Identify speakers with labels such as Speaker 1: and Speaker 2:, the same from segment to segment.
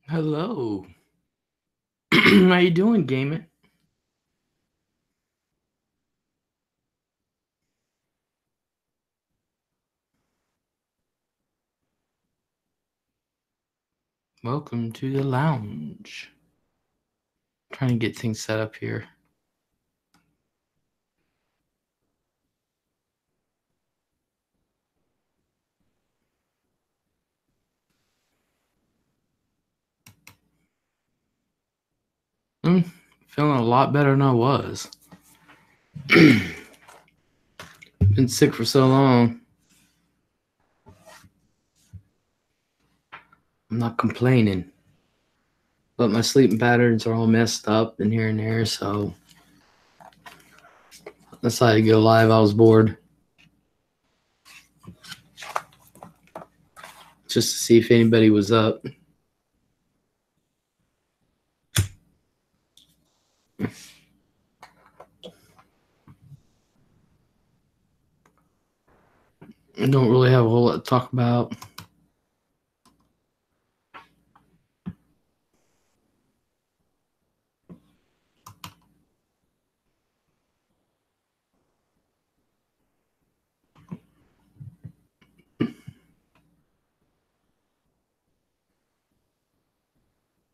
Speaker 1: Hello. How you doing, gaming? Welcome to the lounge. Trying to get things set up here. I'm feeling a lot better than I was. Been sick for so long. I'm not complaining. But my sleeping patterns are all messed up and here and there, so I decided to go live. I was bored. Just to see if anybody was up. I don't really have a whole lot to talk about.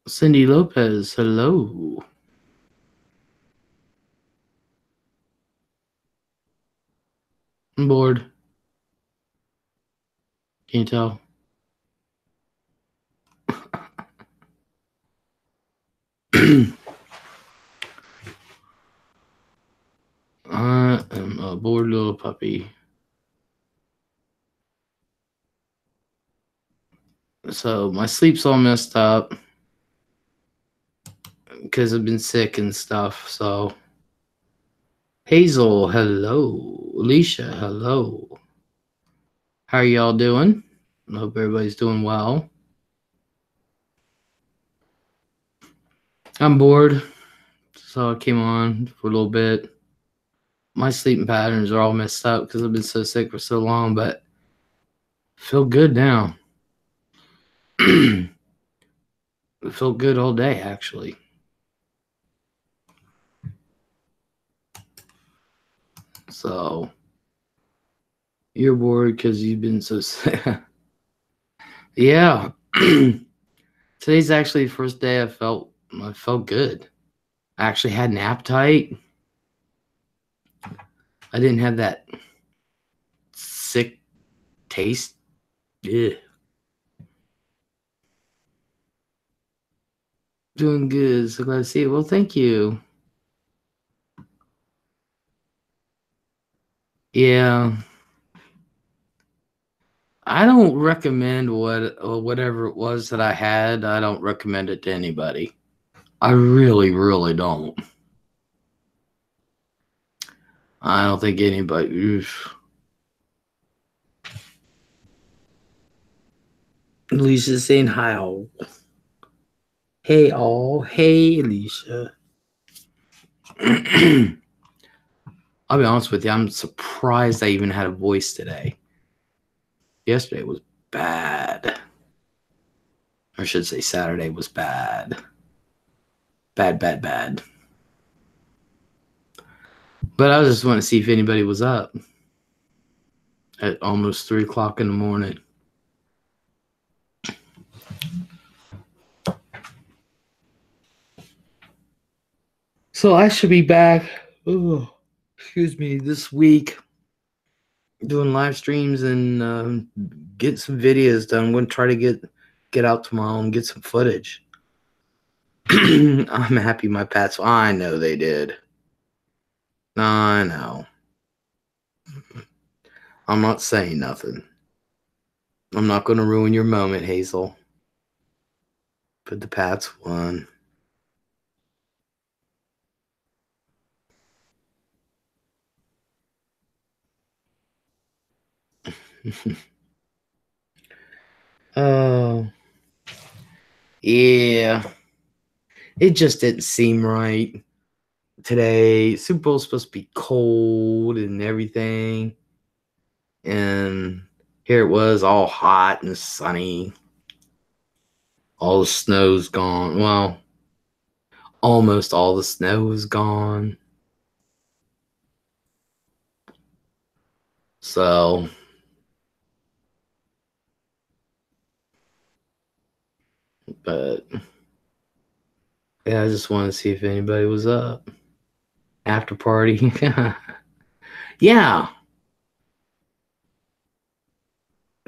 Speaker 1: Cindy Lopez, hello. I'm bored. Can you tell? I am a bored little puppy. So my sleep's all messed up because I've been sick and stuff. So Hazel, hello. Alicia, hello. How are y'all doing? I hope everybody's doing well. I'm bored, so I came on for a little bit. My sleeping patterns are all messed up because I've been so sick for so long, but I feel good now. I feel good all day, actually. So you're bored because you've been so sick. Yeah. Today's actually the first day I felt good. I actually had an appetite. I didn't have that sick taste. Yeah. Doing good. So glad to see it. Well, thank you. Yeah. I don't recommend whatever it was that I had. I don't recommend it to anybody. I really, really don't. I don't think anybody. Oof. Lisa's saying hi all. Hey all. Hey Lisa. I'll be honest with you. I'm surprised I even had a voice today. Yesterday was bad. Or I should say Saturday was bad. Bad, bad, bad. But I just want to see if anybody was up at almost 3 o'clock in the morning. So I should be back, this week doing live streams and get some videos done. I'm going to try to get out tomorrow and get some footage. I'm happy my pets. I know they did. I know. I'm not saying nothing. I'm not going to ruin your moment, Hazel. But the Pats won. Oh, yeah. It just didn't seem right today. Super Bowl's supposed to be cold and everything. And here it was all hot and sunny. All the snow's gone. Well, almost all the snow is gone. So, but yeah, I just wanted to see if anybody was up. After party. Yeah.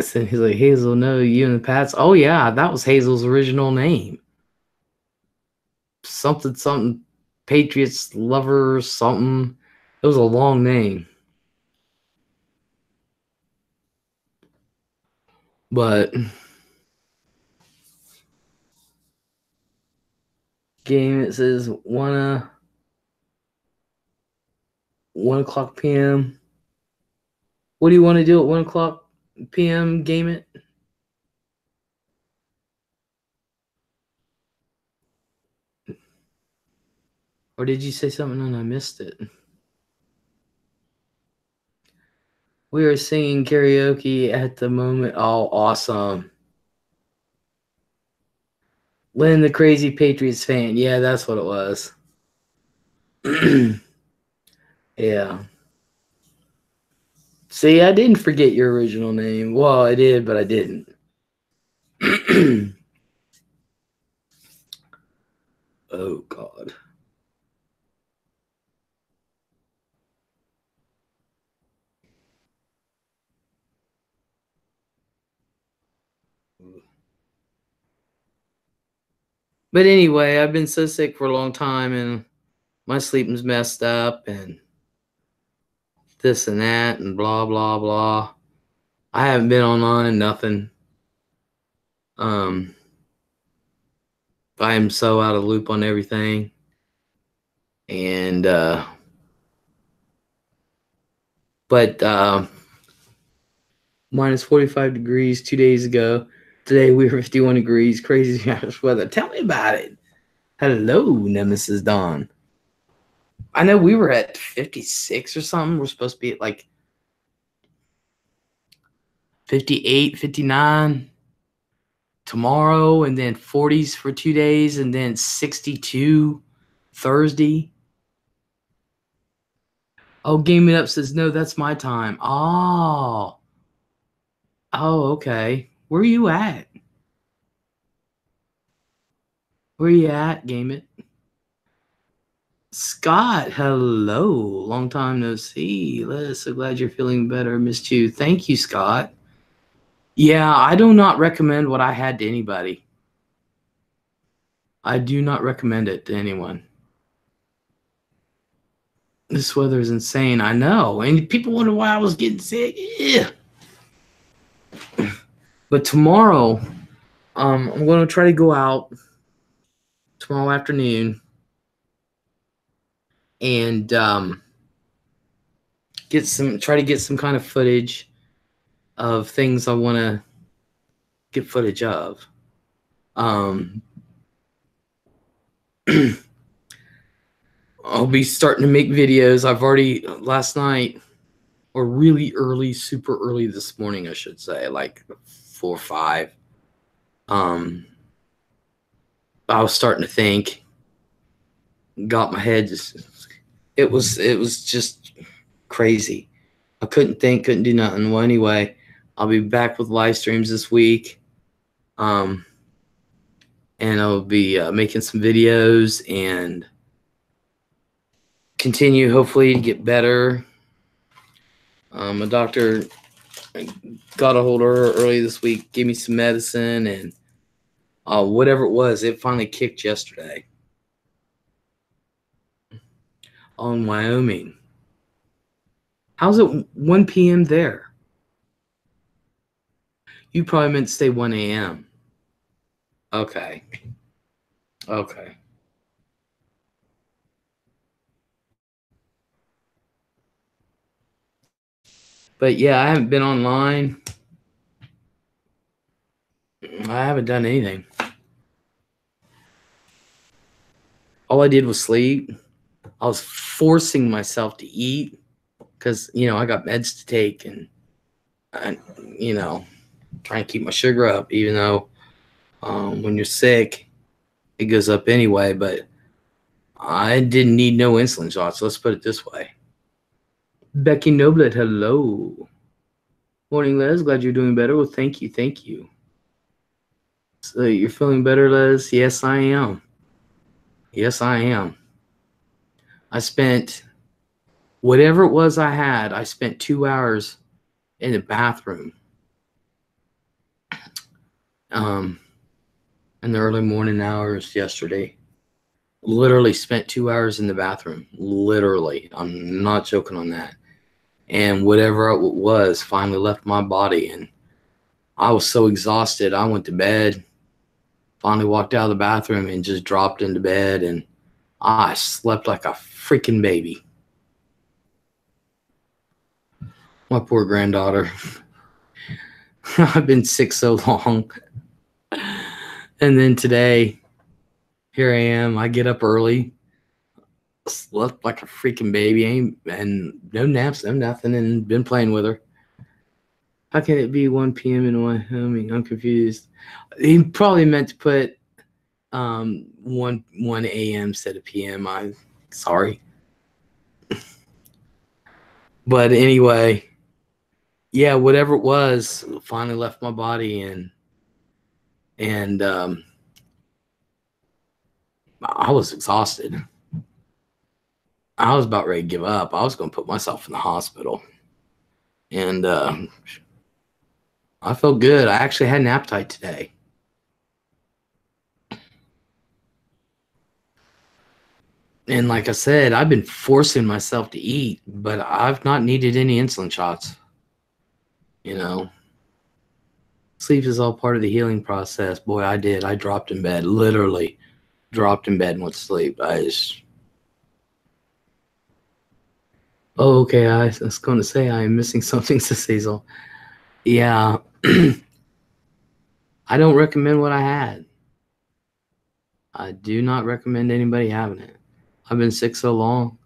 Speaker 1: So he's like, Hazel, no, you and the Pats. Oh, yeah, that was Hazel's original name. Something, something, Patriots, lover, something. It was a long name. But game, it says 1 o'clock p.m. What do you want to do at 1 o'clock p.m. Game it? Or did you say something and I missed it? We are singing karaoke at the moment. Oh, awesome. Lynn, the crazy Patriots fan. Yeah, that's what it was. Yeah. See, I didn't forget your original name. Well, I did, but I didn't. Oh, God. But anyway, I've been so sick for a long time, and my sleeping's messed up, and this and that, and blah, blah, blah. I haven't been online, nothing. I am so out of loop on everything. And, but, minus 45 degrees 2 days ago. Today we were 51 degrees. Crazy weather. Tell me about it. Hello, Nemesis Dawn. I know we were at 56 or something. We're supposed to be at like 58, 59 tomorrow, and then 40s for 2 days, and then 62 Thursday. Oh, Game It Up says, no, that's my time. Oh, okay. Where are you at? Where are you at, Game It? Scott, hello. Long time no see. Liz, so glad you're feeling better. Missed you. Thank you, Scott. Yeah, I do not recommend what I had to anybody. I do not recommend it to anyone. This weather is insane. I know. And people wonder why I was getting sick. Yeah. But tomorrow, I'm going to try to go out tomorrow afternoon and try to get some kind of footage of things I want to get footage of. I'll be starting to make videos. I've already last night, or really early, super early this morning, I should say, like 4 or 5. I was starting to think. Got my head just. It was just crazy. I couldn't think, couldn't do nothing. Well, anyway, I'll be back with live streams this week. And I'll be making some videos and continue, hopefully, to get better. My doctor got a hold of her early this week, gave me some medicine, and whatever it was, it finally kicked yesterday. On Wyoming. How's it 1 p.m. there? You probably meant to say 1 a.m. Okay. Okay. But yeah, I haven't been online. I haven't done anything. All I did was sleep. I was forcing myself to eat because, I got meds to take and, trying to keep my sugar up, even though When you're sick, it goes up anyway, but I didn't need no insulin shots. Let's put it this way. Becky Noblet, hello. Morning, Les. Glad you're doing better. Well, thank you. Thank you. So you're feeling better, Les? Yes, I am. Yes, I am. I spent whatever it was I had, I spent 2 hours in the bathroom in the early morning hours yesterday. Literally spent 2 hours in the bathroom. Literally. I'm not joking on that. And whatever it was finally left my body. And I was so exhausted. I went to bed, finally walked out of the bathroom and just dropped into bed. And I slept like a freaking baby. My poor granddaughter. I've been sick so long. And then today, here I am. I get up early, slept like a freaking baby, and no naps, no nothing, and been playing with her. How can it be 1 p.m. in Wyoming? I'm confused. He probably meant to put 1 a.m. instead of p.m. I'm sorry. But anyway, yeah, whatever it was finally left my body, and I was exhausted. I was about ready to give up. I was going to put myself in the hospital. And I felt good. I actually had an appetite today. And like I said, I've been forcing myself to eat, but I've not needed any insulin shots. You know, sleep is all part of the healing process. Boy, I did. I dropped in bed, literally dropped in bed and went to sleep. Oh, okay. I was going to say I am missing something, says Hazel. Yeah. I don't recommend what I had. I do not recommend anybody having it. I've been sick so long.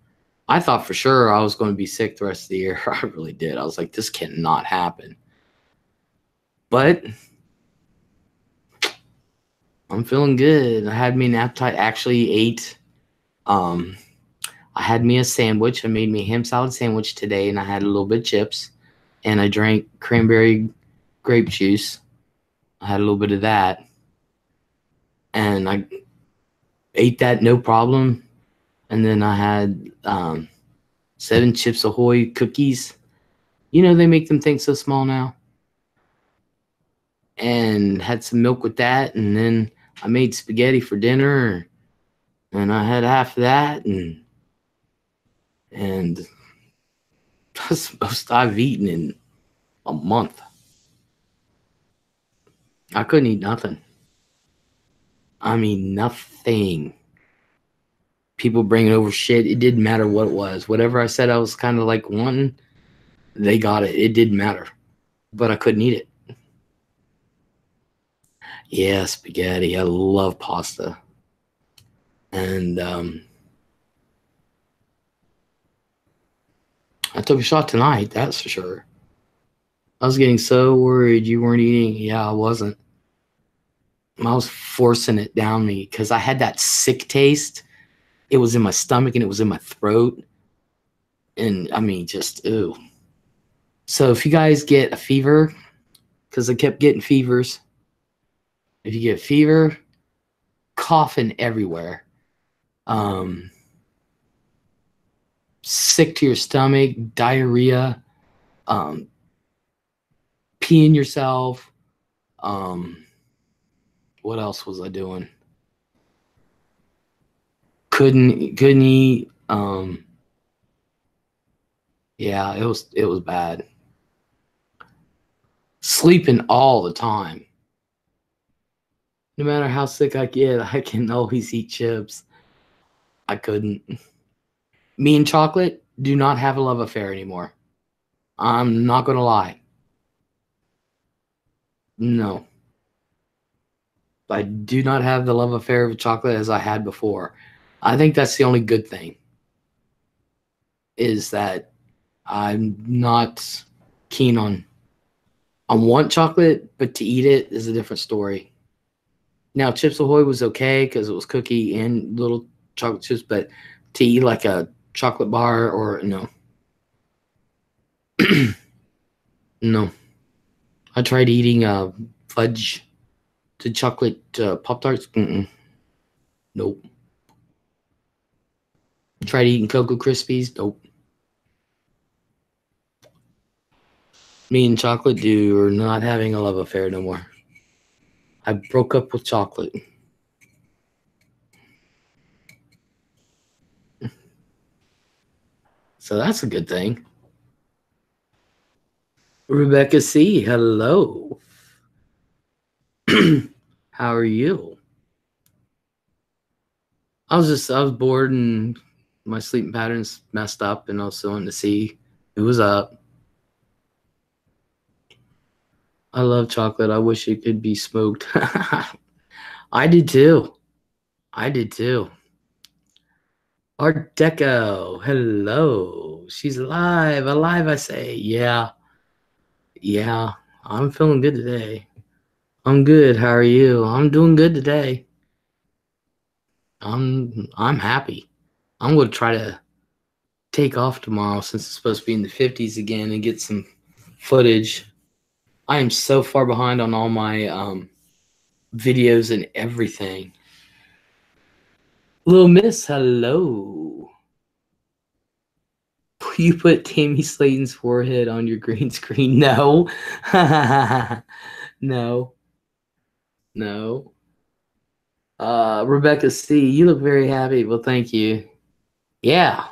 Speaker 1: I thought for sure I was going to be sick the rest of the year. I really did. I was like, this cannot happen. But I'm feeling good. I had me an appetite. Actually ate. I had me a sandwich. I made me a ham salad sandwich today, and I had a little bit of chips, and I drank cranberry grape juice. I had a little bit of that, and I ate that no problem. And then I had 7 Chips Ahoy cookies. You know, they make them think so small now. And had some milk with that. And then I made spaghetti for dinner. And I had half of that. And that's the most I've eaten in a month. I couldn't eat nothing. I mean, nothing. People bringing over shit. It didn't matter what it was. Whatever I said I was kind of like wanting, they got it. It didn't matter. But I couldn't eat it. Yeah, spaghetti. I love pasta. And I took a shot tonight, that's for sure. I was getting so worried you weren't eating. Yeah, I wasn't. I was forcing it down me because I had that sick taste. It was in my stomach and it was in my throat. And I mean, just, ew. So if you guys get a fever, because I kept getting fevers, if you get fever, coughing everywhere, sick to your stomach, diarrhea, peeing yourself, what else was I doing? Couldn't eat. Yeah, it was bad. Sleeping all the time. No matter how sick I get, I can always eat chips. I couldn't. Me and chocolate do not have a love affair anymore. I'm not gonna lie. No. I do not have the love affair with chocolate as I had before. I think that's the only good thing. Is that I'm not keen on. I want chocolate, but to eat it is a different story. Now, Chips Ahoy was okay because it was cookie and little chocolate chips, but to eat like a chocolate bar or no. No. I tried eating fudge to chocolate Pop Tarts. Nope. Tried eating Cocoa Krispies. Nope. Me and chocolate do are not having a love affair no more. I broke up with chocolate. So that's a good thing. Rebecca C., hello. How are you? I was bored and my sleeping patterns messed up, and I was wanting to see who was up. I love chocolate. I wish it could be smoked. I did too. I did too. Art Deco, hello. She's alive, alive, I say. Yeah, yeah. I'm feeling good today. I'm good. How are you? I'm doing good today. I'm happy. I'm gonna try to take off tomorrow since it's supposed to be in the 50s again and get some footage. I am so far behind on all my videos and everything. Little Miss, hello. You put Tammy Slaton's forehead on your green screen? No. No. No. Rebecca C., you look very happy. Well, thank you. Yeah.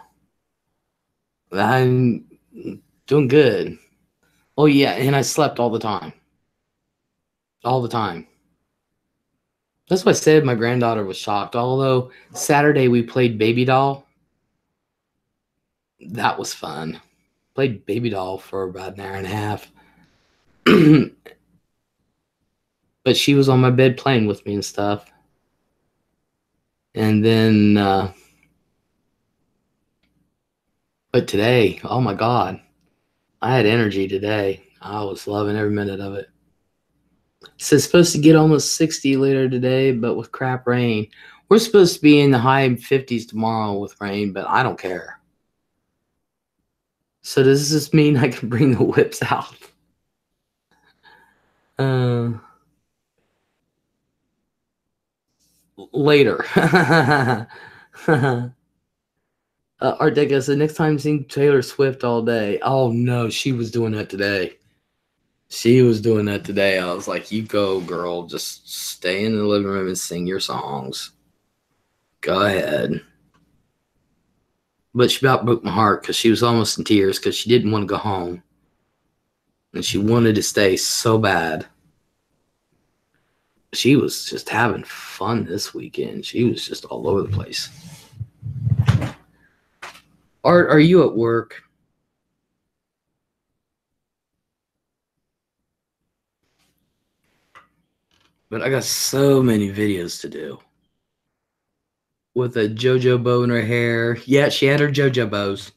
Speaker 1: I'm doing good. Oh, yeah. And I slept all the time. All the time. That's why I said my granddaughter was shocked. Although Saturday we played baby doll. That was fun. Played baby doll for about an hour and a half. But she was on my bed playing with me and stuff. And then, but today, oh my God, I had energy today. I was loving every minute of it. It's supposed to get almost 60 later today, but with crap rain. We're supposed to be in the high 50s tomorrow with rain, but I don't care. So does this mean I can bring the whips out? Later. Art Deco said, next time sing Taylor Swift all day. Oh no, she was doing that today. She was doing that today. I was like, you go, girl. Just stay in the living room and sing your songs. Go ahead. But she about broke my heart because she was almost in tears because she didn't want to go home. And she wanted to stay so bad. She was just having fun this weekend. She was just all over the place. Art, are you at work? But I got so many videos to do. With a JoJo bow in her hair. Yeah, she had her JoJo bows.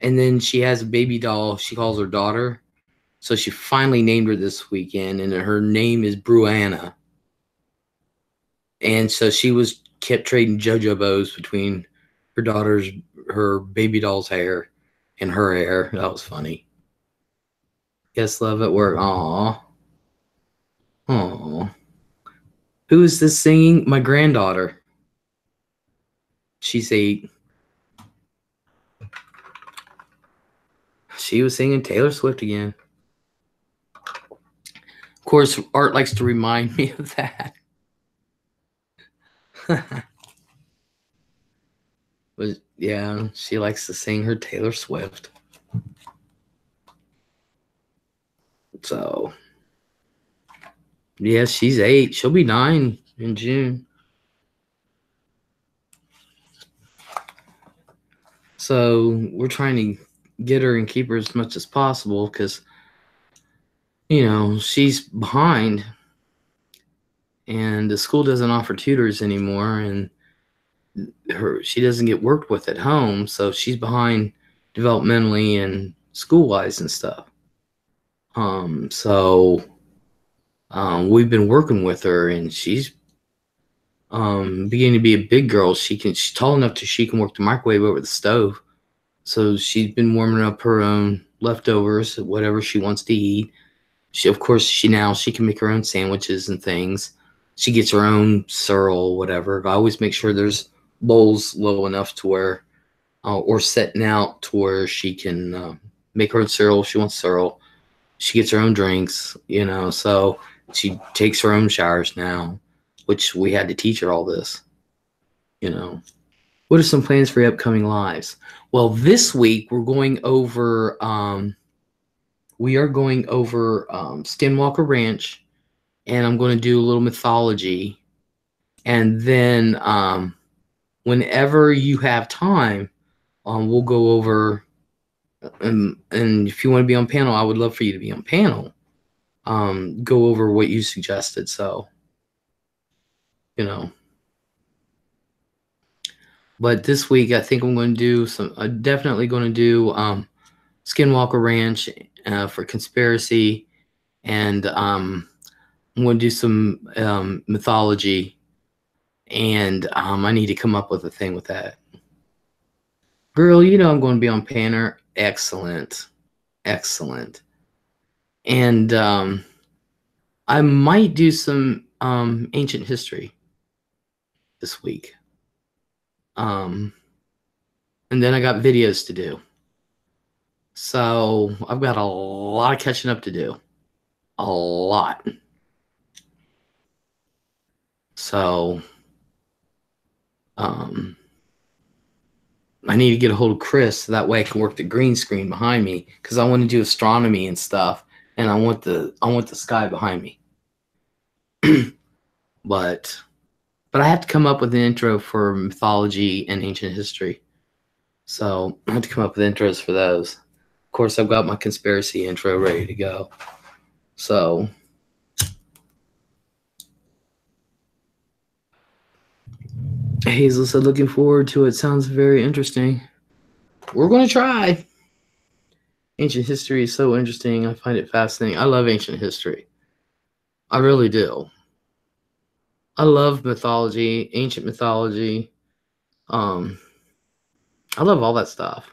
Speaker 1: And then she has a baby doll she calls her daughter. So she finally named her this weekend, and her name is Bruanna. And so she was kept trading JoJo bows between her baby doll's hair and her hair. That was funny. Yes, love at work. Aw. Aw. Who is this singing? My granddaughter. She's 8. She was singing Taylor Swift again. Of course, Art likes to remind me of that. But yeah, she likes to sing her Taylor Swift. So, yeah, she's 8. She'll be 9 in June. So we're trying to get her and keep her as much as possible because, she's behind. And the school doesn't offer tutors anymore, and she doesn't get worked with at home, so she's behind developmentally and school-wise and stuff. So We've been working with her, and she's beginning to be a big girl. She's tall enough to she can work the microwave over the stove. So she's been warming up her own leftovers, whatever she wants to eat. Of course, she can make her own sandwiches and things. She gets her own cereal, whatever. I always make sure there's bowls low enough to where, or setting out to where she can make her own cereal. She wants cereal. She gets her own drinks, so she takes her own showers now, which we had to teach her all this, you know. What are some plans for your upcoming lives? Well, this week we are going over Skinwalker Ranch, and I'm going to do a little mythology. And then whenever you have time, we'll go over, and if you want to be on panel, I would love for you to be on panel. Go over what you suggested. So, but this week I think I'm definitely going to do Skinwalker Ranch for conspiracy, and I'm going to do some mythology, and I need to come up with a thing with that. Girl, I'm going to be on Panner. Excellent. Excellent. And I might do some ancient history this week. And then I got videos to do. So I've got a lot of catching up to do. A lot. So I need to get a hold of Chris so that way I can work the green screen behind me, because I want to do astronomy and stuff, and I want the sky behind me. But I have to come up with an intro for mythology and ancient history. So I have to come up with intros for those. Of course, I've got my conspiracy intro ready to go. So Hazel said, looking forward to it. Sounds very interesting. We're going to try. Ancient history is so interesting. I find it fascinating. I love ancient history. I really do. I love mythology, ancient mythology. I love all that stuff.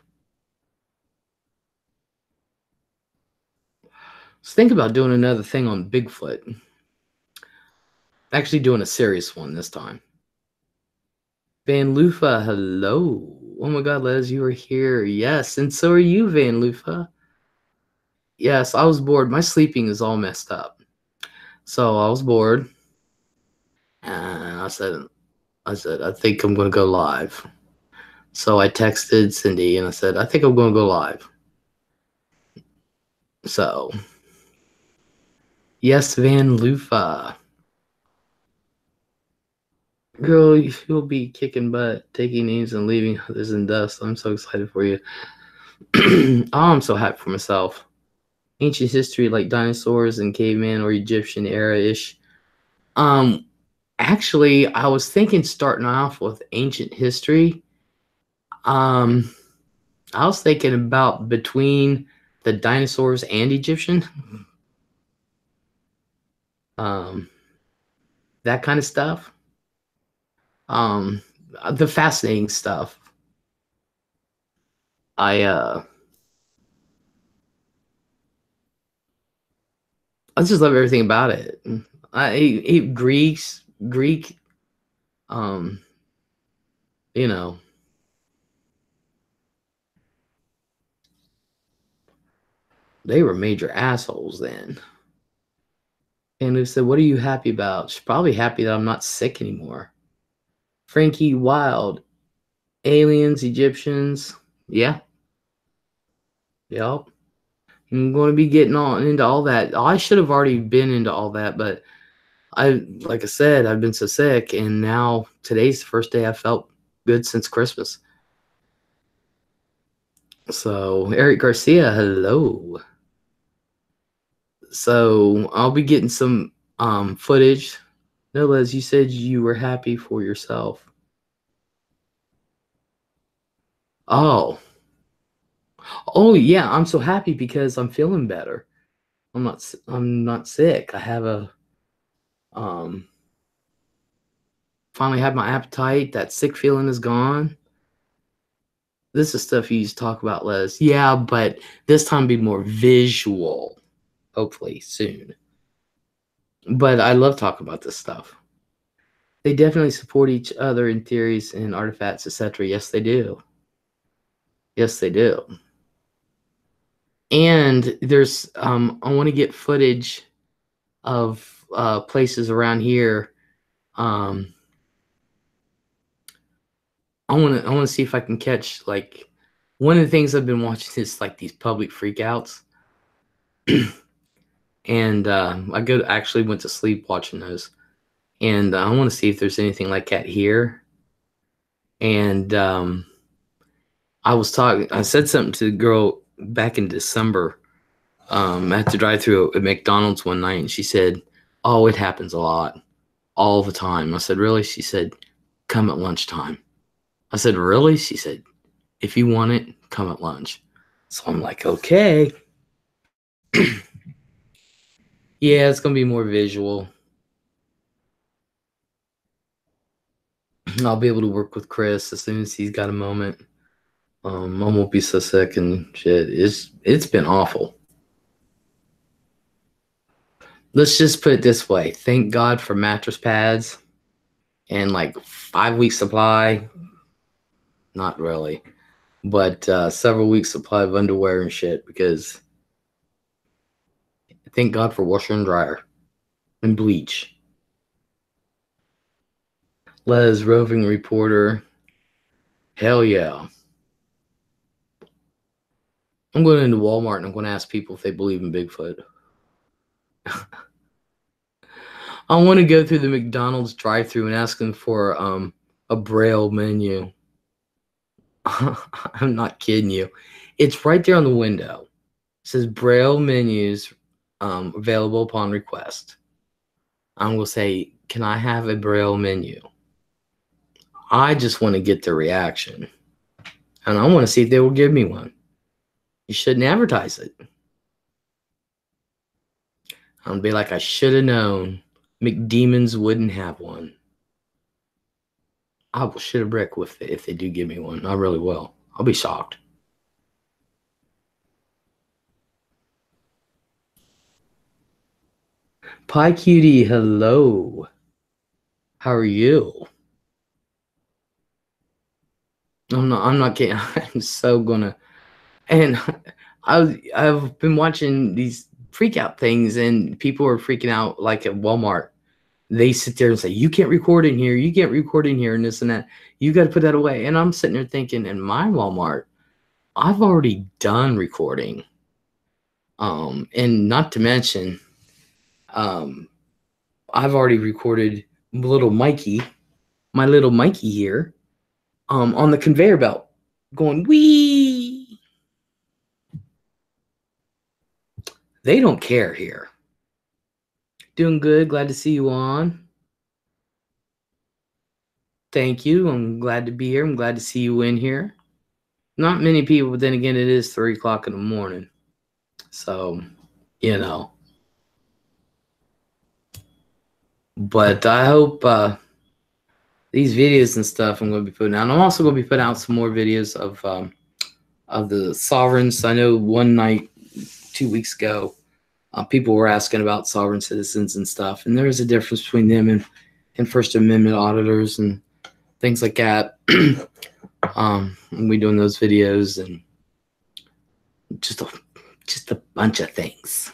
Speaker 1: Let's think about doing another thing on Bigfoot. Actually doing a serious one this time. Van Lufa, hello. Oh my God, Les, you are here. Yes, and so are you, Van Lufa. Yes, I was bored. My sleeping is all messed up. So I was bored. And I said, I think I'm going to go live. So I texted Cindy and I said, I think I'm going to go live. So, yes, Van Lufa. Girl, you'll be kicking butt, taking names and leaving others in dust. I'm so excited for you. Oh, I'm so happy for myself. Ancient history like dinosaurs and caveman or Egyptian era-ish. Actually, I was thinking starting off with ancient history. I was thinking about between the dinosaurs and Egyptian. That kind of stuff. The fascinating stuff. I just love everything about it. Greek, you know, they were major assholes then. And they said, what are you happy about? She's probably happy that I'm not sick anymore. Frankie Wild, aliens, Egyptians. Yeah. Yep. I'm going to be getting on into all that. I should have already been into all that, but like I said, I've been so sick, and now today's the first day I felt good since Christmas. So, Eric Garcia, hello. So, I'll be getting some footage. No, Les, you said you were happy for yourself. Oh. Oh, yeah, I'm so happy because I'm feeling better. I'm not sick. I have a Um, Finally had my appetite. That sick feeling is gone. This is stuff you used to talk about, Les. Yeah, but this time be more visual. Hopefully soon. But I love talking about this stuff. They definitely support each other in theories and artifacts, etc. Yes, they do. Yes, they do. And there's I want to get footage of places around here. I want to see if I can catch, like, one of the things I've been watching is like these public freakouts. And actually went to sleep watching those. And I want to see if there's anything like that here. And I said something to the girl back in December. I had to drive through a McDonald's one night, and she said, "Oh, it happens a lot, all the time." I said, "Really?" She said, "Come at lunchtime." I said, "Really?" She said, "If you want it, come at lunch." So I'm like, okay. Yeah, it's gonna be more visual. I'll be able to work with Chris as soon as he's got a moment. I won't be so sick and shit. It's been awful. Let's just put it this way. Thank God for mattress pads and like 5 weeks supply. Not really, but several weeks supply of underwear and shit, because thank God for washer and dryer and bleach. Les, roving reporter. Hell yeah. I'm going into Walmart and I'm going to ask people if they believe in Bigfoot. I want to go through the McDonald's drive-thru and ask them for a Braille menu. I'm not kidding you. It's right there on the window. It says Braille menus available upon request. I'm going to say, can I have a Braille menu? I just want to get the reaction. And I want to see if they will give me one. You shouldn't advertise it. I'm going to be like, I should have known McDemons wouldn't have one. I will shit a brick if they do give me one. I really will. I'll be shocked. Pie Cutie, hello. How are you? I'm not kidding. I'm so gonna. And I've been watching these freak out things, and people are freaking out, like at Walmart. They sit there and say, "You can't record in here. You can't record in here," and this and that. You got to put that away. And I'm sitting there thinking, in my Walmart, I've already done recording. And not to mention, I've already recorded my little Mikey here, on the conveyor belt, going wee. They don't care here. Doing good. Glad to see you on. Thank you. I'm glad to be here. I'm glad to see you in here. Not many people, but then again, it is 3 o'clock in the morning. So, you know. But I hope these videos and stuff I'm going to be putting out. I'm also going to be putting out some more videos of the sovereigns. I know one night, 2 weeks ago, people were asking about sovereign citizens and stuff. And there is a difference between them and First Amendment auditors and things like that. And we doing those videos and just a bunch of things.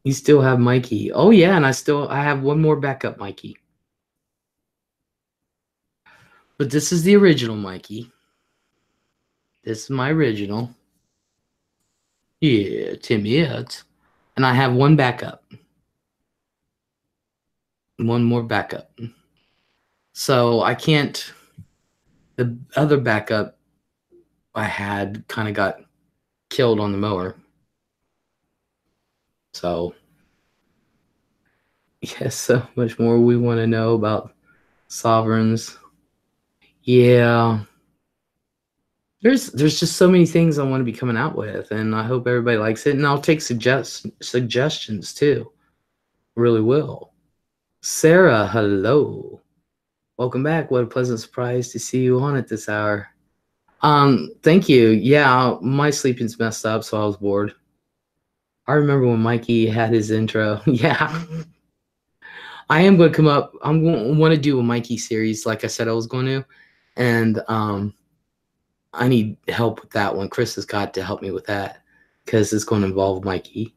Speaker 1: You still have Mikey. Oh yeah, and I have one more backup Mikey. But this is the original Mikey. This is my original. Yeah, Tim Yates. And I have one backup. One more backup. So I can't. The other backup I had kind of got killed on the mower. So, yes, so much more we want to know about sovereigns. Yeah. There's just so many things I want to be coming out with, and I hope everybody likes it. And I'll take suggestions too. Really will. Sarah, hello. Welcome back. What a pleasant surprise to see you on at this hour. Thank you. Yeah, my sleeping's messed up, so I was bored. I remember when Mikey had his intro. Yeah. I am going to come up. I'm going to want to do a Mikey series, like I said I was going to. And I need help with that one. Chris has got to help me with that because it's going to involve Mikey.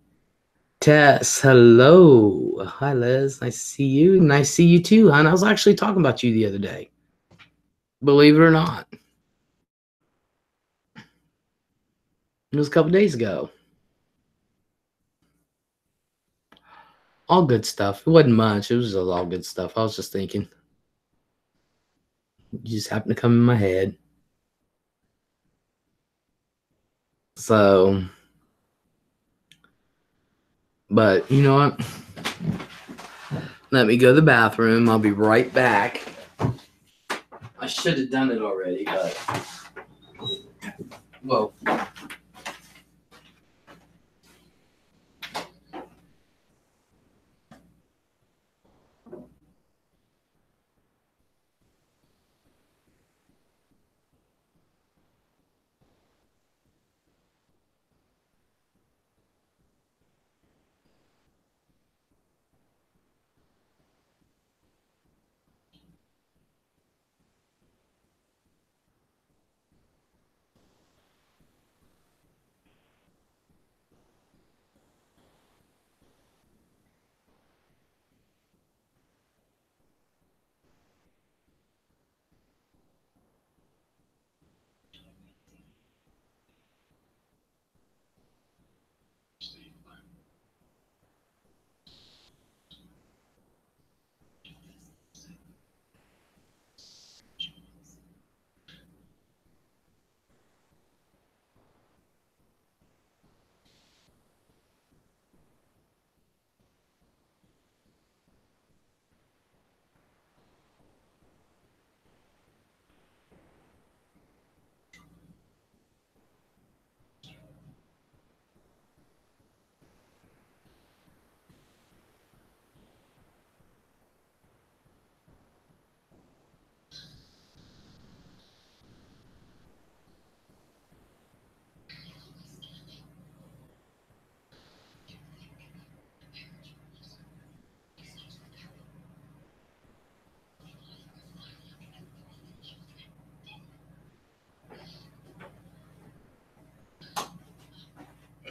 Speaker 1: Tess, hello. Hi, Les. Nice to see you. Nice to see you too, hon. I was actually talking about you the other day. Believe it or not. It was a couple days ago. All good stuff. It wasn't much. It was just all good stuff. I was just thinking. It just happened to come in my head. So, but you know what? Let me go to the bathroom. I'll be right back. I should have done it already, but whoa.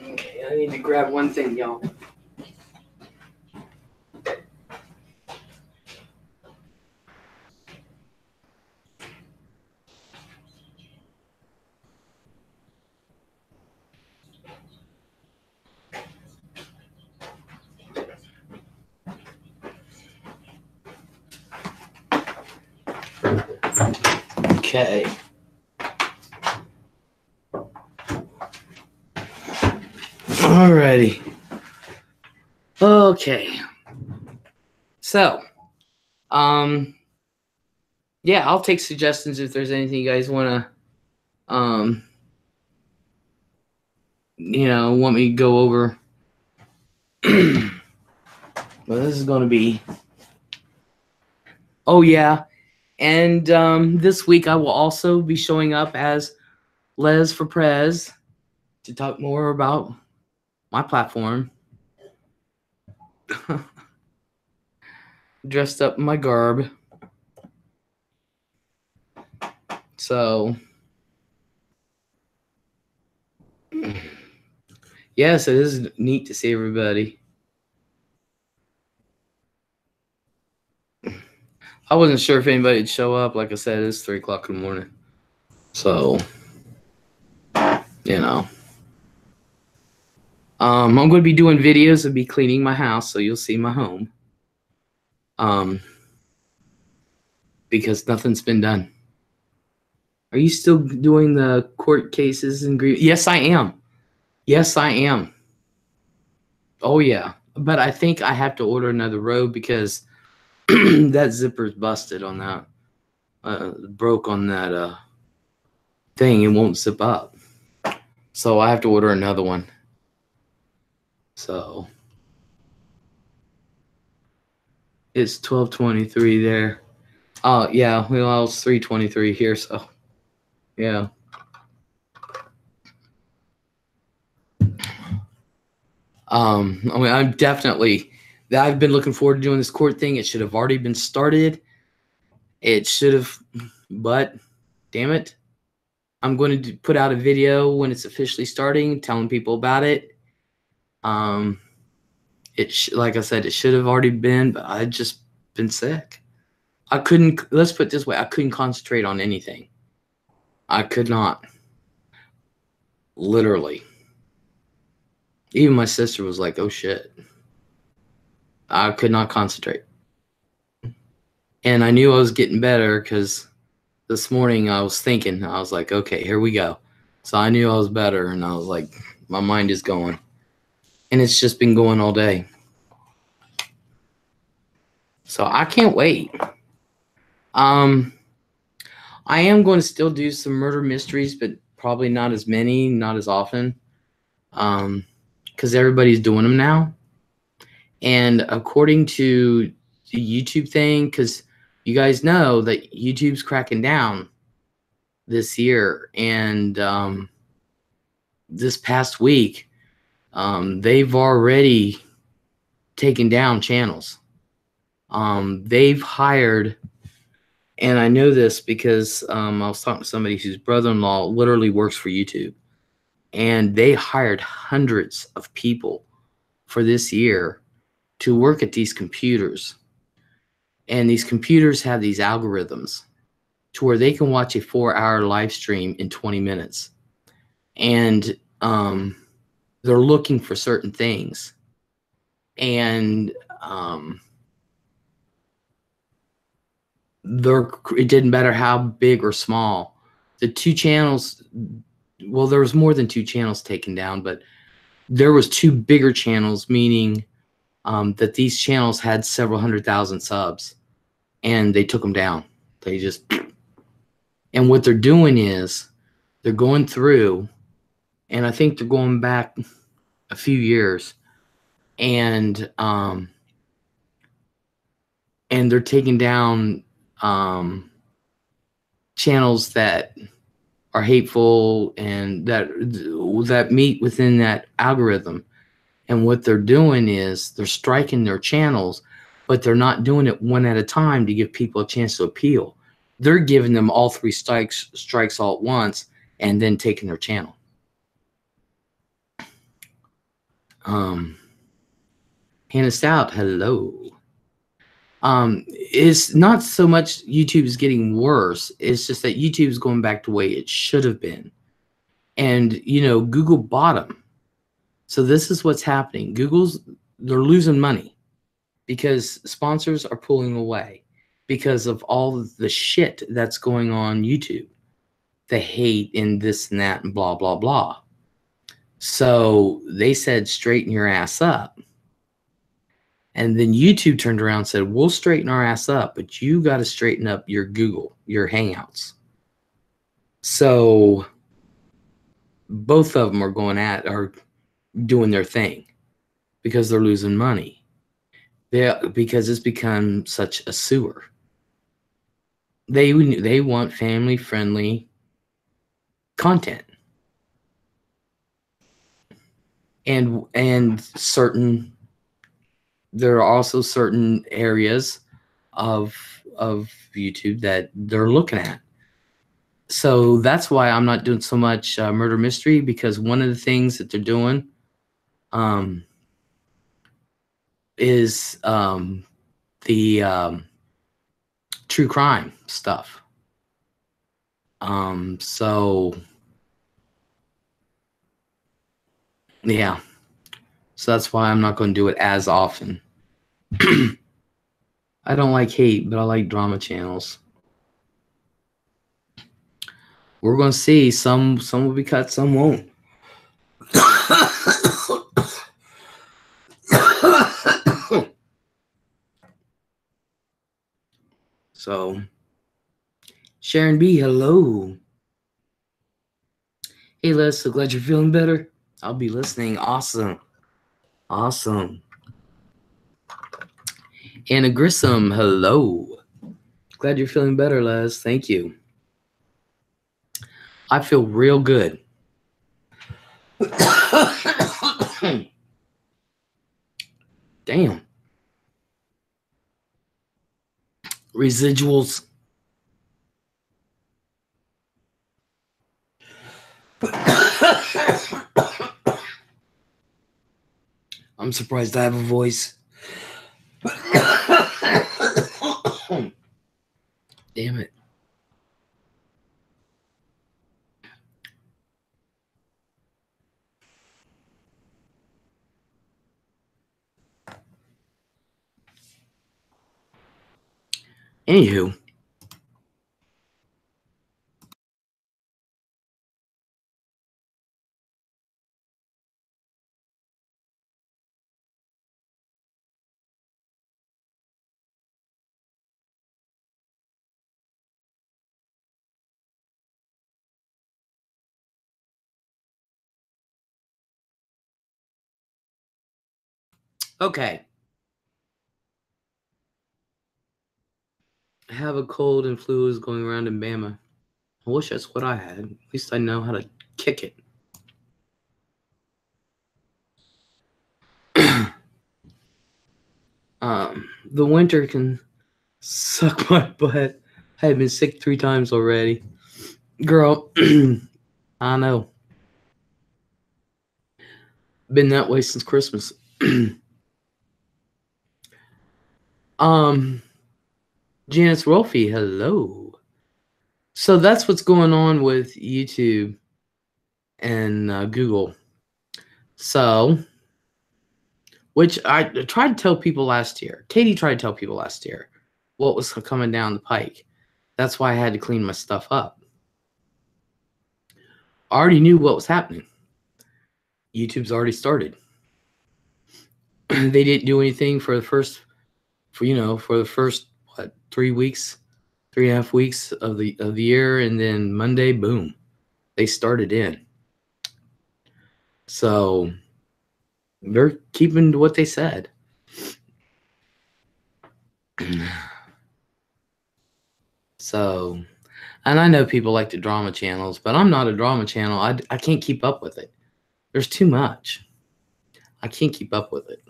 Speaker 1: Okay, I need to grab one thing, y'all. Okay. Alrighty. Okay. So, yeah, I'll take suggestions if there's anything you guys want to, want me to go over. Well, this is going to be. Oh, yeah. And this week I will also be showing up as Les for Prez to talk more about my platform. Dressed up in my garb. So, yes, it is neat to see everybody. I wasn't sure if anybody would show up. Like I said, it's 3 o'clock in the morning. So, I'm going to be doing videos and be cleaning my house, so you'll see my home. Because nothing's been done. Are you still doing the court cases and Yes, I am. Yes, I am. Oh, yeah. But I think I have to order another robe because that zipper's busted on that. Broke on that thing. It won't zip up. So I have to order another one. So It's 12:23 there. Oh yeah, well it's 3:23 here, so yeah. I mean, I've been looking forward to doing this court thing. It should have already been started. It should have, but damn it, I'm going to put out a video when it's officially starting, telling people about it. Like I said, it should have already been, but I've just been sick. I couldn't. Let's put it this way: I couldn't concentrate on anything. I could not. Literally. Even my sister was like, "Oh shit." I could not concentrate. And I knew I was getting better because this morning I was thinking, I was like, okay, here we go. So I knew I was better, and I was like, my mind is going. And it's just been going all day. So I can't wait. I am going to still do some murder mysteries, but probably not as many, not as often. Because everybody's doing them now. And according to the YouTube thing, because you guys know that YouTube's cracking down this year, and this past week, they've already taken down channels. They've hired, and I know this because I was talking to somebody whose brother-in-law literally works for YouTube, and they hired hundreds of people for this year to work at these computers. And these computers have these algorithms to where they can watch a 4-hour live stream in 20 minutes. And they're looking for certain things. And it didn't matter how big or small. The two channels, well, there was more than two channels taken down, but there was two bigger channels, meaning that these channels had several 100,000 subs, and they took them down. They just, and what they're doing is they're going through, and I think they're going back a few years, and they're taking down channels that are hateful and that meet within that algorithm. And what they're doing is they're striking their channels, but they're not doing it one at a time to give people a chance to appeal. They're giving them all three strikes all at once and then taking their channel. Hannah Stout, hello. It's not so much YouTube is getting worse. It's just that YouTube is going back to the way it should have been. And, you know, Google bought them. So this is what's happening. They're losing money because sponsors are pulling away because of all of the shit that's going on YouTube. The hate and this and that and blah, blah, blah. So they said, straighten your ass up. And then YouTube turned around and said, we'll straighten our ass up, but you got to straighten up your Google, your Hangouts. So both of them are doing their thing because they're losing money. Because it's become such a sewer. They want family-friendly content. And there are also certain areas of YouTube that they're looking at. So that's why I'm not doing so much murder mystery, because one of the things that they're doing is the true crime stuff. So yeah, so that's why I'm not going to do it as often. I don't like hate, but I like drama channels. We're going to see. Some will be cut, some won't. So, Sharon B, hello. Hey, Les, so glad you're feeling better. I'll be listening. Awesome. Awesome. Anna Grissom, hello. Glad you're feeling better, Les. Thank you. I feel real good. Damn. Residuals. I'm surprised I have a voice. Damn it. Anywho. Okay. I have a cold and flu is going around in Bama. I wish that's what I had. At least I know how to kick it. The winter can suck my butt. I have been sick 3 times already. Girl, I know. Been that way since Christmas. Janice Rolfie, hello. So that's what's going on with YouTube and Google. So, which I tried to tell people last year. Katie tried to tell people last year what was coming down the pike. That's why I had to clean my stuff up. I already knew what was happening. YouTube's already started. They didn't do anything for the first, for the first 3 weeks, 3.5 weeks of the year, and then Monday, boom, they started in. So they're keeping to what they said. So, and I know people like the drama channels, but I'm not a drama channel. I can't keep up with it. There's too much. I can't keep up with it.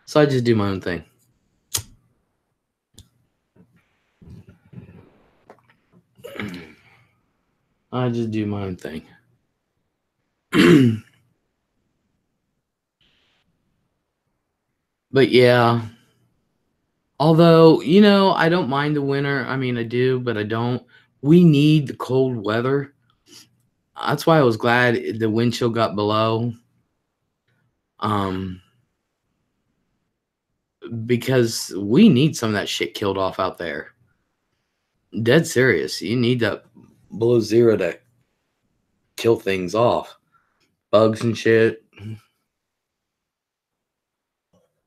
Speaker 1: So I just do my own thing. I just do my own thing. But yeah, although, I don't mind the winter. I mean, I do, but I don't. We need the cold weather. That's why I was glad the wind chill got below. Because we need some of that shit killed off out there. Dead serious. You need that below zero to kill things off. Bugs and shit.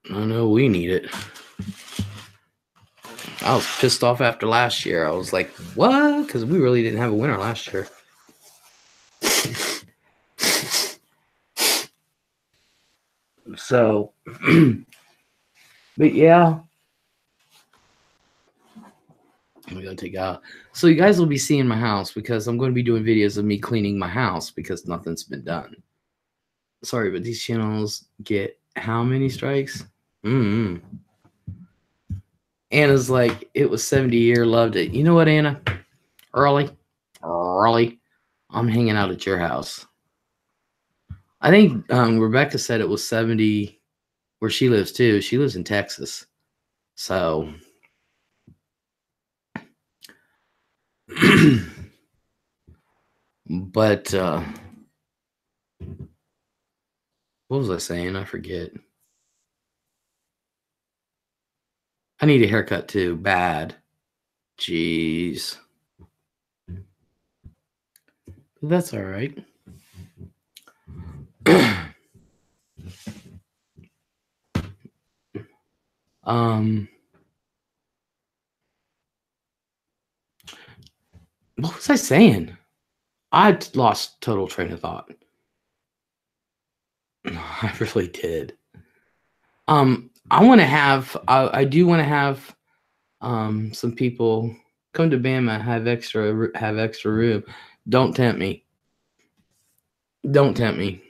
Speaker 1: I know we need it. I was pissed off after last year. I was like, what? Because we really didn't have a winter last year. So, but yeah. I'm going to take out. So you guys will be seeing my house because I'm going to be doing videos of me cleaning my house because nothing's been done. Sorry, but these channels get how many strikes? Anna's like, it was 70-year, loved it. You know what, Anna? Early, I'm hanging out at your house. I think Rebecca said it was 70 where she lives too. She lives in Texas. So, but what was I saying? I forget. I need a haircut too. Bad. Jeez. That's all right. What was I saying? I lost total train of thought. I really did. I want to have. I do want to have some people come to Bama. Have extra room. Don't tempt me. Don't tempt me.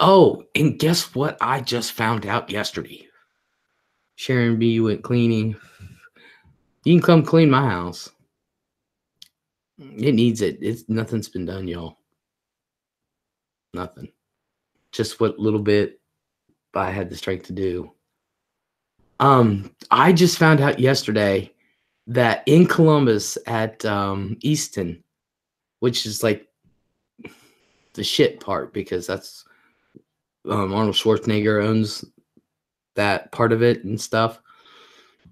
Speaker 1: Oh, and guess what? I just found out yesterday. Sharon B went cleaning. You can come clean my house. It needs it. It's nothing's been done, y'all. Nothing. Just what little bit I had the strength to do. I just found out yesterday that in Columbus at Easton, which is like the shit part because that's Arnold Schwarzenegger owns that part of it and stuff.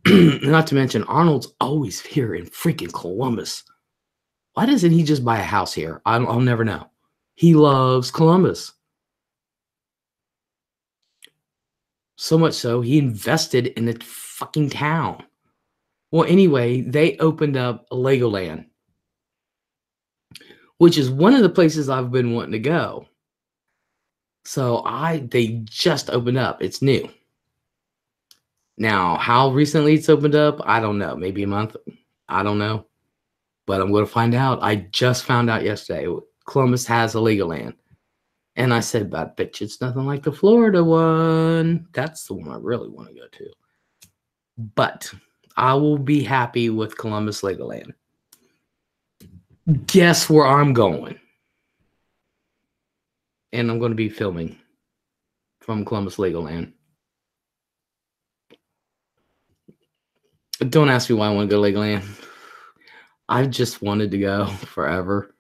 Speaker 1: Not to mention Arnold's always here in freaking Columbus. Why doesn't he just buy a house here? I'll never know. He loves Columbus. So much so, he invested in the fucking town. Well, anyway, they opened up Legoland, which is one of the places I've been wanting to go. So they just opened up. It's new. Now, how recently it's opened up, I don't know. Maybe a month. I don't know. But I'm going to find out. I just found out yesterday. Columbus has a Legoland. And I said, I bet you it's nothing like the Florida one. That's the one I really want to go to. But I will be happy with Columbus Legoland. Guess where I'm going? And I'm going to be filming from Columbus Legoland. Don't ask me why I want to go to Legoland. I just wanted to go forever.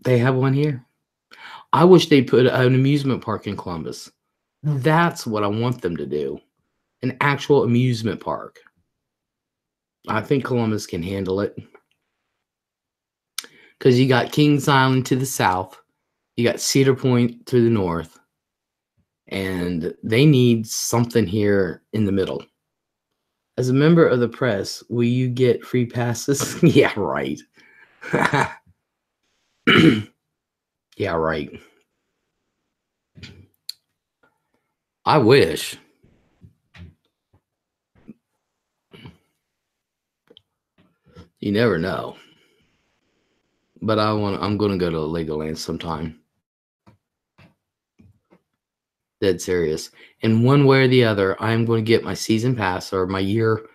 Speaker 1: They have one here. I wish they put an amusement park in Columbus. That's what I want them to do. An actual amusement park. I think Columbus can handle it. Because you got Kings Island to the south. You got Cedar Point to the north. And they need something here in the middle. As a member of the press, will you get free passes? Yeah, right. Yeah, right. I wish. You never know. But I'm going to go to Legoland sometime. Dead serious. And one way or the other, I'm going to get my season pass or my year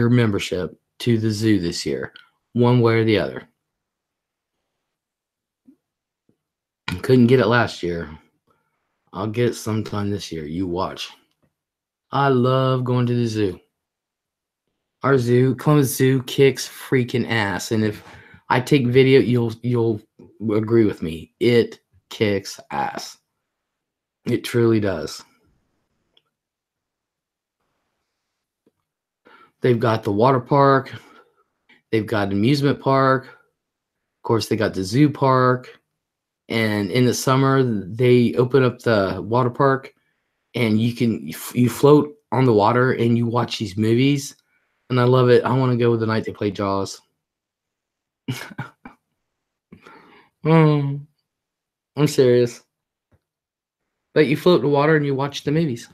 Speaker 1: membership to the zoo this year. One way or the other. Couldn't get it last year. I'll get it sometime this year. You watch. I love going to the zoo. Our zoo, Columbus Zoo, kicks freaking ass. And if I take video, you'll agree with me. It kicks ass. It truly does. They've got the water park. They've got an amusement park. Of course, they got the zoo park. And in the summer, they open up the water park, and you float on the water and you watch these movies. And I love it. I want to go the night they play Jaws. I'm serious. But you float in the water and you watch the movies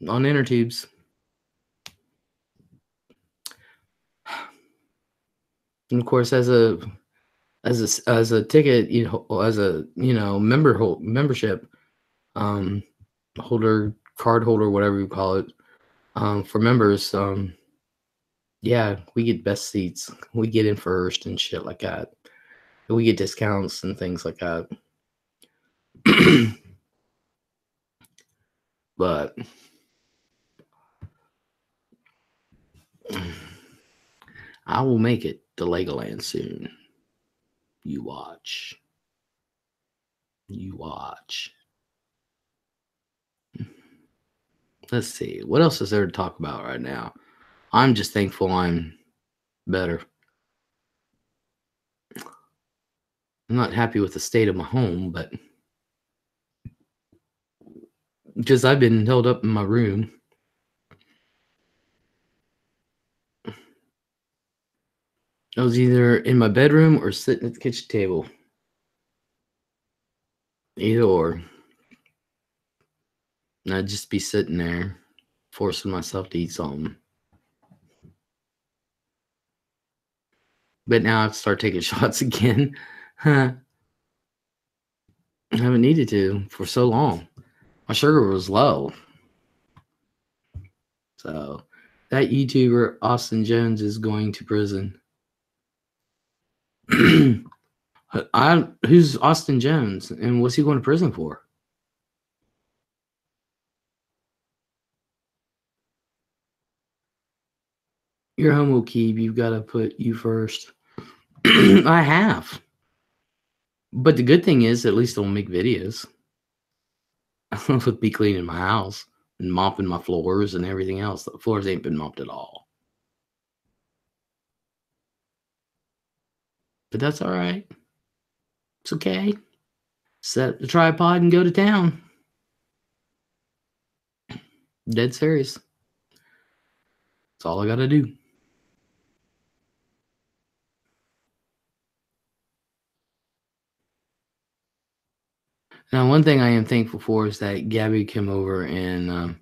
Speaker 1: on inner tubes. And of course, as a ticket, as a membership holder, card holder, whatever you call it, for members, yeah, we get best seats. We get in first and shit like that. We get discounts and things like that. But I will make it to Legoland soon. You watch. You watch. Let's see. What else is there to talk about right now? I'm just thankful I'm better. I'm not happy with the state of my home, but because I've been held up in my room. I was either in my bedroom or sitting at the kitchen table. Either or. And I'd just be sitting there, forcing myself to eat something. But now I have to start taking shots again. I haven't needed to for so long. My sugar was low. So that YouTuber Austin Jones is going to prison. Who's Austin Jones and what's he going to prison for? Your home will keep. You've got to put you first. I have. But the good thing is, at least I'll make videos with me cleaning my house and mopping my floors and everything else. The floors ain't been mopped at all. But that's all right. It's okay. Set up the tripod and go to town. Dead serious. That's all I got to do. Now, one thing I am thankful for is that Gabby came over and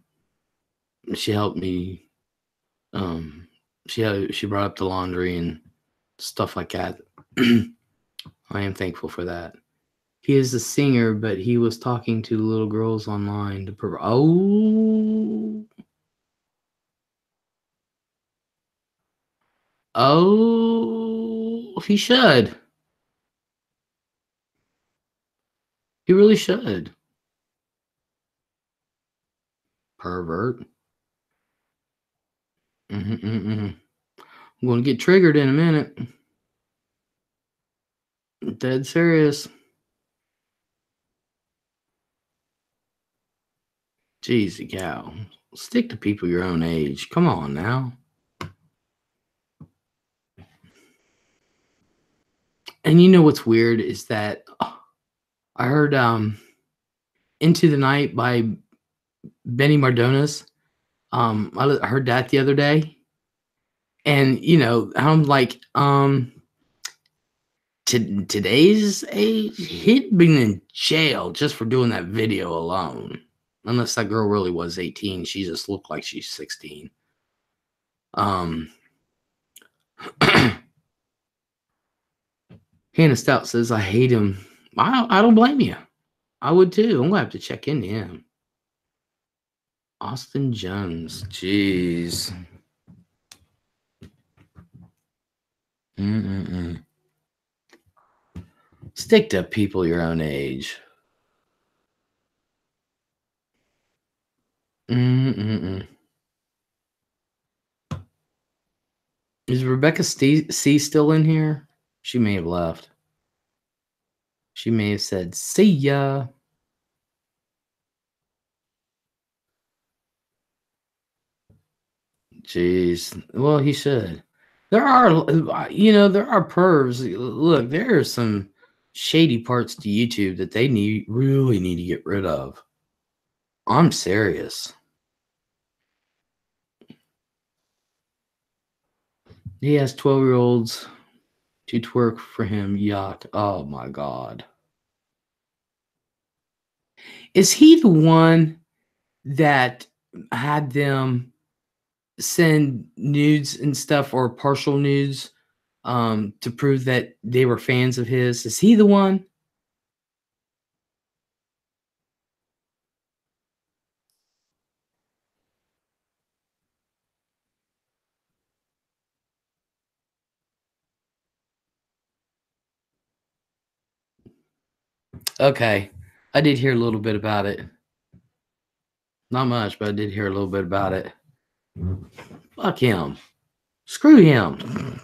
Speaker 1: she helped me. She brought up the laundry and stuff like that. I am thankful for that. He is a singer, but he was talking to little girls online to provide. He should. He really should. Pervert. I'm going to get triggered in a minute. Dead serious. Jeez, cow. Stick to people your own age. Come on now. And you know what's weird is that I heard Into the Night by Benny Mardones. I heard that the other day. And I'm like, today's age, he'd been in jail just for doing that video alone. Unless that girl really was 18. She just looked like she's 16. Hannah Stout says, I hate him. I don't blame you. I would too. I'm going to have to check into him. Austin Jones. Jeez. Stick to people your own age. Is Rebecca C still in here? She may have left. She may have said, see ya. Jeez. Well, he should. There are pervs. Look, there are some shady parts to YouTube that they really need to get rid of. I'm serious. He has 12-year-olds to twerk for him. Yuck. Oh my God. Is he the one that had them send nudes and stuff or partial nudes to prove that they were fans of his? Is he the one? Okay. I did hear a little bit about it. Not much, but I did hear a little bit about it. Fuck him. Screw him.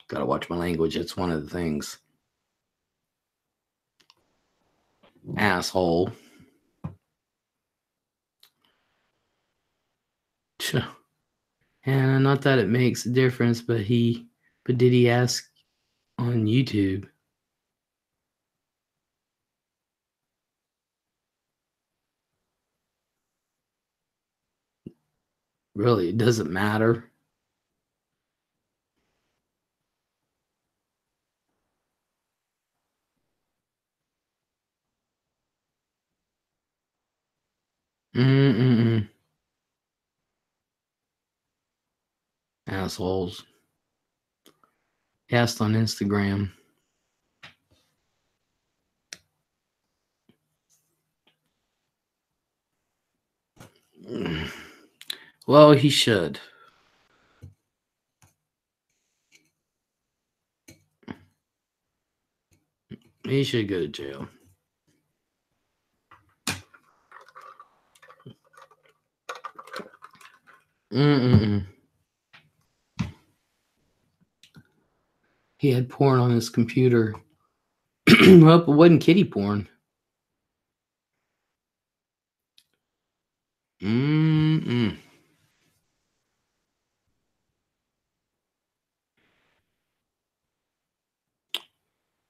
Speaker 1: Gotta watch my language. It's one of the things. Asshole. And not that it makes a difference, but did he ask on YouTube? Really, it doesn't matter. Mm-mm-mm. Assholes. Cast on Instagram. Well, he should. He should go to jail. Mm-mm-mm. He had porn on his computer. Well, it wasn't kitty porn. Mm-mm.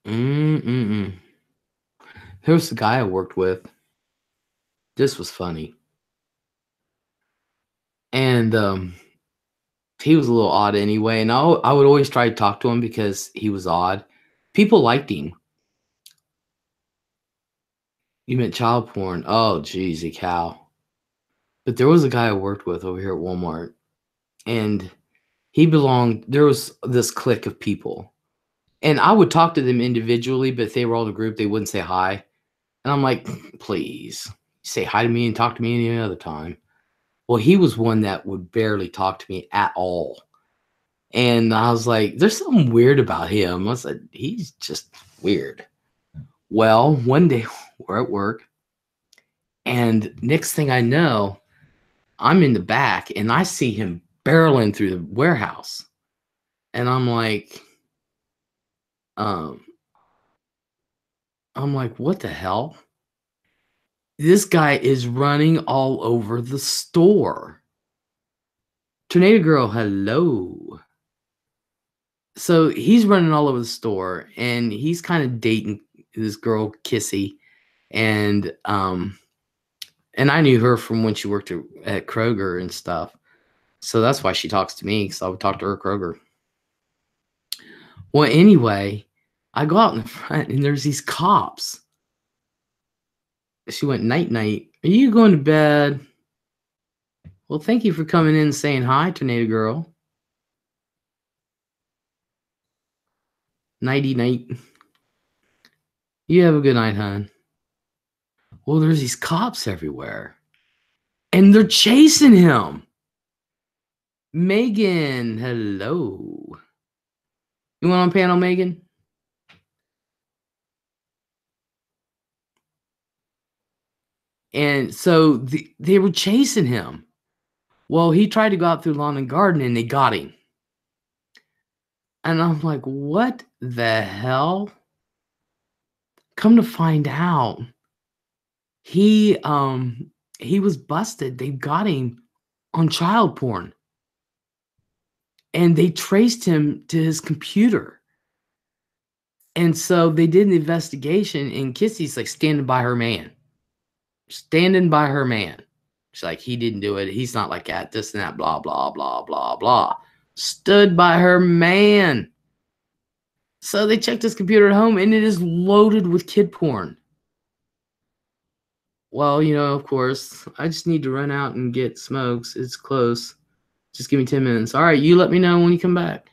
Speaker 1: Mm-mm-mm. There was a guy I worked with. This was funny. And he was a little odd anyway. And I would always try to talk to him because he was odd. People liked him. You meant child porn. Oh, jeezy cow. But there was a guy I worked with over here at Walmart. And there was this clique of people. And I would talk to them individually, but if they were all in a group, they wouldn't say hi. And I'm like, please say hi to me and talk to me any other time. Well, he was one that would barely talk to me at all. And I was like, there's something weird about him. I said, he's just weird. Well, one day we're at work, and next thing I know, I'm in the back and I see him barreling through the warehouse. And um, I'm like, what the hell? This guy is running all over the store. Tornado Girl, hello. So he's running all over the store and he's kind of dating this girl, Kissy. And I knew her from when she worked at Kroger and stuff. So that's why she talks to me, because I would talk to her at Kroger. Well, anyway, I go out in the front and there's these cops. She went, night, night. Are you going to bed? Well, thank you for coming in and saying hi, Tornado Girl. Nighty night. You have a good night, hon. Well, there's these cops everywhere. And they're chasing him. Megan, hello. You want on panel, Megan? And so they were chasing him. Well, he tried to go out through lawn and garden and they got him. And I'm like, what the hell? Come to find out, he was busted. They got him on child porn. And they traced him to his computer. And so they did an investigation, and Kissy's like standing by her man. Standing by her man. She's like, he didn't do it. He's not like that, this and that, blah, blah, blah, blah, blah. Stood by her man. So they checked his computer at home, and it is loaded with kid porn. Well, of course, I just need to run out and get smokes. It's close. Just give me 10 minutes. All right, you let me know when you come back.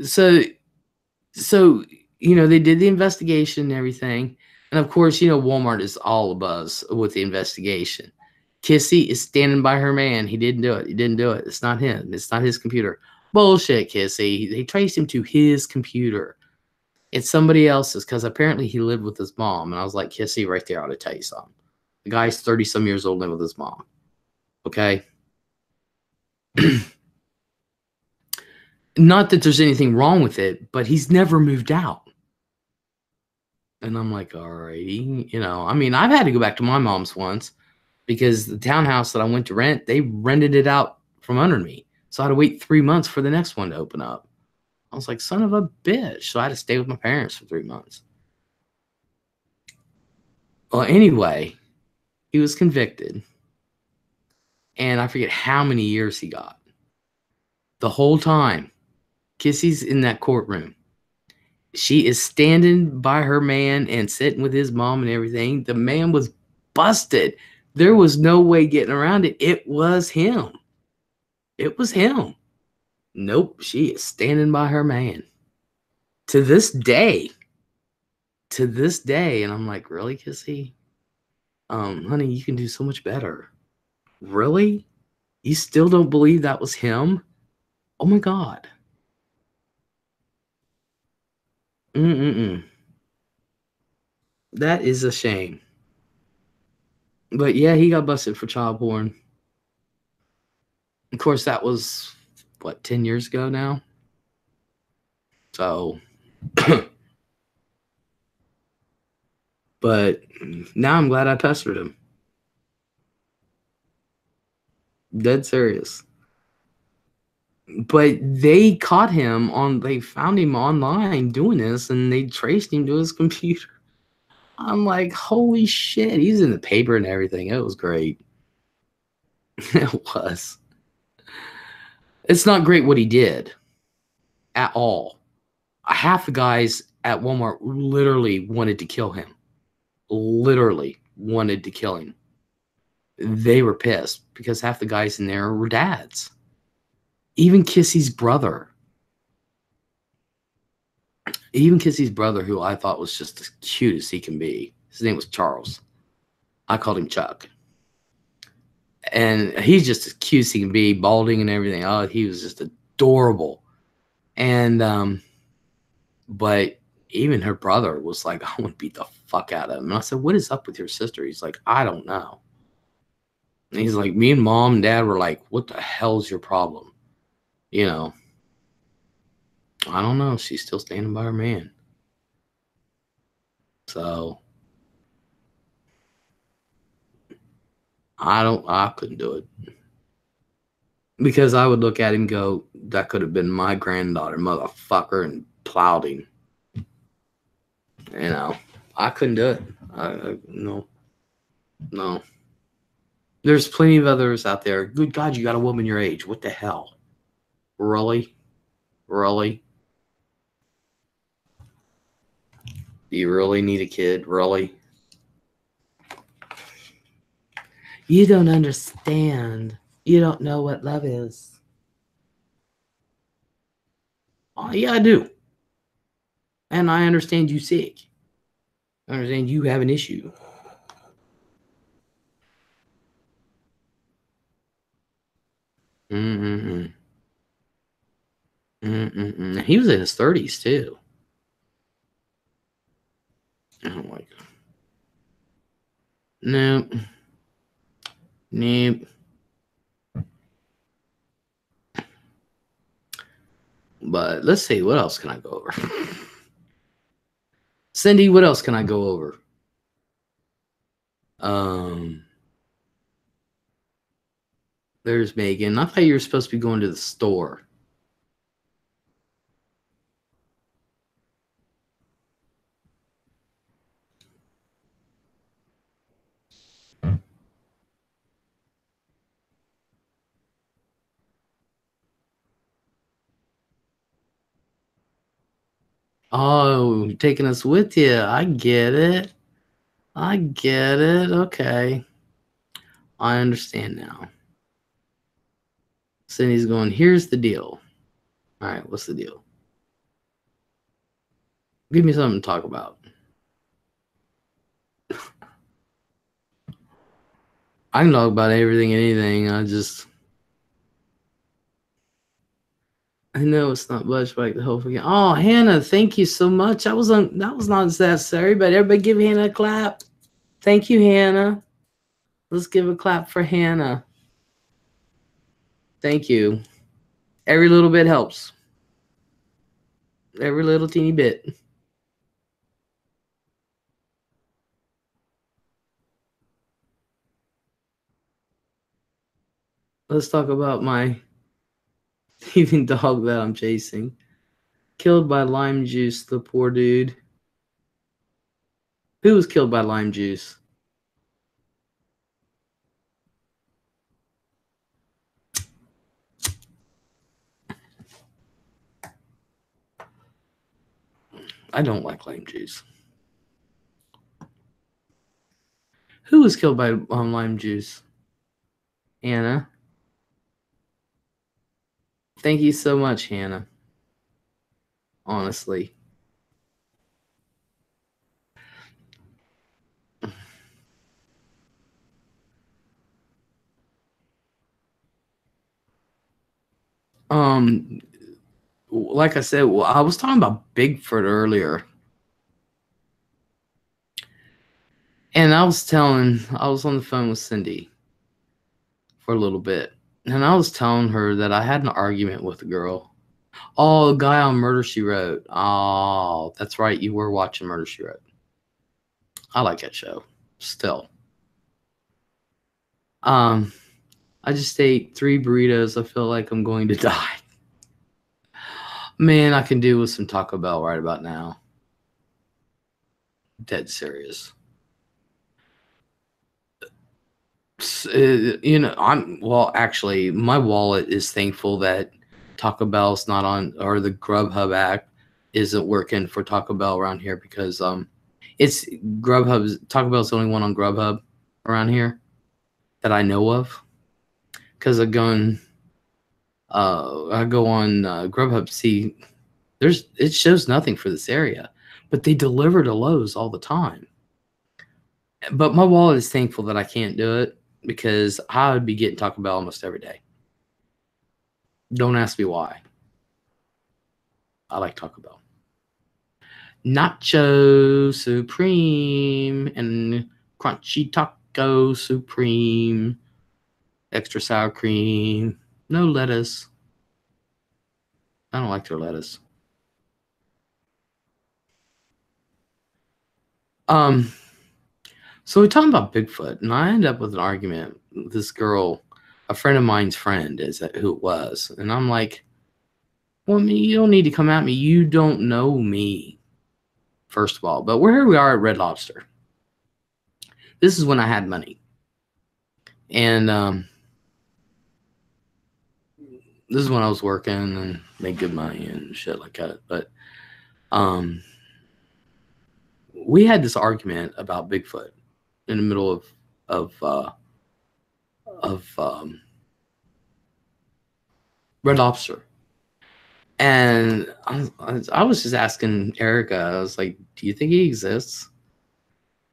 Speaker 1: So they did the investigation and everything. And of course, Walmart is all abuzz with the investigation. Kissy is standing by her man. He didn't do it. He didn't do it. It's not him. It's not his computer. Bullshit, Kissy. They traced him to his computer. It's somebody else's, because apparently he lived with his mom. And I was like, Kissy, right there, I ought to tell you something. The guy's 30-some years old, living with his mom. Okay? Not that there's anything wrong with it, but he's never moved out. And I'm like, all righty. I've had to go back to my mom's once because the townhouse that I went to rent, they rented it out from under me. So I had to wait 3 months for the next one to open up. I was like, son of a bitch. So I had to stay with my parents for 3 months. Well, anyway, he was convicted. And I forget how many years he got. The whole time, Kissy's in that courtroom. She is standing by her man and sitting with his mom and everything. The man was busted. There was no way getting around it. It was him. It was him. Nope, she is standing by her man. To this day. To this day. And I'm like, really, Kissy? Honey, you can do so much better. Really? You still don't believe that was him? Oh my God. Mm-mm-mm. That is a shame. But yeah, he got busted for child porn. Of course, that was, what, 10 years ago now? So, but now I'm glad I pestered him. Dead serious. But they caught him they found him online doing this, and they traced him to his computer. I'm like, holy shit. He's in the paper and everything. It was great. It was. It's not great what he did at all. Half the guys at Walmart literally wanted to kill him. Literally wanted to kill him. They were pissed because half the guys in there were dads. Even Kissy's brother. Who I thought was just as cute as he can be. His name was Charles. I called him Chuck. And he's just as cute as he can be, balding and everything. Oh, he was just adorable. And, but even her brother was like, I want to beat the fuck out of him. And I said, what is up with your sister? He's like, I don't know. And he's like, me and mom and dad were like, what the hell's your problem? You know, I don't know. She's still standing by her man. So I couldn't do it. Because I would look at him and go, that could have been my granddaughter, motherfucker, and plowed him. You know, I couldn't do it. No. There's plenty of others out there. Good God, you got a woman your age. What the hell? Really? Really? Do you really need a kid? Really? You don't understand. You don't know what love is. Oh, yeah, I do. And I understand you sick. I understand you have an issue. Mm-mm-mm. Mm-mm-mm. He was in his 30s, too. Oh, my God. Nope. Nope. But let's see. What else can I go over? Cindy, what else can I go over? There's Megan. I thought you were supposed to be going to the store. Oh, you're taking us with you. I get it. Okay. I understand now. Cindy's going, here's the deal. All right, what's the deal? Give me something to talk about. I can talk about everything, anything. I know it's not much like the whole forget. Oh, Hannah, thank you so much. That was not necessary, but everybody give Hannah a clap. Thank you, Hannah. Let's give a clap for Hannah. Thank you. Every little bit helps. Every little teeny bit. Let's talk about my thieving dog that I'm chasing. Killed by lime juice, the poor dude. Who was killed by lime juice? I don't like lime juice. Who was killed by lime juice? Hannah. Thank you so much, Hannah. Honestly. Like I said, well, I was talking about Bigfoot earlier. And I was on the phone with Cindy for a little bit. And I was telling her that I had an argument with a girl. Oh, a guy on Murder, She Wrote. Oh, that's right. You were watching Murder, She Wrote. I like that show still. I just ate 3 burritos. I feel like I'm going to die. Man, I can do with some Taco Bell right about now. Dead serious. You know, actually, my wallet is thankful that Taco Bell's not on, or the Grubhub app isn't working for Taco Bell around here, because it's Grubhub's Taco Bell's the only one on Grubhub around here that I know of. Because I go on Grubhub to see, it shows nothing for this area, but they deliver to Lowe's all the time. But my wallet is thankful that I can't do it, because I would be getting Taco Bell almost every day. Don't ask me why. I like Taco Bell. Nacho Supreme and Crunchy Taco Supreme. Extra sour cream. No lettuce. I don't like their lettuce. So we're talking about Bigfoot, and I ended up with an argument with this girl, a friend of mine's friend, is that who it was. And I'm like, well, you don't need to come at me. You don't know me, first of all. But here we are at Red Lobster. This is when I had money. And this is when I was working and made good money and shit like that. But we had this argument about Bigfoot in the middle of Red Lobster. And I was just asking Erica, I was like, do you think he exists?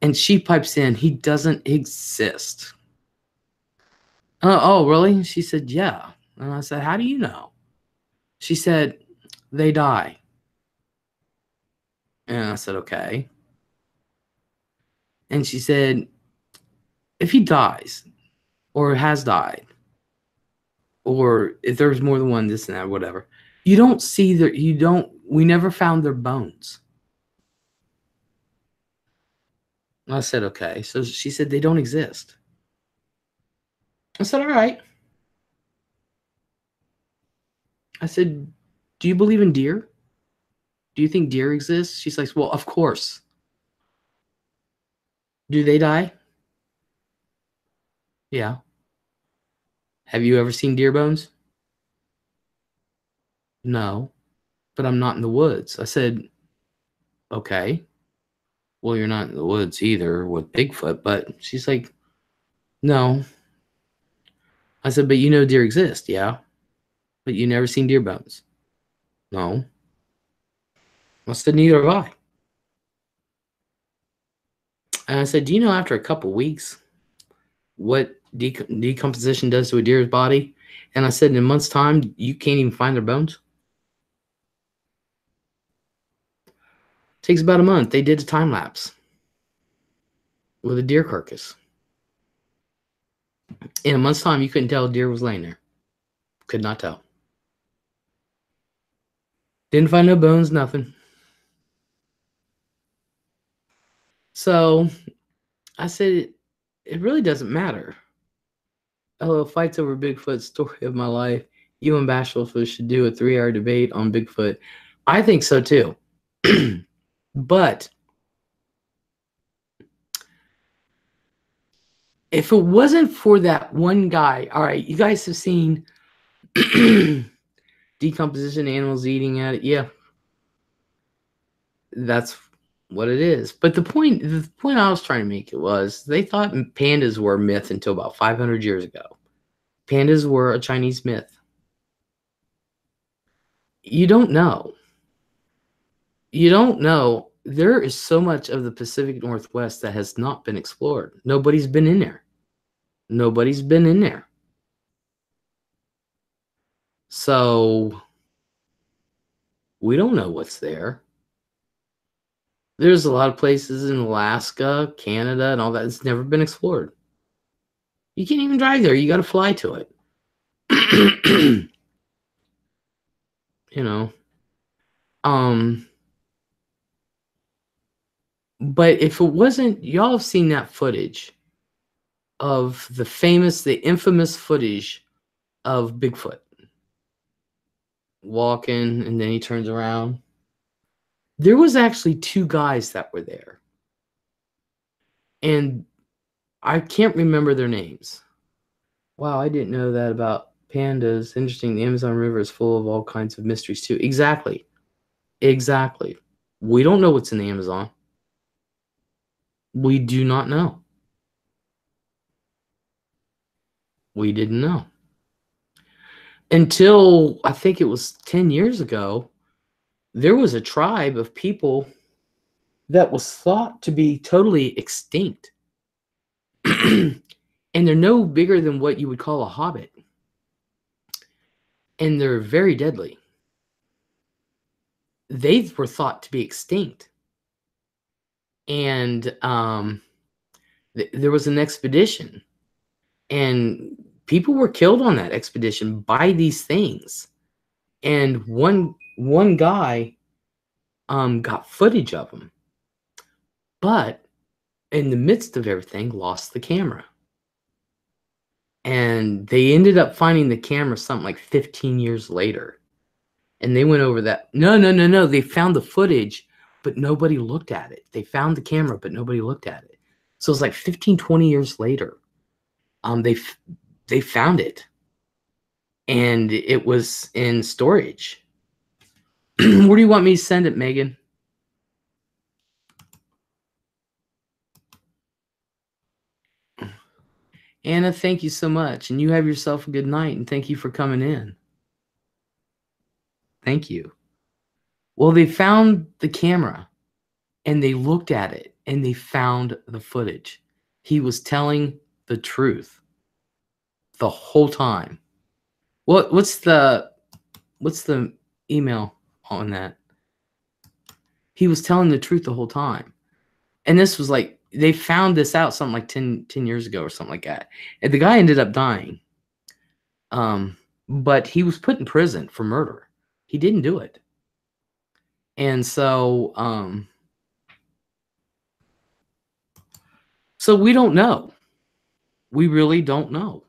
Speaker 1: And she pipes in, he doesn't exist. Oh, really? She said, yeah. And I said, how do you know? She said, they die. And I said, okay. And she said, if he dies or has died, or if there's more than one, this and that, whatever, we never found their bones. And I said, okay. So she said, they don't exist. I said, all right. I said, do you believe in deer? Do you think deer exists? She's like, well, of course. Do they die? Yeah. Have you ever seen deer bones? No, but I'm not in the woods. I said, okay. Well, you're not in the woods either with Bigfoot, but she's like, no. I said, but you know deer exist, yeah? But you never seen deer bones? No. I said, neither have I. And I said, do you know after a couple weeks what decomposition does to a deer's body? And I said, in a month's time, you can't even find their bones? Takes about a month. They did a time lapse with a deer carcass. In a month's time, you couldn't tell a deer was laying there. Could not tell. Didn't find no bones, nothing. So I said, it really doesn't matter. Oh, fights over Bigfoot, story of my life. You and Bashful should do a 3-hour debate on Bigfoot. I think so too. But if it wasn't for that one guy, all right, you guys have seen decomposition, animals eating at it. Yeah. what it is. But the point I was trying to make it was they thought pandas were a myth until about 500 years ago. Pandas were a Chinese myth. You don't know. You don't know. There is so much of the Pacific Northwest that has not been explored. Nobody's been in there. Nobody's been in there. So we don't know what's there. There's a lot of places in Alaska, Canada, and all that that's never been explored. You can't even drive there. You got to fly to it. You know. But if it wasn't, y'all have seen that footage of the infamous footage of Bigfoot walking and then he turns around. There was actually two guys that were there. And I can't remember their names. Wow, I didn't know that about pandas. Interesting. The Amazon River is full of all kinds of mysteries too. Exactly. Exactly. We don't know what's in the Amazon. We do not know. We didn't know. Until I think it was 10 years ago, there was a tribe of people that was thought to be totally extinct. And they're no bigger than what you would call a hobbit. And they're very deadly. They were thought to be extinct. And there was an expedition. And people were killed on that expedition by these things. And one guy got footage of them. But in the midst of everything, lost the camera. And they ended up finding the camera something like 15 years later. And they went over that. No. They found the footage, but nobody looked at it. They found the camera, but nobody looked at it. So it's like 15, 20 years later. They found it. And it was in storage. Where do you want me to send it, Megan? Anna, thank you so much. And you have yourself a good night. And thank you for coming in. Thank you. Well, they found the camera. And they looked at it. And they found the footage. He was telling the truth the whole time. What's the email on that? He was telling the truth the whole time. And this was like, they found this out something like 10 years ago or something like that. And the guy ended up dying. But he was put in prison for murder. He didn't do it. And so we don't know. We really don't know.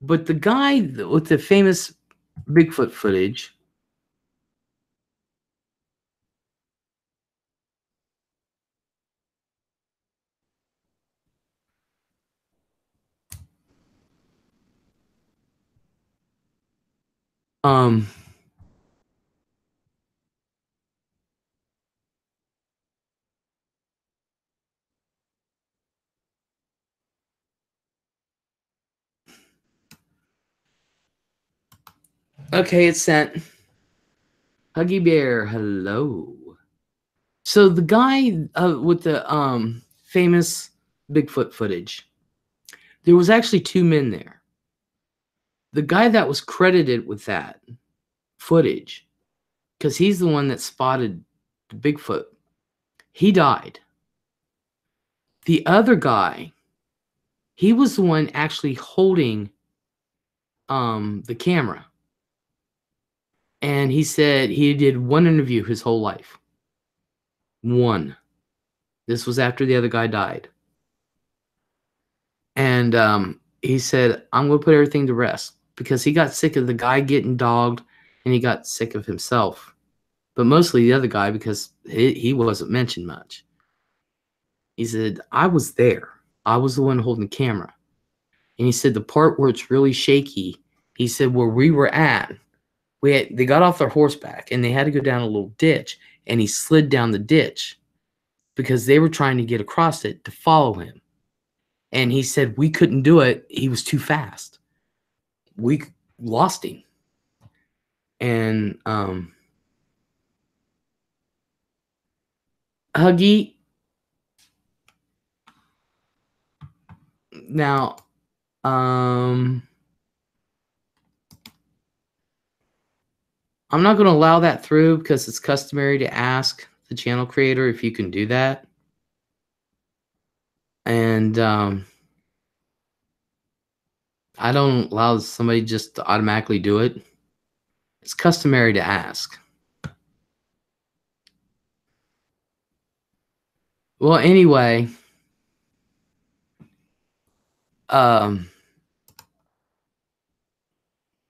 Speaker 1: But the guy with the famous Bigfoot footage, okay, it's sent. Huggy Bear, hello. So the guy with the famous Bigfoot footage, there was actually two men there. The guy that was credited with that footage, because he's the one that spotted the Bigfoot, he died. The other guy, he was the one actually holding the camera. And he said he did one interview his whole life. One. This was after the other guy died. And he said, I'm going to put everything to rest. Because he got sick of the guy getting dogged. And he got sick of himself. But mostly the other guy, because he wasn't mentioned much. He said, I was there. I was the one holding the camera. And he said, the part where it's really shaky, he said, where we were at, they got off their horseback and they had to go down a little ditch. and he slid down the ditch because they were trying to get across it to follow him. And he said we couldn't do it. He was too fast. We lost him. And Huggy, now I'm not going to allow that through because it's customary to ask the channel creator if you can do that. And I don't allow somebody just to automatically do it. It's customary to ask. Well, anyway,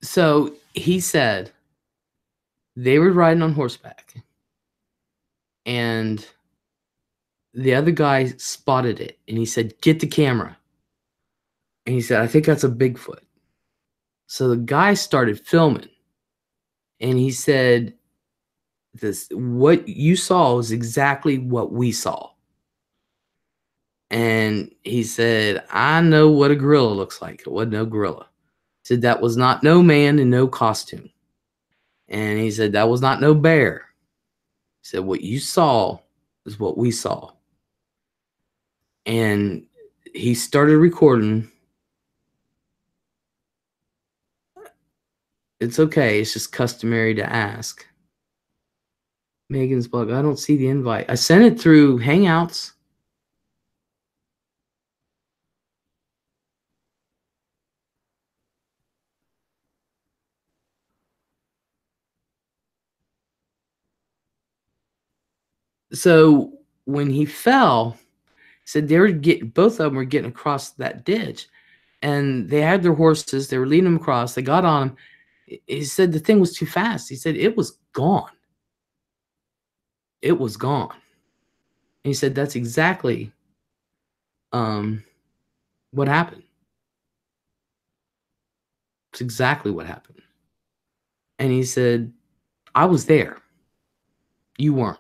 Speaker 1: so he said they were riding on horseback, and the other guy spotted it, and he said, "Get the camera." And he said, "I think that's a Bigfoot." So the guy started filming, and he said, "This, what you saw is exactly what we saw." And he said, "I know what a gorilla looks like." It wasn't no gorilla. He said, "That was not no man in no costume." And he said, "That was not no bear." He said, "What you saw is what we saw." And he started recording. It's okay. It's just customary to ask. Megan's blog. I don't see the invite. I sent it through Hangouts. So when he fell, he said they were getting, both of them were getting across that ditch, and they had their horses. They were leading them across. They got on him. He said the thing was too fast. He said it was gone. It was gone. And he said that's exactly what happened. It's exactly what happened. And he said, "I was there. You weren't."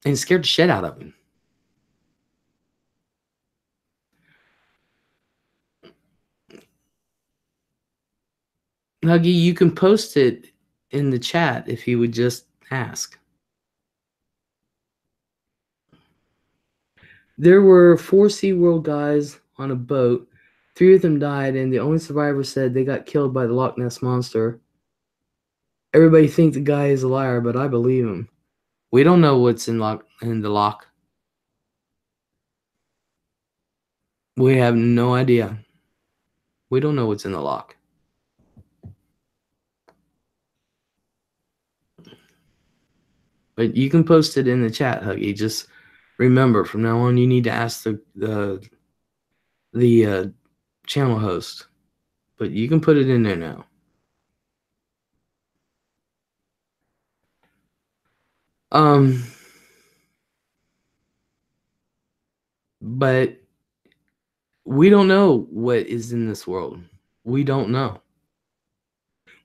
Speaker 1: And it scared the shit out of him. Huggy, you can post it in the chat if you would just ask. There were 4 SeaWorld guys on a boat. 3 of them died, and the only survivor said they got killed by the Loch Ness Monster. Everybody thinks the guy is a liar, but I believe him. We don't know what's in the loch. We have no idea. We don't know what's in the loch. But you can post it in the chat, Huggy. Just remember, from now on, you need to ask the channel host. But you can put it in there now. But we don't know what is in this world. We don't know.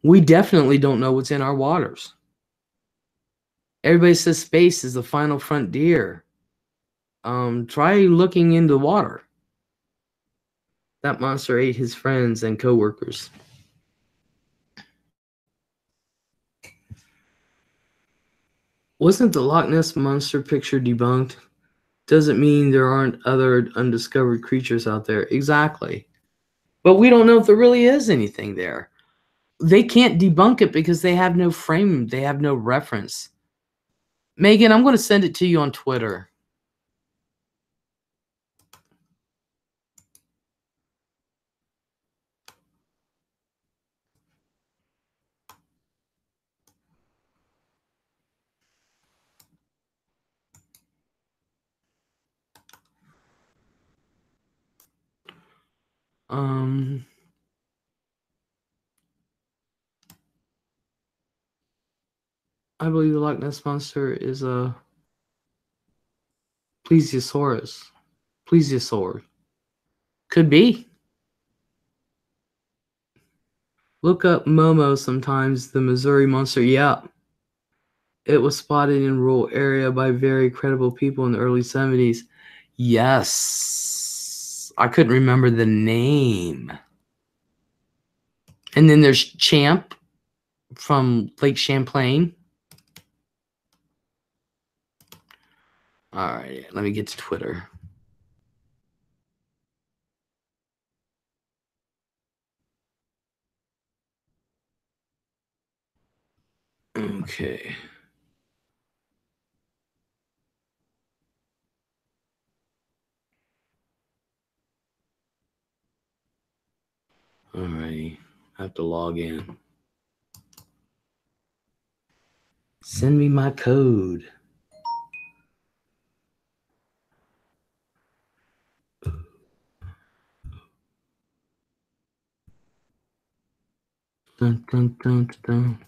Speaker 1: We definitely don't know what's in our waters. Everybody says space is the final frontier. Try looking into water. That monster ate his friends and coworkers. Wasn't the Loch Ness Monster picture debunked? Doesn't mean there aren't other undiscovered creatures out there. Exactly. But we don't know if there really is anything there. They can't debunk it because they have no frame. They have no reference. Megan, I'm going to send it to you on Twitter. I believe the Loch Ness Monster is a plesiosaurus. Plesiosaur. Could be. Look up Momo sometimes, the Missouri Monster. Yeah. It was spotted in rural area by very credible people in the early 70s. Yes. I couldn't remember the name. And then there's Champ from Lake Champlain. All right, let me get to Twitter. Okay. Alrighty. I have to log in. Send me my code. Dun, dun, dun, dun.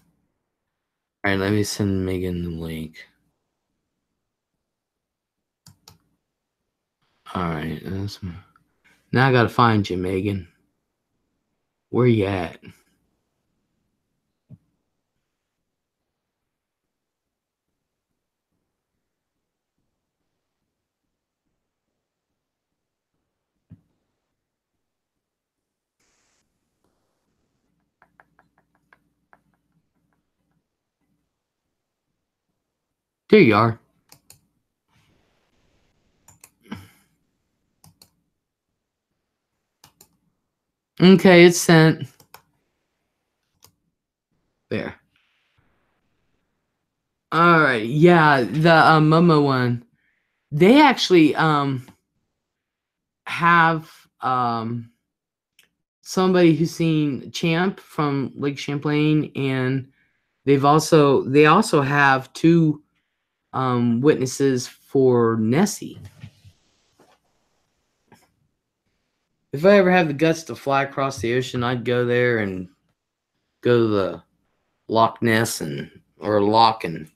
Speaker 1: All right, let me send Megan the link. All right. Now I got to find you, Megan. Where you at? There you are. Okay, it's sent. There. All right. Yeah, the Momo one. They actually have somebody who's seen Champ from Lake Champlain, and they also have two witnesses for Nessie. If I ever have the guts to fly across the ocean, I'd go there and go to the Loch Ness or Loch and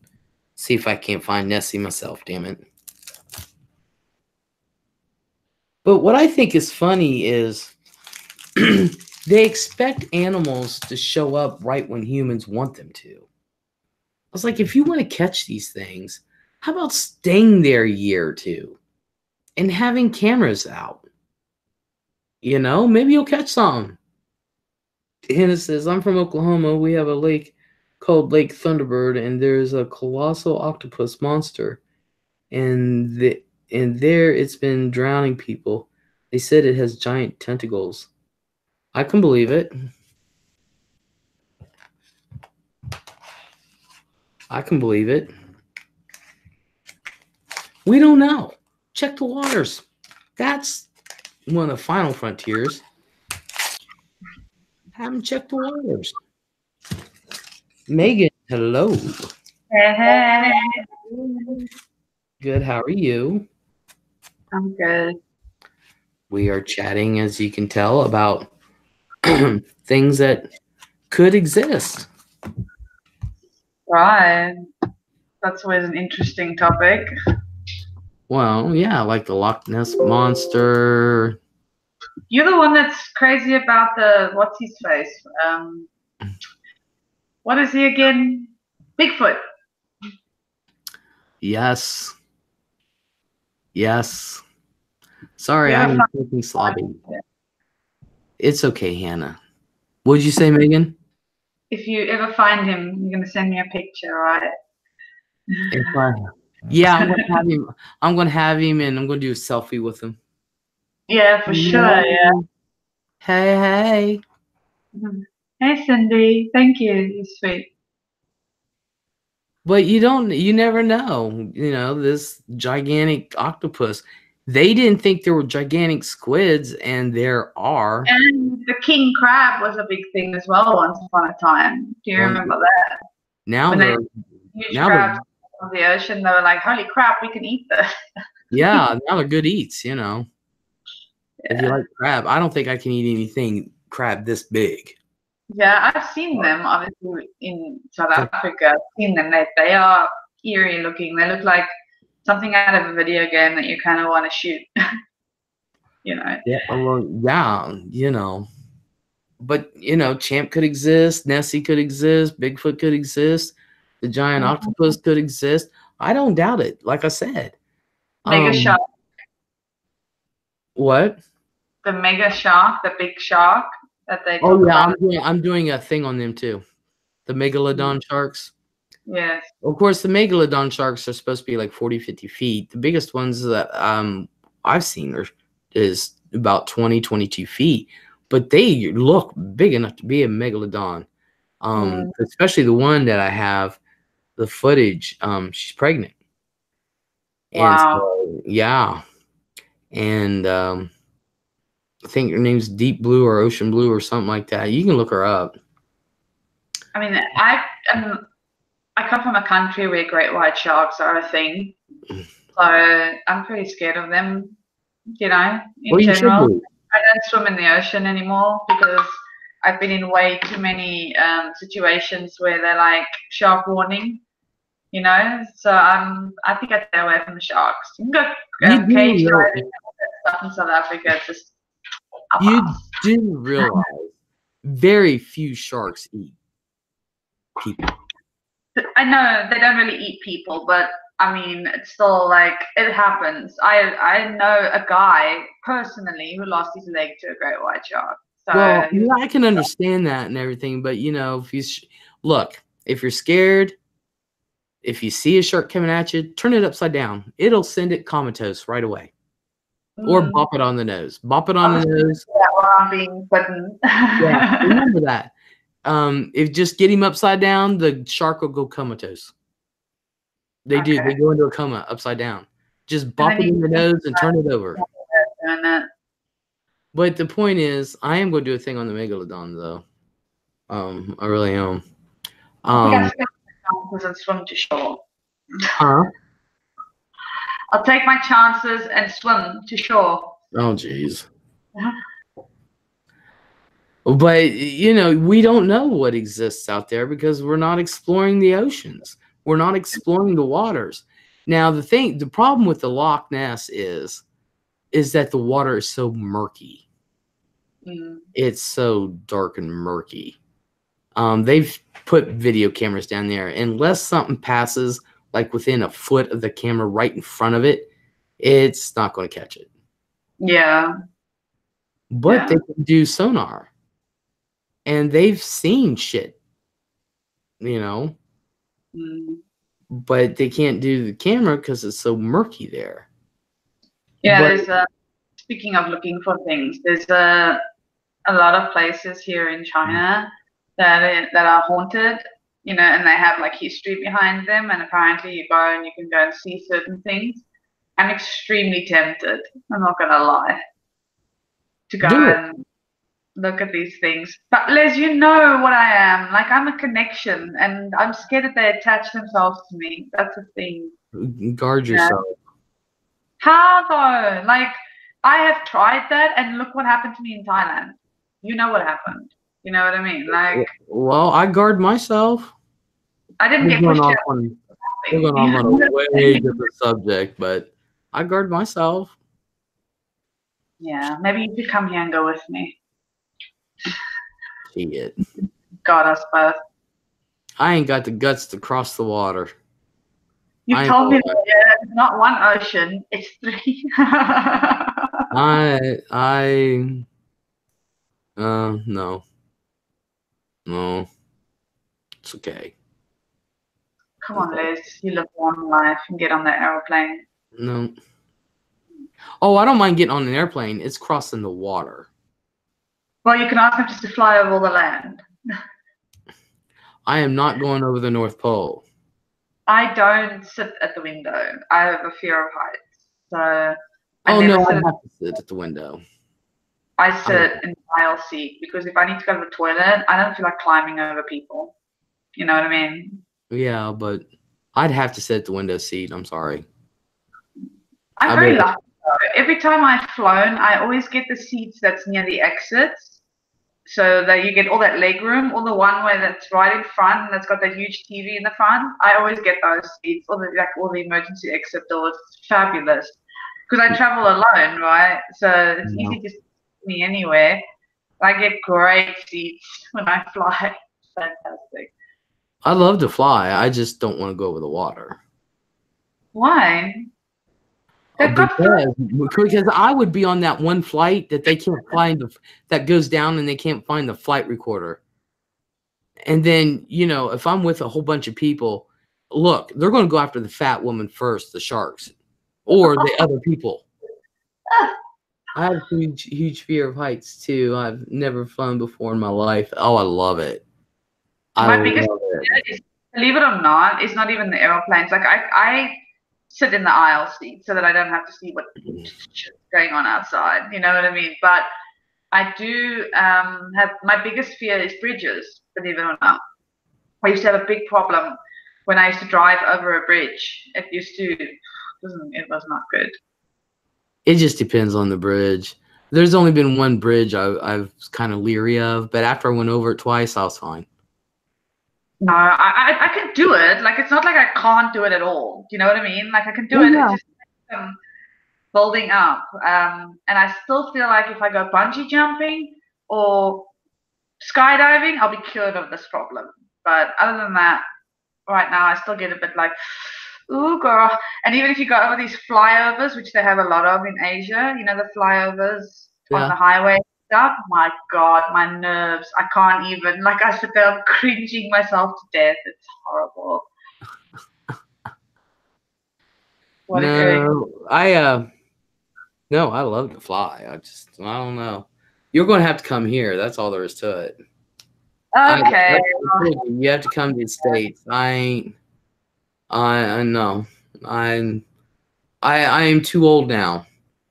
Speaker 1: see if I can't find Nessie myself. Damn it! But what I think is funny is they expect animals to show up right when humans want them to. I was like, if you want to catch these things, how about staying there a year or two and having cameras out? You know, maybe you'll catch some. Hannah says, I'm from Oklahoma. We have a lake called Lake Thunderbird, and there's a colossal octopus monster. And there it's been drowning people. They said it has giant tentacles. I can believe it. I can believe it. We don't know. Check the waters. That's one of the final frontiers. Haven't checked the waters. Megan, hello.
Speaker 2: Hey.
Speaker 1: Good. How are you?
Speaker 2: I'm good.
Speaker 1: We are chatting, as you can tell, about things that could exist.
Speaker 2: Right. That's always an interesting topic.
Speaker 1: Well, yeah, like the Loch Ness Monster.
Speaker 2: You're the one that's crazy about the what's his face? What is he again? Bigfoot.
Speaker 1: Yes. Yes. Sorry, I am talking sloppy. It's okay, Hannah. What did you say, Megan?
Speaker 2: If you ever find him, you're gonna send me a picture, right?
Speaker 1: Yeah, I'm gonna have him. I'm gonna have him, and I'm gonna do a selfie with him.
Speaker 2: Yeah, for sure. Yeah.
Speaker 1: Hey.
Speaker 2: Hey, Cindy. Thank you. You're sweet.
Speaker 1: But you never know. You know, this gigantic octopus. They didn't think there were gigantic squids, and there are.
Speaker 2: And the king crab was a big thing as well once upon a time. Do you remember that?
Speaker 1: Now
Speaker 2: when huge crabs of the ocean, they were like, holy crap, we can eat this.
Speaker 1: Yeah, now they're good eats, you know.
Speaker 2: Yeah.
Speaker 1: If you like crab, I don't think I can eat anything crab this big.
Speaker 2: Yeah, I've seen them, obviously, in South Africa. I've seen them. They are eerie looking. They look like something out of a video game that you kind of want to shoot. You know?
Speaker 1: Yeah, well, yeah, you know. But, you know, Champ could exist. Nessie could exist. Bigfoot could exist. The giant octopus could exist. I don't doubt it. Like I said.
Speaker 2: Mega shark.
Speaker 1: What?
Speaker 2: The mega shark, the big shark that they talk
Speaker 1: Oh yeah,
Speaker 2: about.
Speaker 1: I'm doing a thing on them too. The megalodon sharks.
Speaker 2: Yes.
Speaker 1: Of course, the megalodon sharks are supposed to be like 40, 50 feet. The biggest ones that I've seen is about 20, 22 feet. But they look big enough to be a megalodon. Especially the one that I have the footage. She's pregnant. And
Speaker 2: Wow.
Speaker 1: so, yeah. And I think her name's Deep Blue or Ocean Blue or something like that. You can look her up.
Speaker 2: I mean, I come from a country where great white sharks are a thing, so I'm pretty scared of them. You know, in general, I don't swim in the ocean anymore because I've been in way too many situations where they're like shark warning. You know, so I think I'd stay away from the sharks. You can go cage diving and all that stuff in South Africa. It's just
Speaker 1: you do realize very few sharks eat people.
Speaker 2: I know they don't really eat people, but I mean, it's still like it happens. I know a guy personally who lost his leg to a great white shark. So
Speaker 1: well, yeah, I can understand that and everything, but you know, if you look, if you're scared, if you see a shark coming at you, turn it upside down. It'll send it comatose right away. Or bop it on the nose. Bop it on the nose.
Speaker 2: While I'm being bitten.
Speaker 1: Yeah, remember that. If just get him upside down, the shark will go comatose. They do. They go into a coma upside down. Just bop it in the nose and turn it over. But the point is, I am going to do a thing on the megalodon, though. I really am.
Speaker 2: I think chances and swim to shore.
Speaker 1: Huh?
Speaker 2: I'll take my chances and swim to shore.
Speaker 1: Oh, jeez. But, you know, we don't know what exists out there because we're not exploring the oceans. We're not exploring the waters. Now, the problem with the Loch Ness is that the water is so murky. It's so dark and murky. They've put video cameras down there. Unless something passes like within a foot of the camera right in front of it, it's not going to catch it.
Speaker 2: Yeah.
Speaker 1: But they can do sonar. And they've seen shit, you know. But they can't do the camera because it's so murky there.
Speaker 2: Yeah, there's speaking of looking for things, there's a lot of places here in China that are haunted, you know, and they have like history behind them. And apparently, you go and you can go and see certain things. I'm extremely tempted. I'm not gonna lie. To go and look at these things. But Les, you know what I am. Like, I'm a connection, and I'm scared that they attach themselves to me. That's the thing.
Speaker 1: Guard yourself.
Speaker 2: How though? Like, I have tried that, and look what happened to me in Thailand. You know what happened. You know what I mean? Like,
Speaker 1: well, I guard myself.
Speaker 2: I didn't get pushed out.
Speaker 1: We're going on a way different subject, but I guard myself.
Speaker 2: Yeah, maybe you could come here and go with me.
Speaker 1: Shit.
Speaker 2: Got us both.
Speaker 1: I ain't got the guts to cross the water.
Speaker 2: You told me that it's not one ocean, it's 3.
Speaker 1: No. No. It's okay.
Speaker 2: Come on, Liz. You live one life and get on that aeroplane.
Speaker 1: No. Oh, I don't mind getting on an airplane. It's crossing the water.
Speaker 2: Well, you can ask them just to fly over all the land.
Speaker 1: I am not going over the North Pole.
Speaker 2: I don't sit at the window. I have a fear of heights. So
Speaker 1: I have to sit at the window.
Speaker 2: I sit in the aisle seat because if I need to go to the toilet, I don't feel like climbing over people. You know what I mean?
Speaker 1: Yeah, but I'd have to sit at the window seat. I'm sorry.
Speaker 2: I'm very lucky. Every time I've flown, I always get the seats that's near the exits, so that you get all that leg room, or the one way that's right in front and that's got that huge TV in the front. I always get those seats, or the emergency exit doors. It's fabulous because I travel alone, right? So it's easy to see me anywhere. I get great seats when I fly. It's fantastic.
Speaker 1: I love to fly. I just don't want to go over the water.
Speaker 2: Why? They've got
Speaker 1: Because I would be on that one flight that they can't find that goes down and they can't find the flight recorder. And then, you know, if I'm with a whole bunch of people, look, they're going to go after the fat woman first, the sharks, or the other people. I have a huge fear of heights too. I've never flown before in my life. Oh, I love it.
Speaker 2: my biggest fear is, believe it or not, is not even the aeroplanes. Like I sit in the aisle seat so that I don't have to see what's going on outside. You know what I mean? But I do have, my biggest fear is bridges, believe it or not. I used to have a big problem when I used to drive over a bridge. It was not good.
Speaker 1: It just depends on the bridge. There's only been one bridge I've kind of leery of, but after I went over it twice, I was fine.
Speaker 2: No, I can do it. Like, it's not like I can't do it at all. Do you know what I mean? Like, I can do it.
Speaker 1: Yeah.
Speaker 2: It's just building up. And I still feel like if I go bungee jumping or skydiving, I'll be cured of this problem. But other than that, right now, I still get a bit like, ooh, girl. And even if you go over these flyovers, which they have a lot of in Asia, you know, the flyovers on the highway stuff, my God, my nerves. I can't even, like, I sit there, I'm cringing myself to death. It's horrible.
Speaker 1: No, I love to fly. I don't know. You're going to have to come here. That's all there is to it.
Speaker 2: Okay.
Speaker 1: You have to come to the States. I know. I am too old now.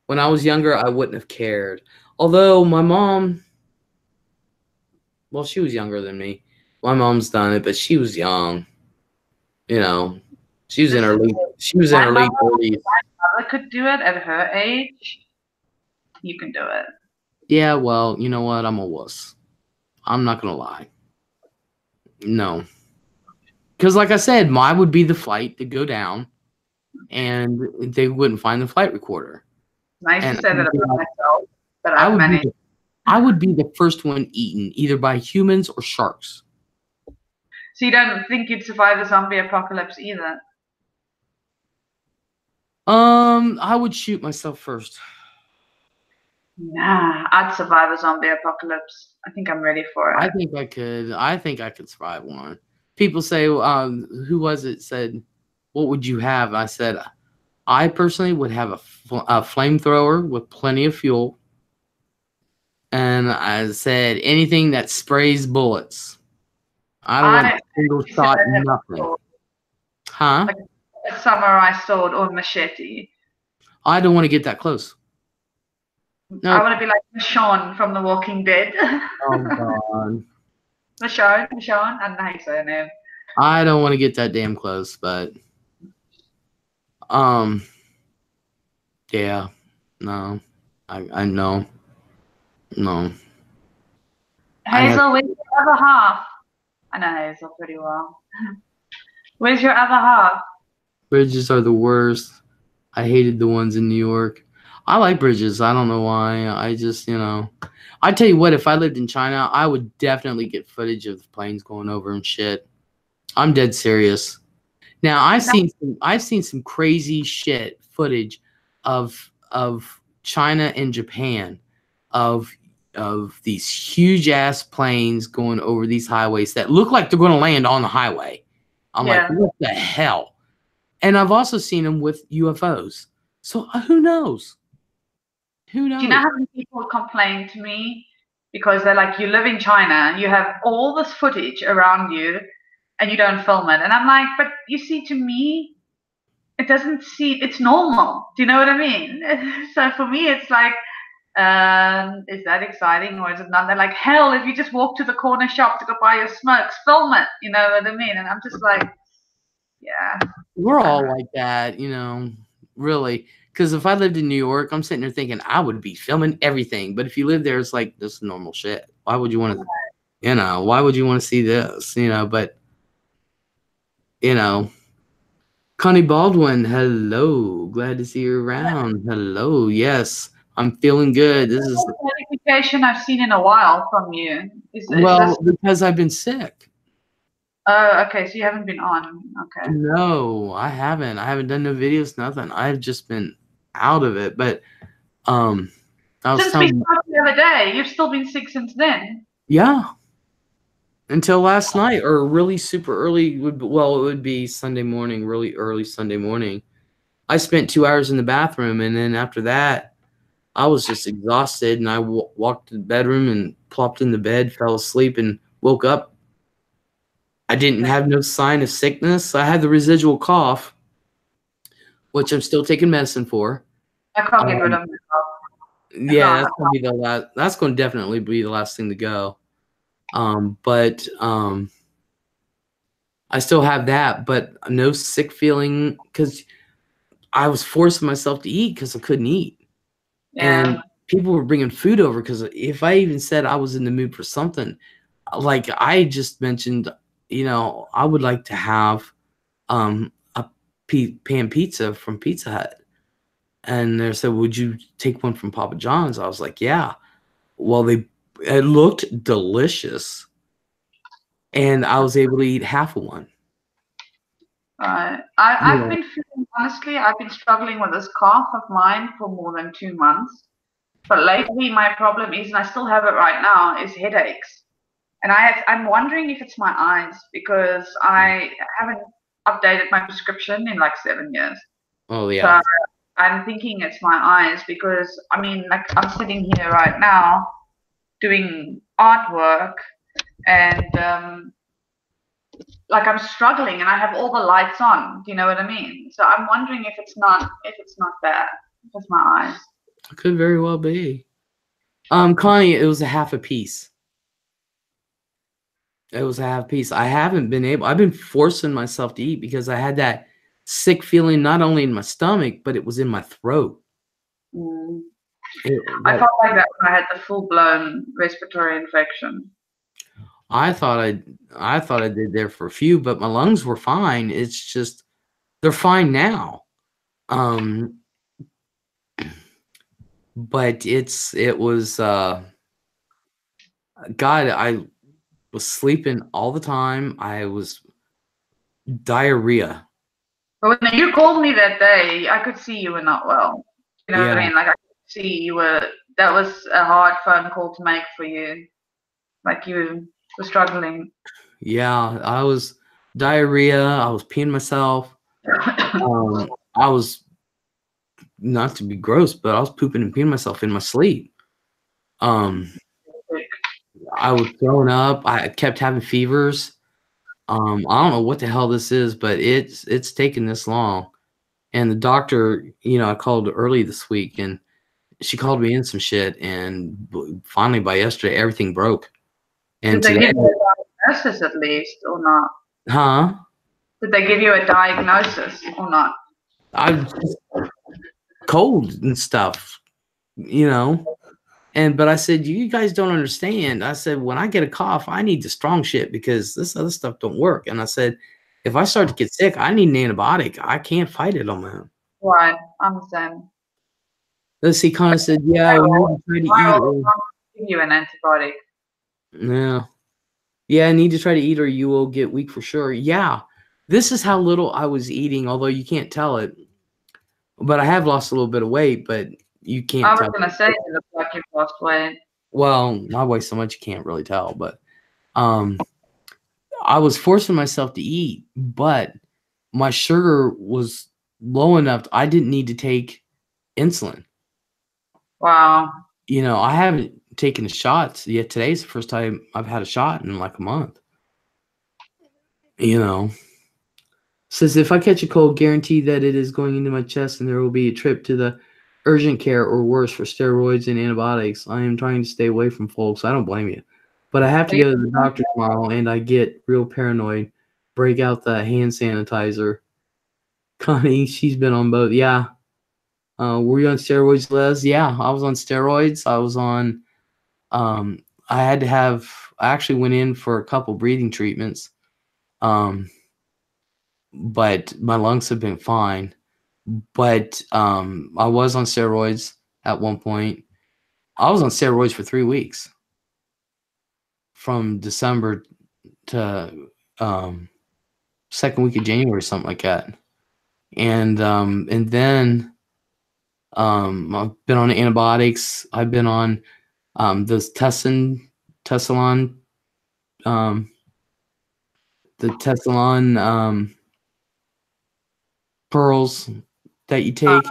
Speaker 1: When I was younger, I wouldn't have cared. Although my mom, well, she was younger than me. My mom's done it, but she was young. You know, she was in her late 30s.
Speaker 2: My mother could do it at her age. You can do it.
Speaker 1: Yeah, well, you know what? I'm a wuss. I'm not gonna lie. No, because like I said, mine would be the flight to go down, and they wouldn't find the flight recorder.
Speaker 2: Nice to say that about myself, but
Speaker 1: I would be the first one eaten, either by humans or sharks.
Speaker 2: So you don't think you'd survive the zombie apocalypse either?
Speaker 1: I would shoot myself first.
Speaker 2: Nah, I'd survive a zombie apocalypse. I think I'm ready for it.
Speaker 1: I think I could survive one. People say, who was it said, what would you have? I said, I personally would have a flamethrower with plenty of fuel. And I said, anything that sprays bullets. I don't want a single shot, nothing. Huh?
Speaker 2: Like a samurai sword or machete.
Speaker 1: I don't want to get that close.
Speaker 2: No. I want to be like Michonne from The Walking Dead.
Speaker 1: Oh, God.
Speaker 2: Michonne? I don't know how you say her name.
Speaker 1: I don't want to get that damn close, but yeah, no, I know, no.
Speaker 2: Hazel, where's your other half? I know Hazel pretty well. Where's your other half?
Speaker 1: Bridges are the worst. I hated the ones in New York. I like bridges. I don't know why. I just, you know, I tell you what, if I lived in China, I would definitely get footage of the planes going over and shit. I'm dead serious. Now I've seen some crazy shit footage of China and Japan of these huge ass planes going over these highways that look like they're going to land on the highway. I'm like, what the hell? And I've also seen them with UFOs. So who knows? Who knows?
Speaker 2: Do you know how many people complain to me because they're like, you live in China, you have all this footage around you, and you don't film it. And I'm like, but you see, to me, it's normal. Do you know what I mean? So for me, it's like, is that exciting or is it not? They're like, hell, if you just walk to the corner shop to go buy your smokes, film it. You know what I mean? And I'm just like, yeah.
Speaker 1: We're all like that, you know, really. Because if I lived in New York, I'm sitting there thinking I would be filming everything. But if you live there, it's like, this is normal shit. Why would you want to, you know, why would you want to see this? You know, but, you know, Connie Baldwin, hello. Glad to see you around. Hello. Yes, I'm feeling good. This is
Speaker 2: the notification I've seen in a while from you.
Speaker 1: Because I've been sick.
Speaker 2: Oh, okay. So you haven't been on. Okay.
Speaker 1: No, I haven't. I haven't done no videos, nothing. I've just been out of it. But I was
Speaker 2: Since we
Speaker 1: telling,
Speaker 2: spoke the other day, you've still been sick since then.
Speaker 1: yeah, until last night or really super early. Well, it would be Sunday morning, really early Sunday morning. I spent 2 hours in the bathroom, and then after that, I was just exhausted, and I walked to the bedroom and plopped in the bed, fell asleep, and woke up. I didn't have no sign of sickness. I had the residual cough, which I'm still taking medicine for.
Speaker 2: I can't get rid of myself.
Speaker 1: Yeah, that's gonna be the last. That's going to definitely be the last thing to go. But I still have that, but no sick feeling because I was forcing myself to eat because I couldn't eat,
Speaker 2: Yeah.
Speaker 1: and people were bringing food over because if I even said I was in the mood for something, like I just mentioned, I would like to have a pan pizza from Pizza Hut, and they said, "Would you take one from Papa John's?" I was like, "Yeah." Well, it looked delicious, and I was able to eat half of one.
Speaker 2: Right.
Speaker 1: You
Speaker 2: I've
Speaker 1: know,
Speaker 2: been feeling, honestly, I've been struggling with this cough of mine for more than 2 months. But lately, my problem is, and I still have it right now, is headaches. And I'm wondering if it's my eyes because I haven't updated my prescription in like 7 years.
Speaker 1: oh yeah,
Speaker 2: So I'm thinking it's my eyes because, I mean, like I'm sitting here right now doing artwork and like I'm struggling and I have all the lights on. Do you know what I mean? So I'm wondering if it's not that, if it's my eyes.
Speaker 1: it could very well be. Connie, it was a half a piece. It was a half piece. I haven't been able. I've been forcing myself to eat because I had that sick feeling not only in my stomach, but it was in my throat.
Speaker 2: Mm. I
Speaker 1: That
Speaker 2: felt like that when I had the full blown respiratory infection.
Speaker 1: I thought I did there for a few, but my lungs were fine. It's just they're fine now. Um, but it was God, I was sleeping all the time. I was diarrhea.
Speaker 2: But when you called me that day, I could see you were not well. You know what I
Speaker 1: Yeah,
Speaker 2: mean? Like I could see you were. That was a hard phone call to make for you. Like you were struggling.
Speaker 1: yeah. I was diarrhea. I was peeing myself. I was not to be gross, but I was pooping and peeing myself in my sleep. Um, I was throwing up. I kept having fevers. I don't know what the hell this is, but it's taken this long. And the doctor, I called early this week, and she called me in some shit. And finally, by yesterday, everything broke. And
Speaker 2: Did they
Speaker 1: today,
Speaker 2: give you a diagnosis at least or not?
Speaker 1: huh?
Speaker 2: Did they give you a diagnosis or not?
Speaker 1: I was just cold and stuff, you know. But I said, you guys don't understand. I said, when I get a cough, I need the strong shit because this other stuff don't work. And I said, if I start to get sick, I need an antibiotic. I can't fight it on my own.
Speaker 2: Right, I understand.
Speaker 1: Let's see, Connor said, yeah, we need to try to eat.
Speaker 2: Viral can't give you an antibiotic.
Speaker 1: Yeah. Yeah, I need to try to eat or you will get weak for sure. Yeah. This is how little I was eating, although you can't tell it. But I have lost a little bit of weight, but you
Speaker 2: I
Speaker 1: can't
Speaker 2: was
Speaker 1: tell.
Speaker 2: gonna say you look like you've lost weight.
Speaker 1: Well, I weigh so much you can't really tell, but um I was forcing myself to eat, but my sugar was low enough I didn't need to take insulin.
Speaker 2: Wow.
Speaker 1: I haven't taken shots yet. Today's the first time I've had a shot in like a month. You know, says if I catch a cold, guarantee that it is going into my chest and there will be a trip to the urgent care or worse for steroids and antibiotics. I am trying to stay away from folks. I don't blame you. But I have to go to the doctor tomorrow and I get real paranoid. Break out the hand sanitizer. Connie, she's been on both. Yeah. Were you on steroids, Les? Yeah, I was on steroids. I was on I had to have I actually went in for a couple breathing treatments. But my lungs have been fine. But I was on steroids at one point. I was on steroids for 3 weeks from December to second week of January, something like that. And then I've been on antibiotics. I've been on those Tessalon, the Tessalon pearls that you take,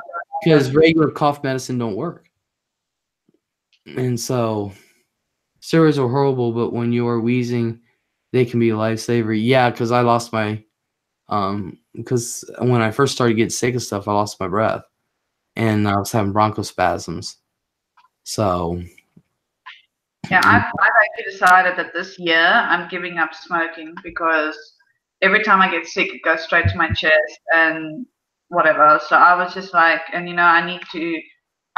Speaker 1: because regular cough medicine don't work. And so steroids are horrible, but when you are wheezing, they can be a lifesaver. Yeah, because I lost my because when I first started getting sick and stuff, I lost my breath and I was having bronchospasms. So
Speaker 2: yeah, I've actually decided that this year I'm giving up smoking because every time I get sick, it goes straight to my chest and whatever. So I was just like, and I need to.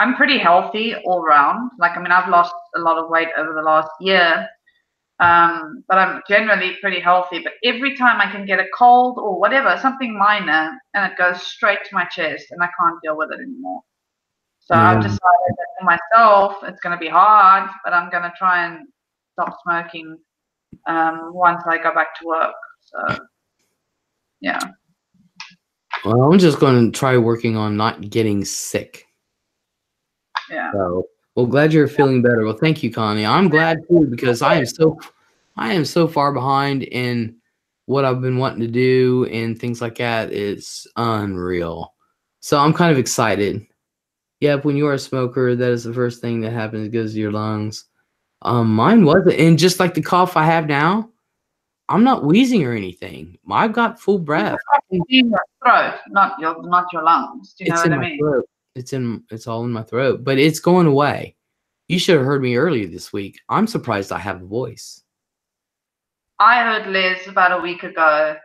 Speaker 2: I'm pretty healthy all round. Like, I mean, I've lost a lot of weight over the last year, but I'm generally pretty healthy. But every time I can get a cold or whatever, something minor, and it goes straight to my chest, and I can't deal with it anymore. So I've decided that for myself, it's going to be hard, but I'm going to try and stop smoking once I go back to work. So, yeah.
Speaker 1: Well, I'm just going to try working on not getting sick.
Speaker 2: Yeah.
Speaker 1: So, well, glad you're feeling better. Well, thank you, Connie. I'm glad too, because I am so far behind in what I've been wanting to do and things like that. It's unreal. So I'm kind of excited. Yep, when you are a smoker, that is the first thing that happens. It goes to your lungs. Mine wasn't, and just like the cough I have now, I'm not wheezing or anything. I've got full breath.
Speaker 2: In your throat, not your lungs. Do you know what I mean?
Speaker 1: Throat. It's all in my throat, but it's going away. You should have heard me earlier this week. I'm surprised I have a voice.
Speaker 2: I heard Liz about a week ago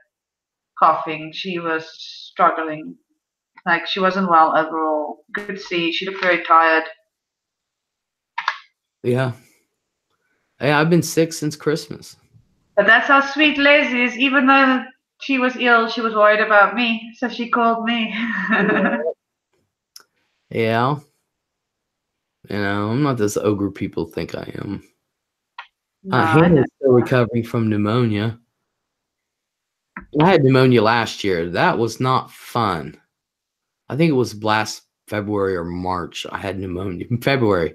Speaker 2: coughing. She was struggling. Like, she wasn't well overall. You could see she looked very tired.
Speaker 1: Yeah. Hey, I've been sick since Christmas.
Speaker 2: But that's how sweet Liz is. Even though she was ill, she was worried about me, so she called me.
Speaker 1: Yeah. I'm not this ogre people think I am.
Speaker 2: No,
Speaker 1: Hannah's still recovering from pneumonia. I had pneumonia last year. That was not fun. I think it was last February or March. I had pneumonia in February.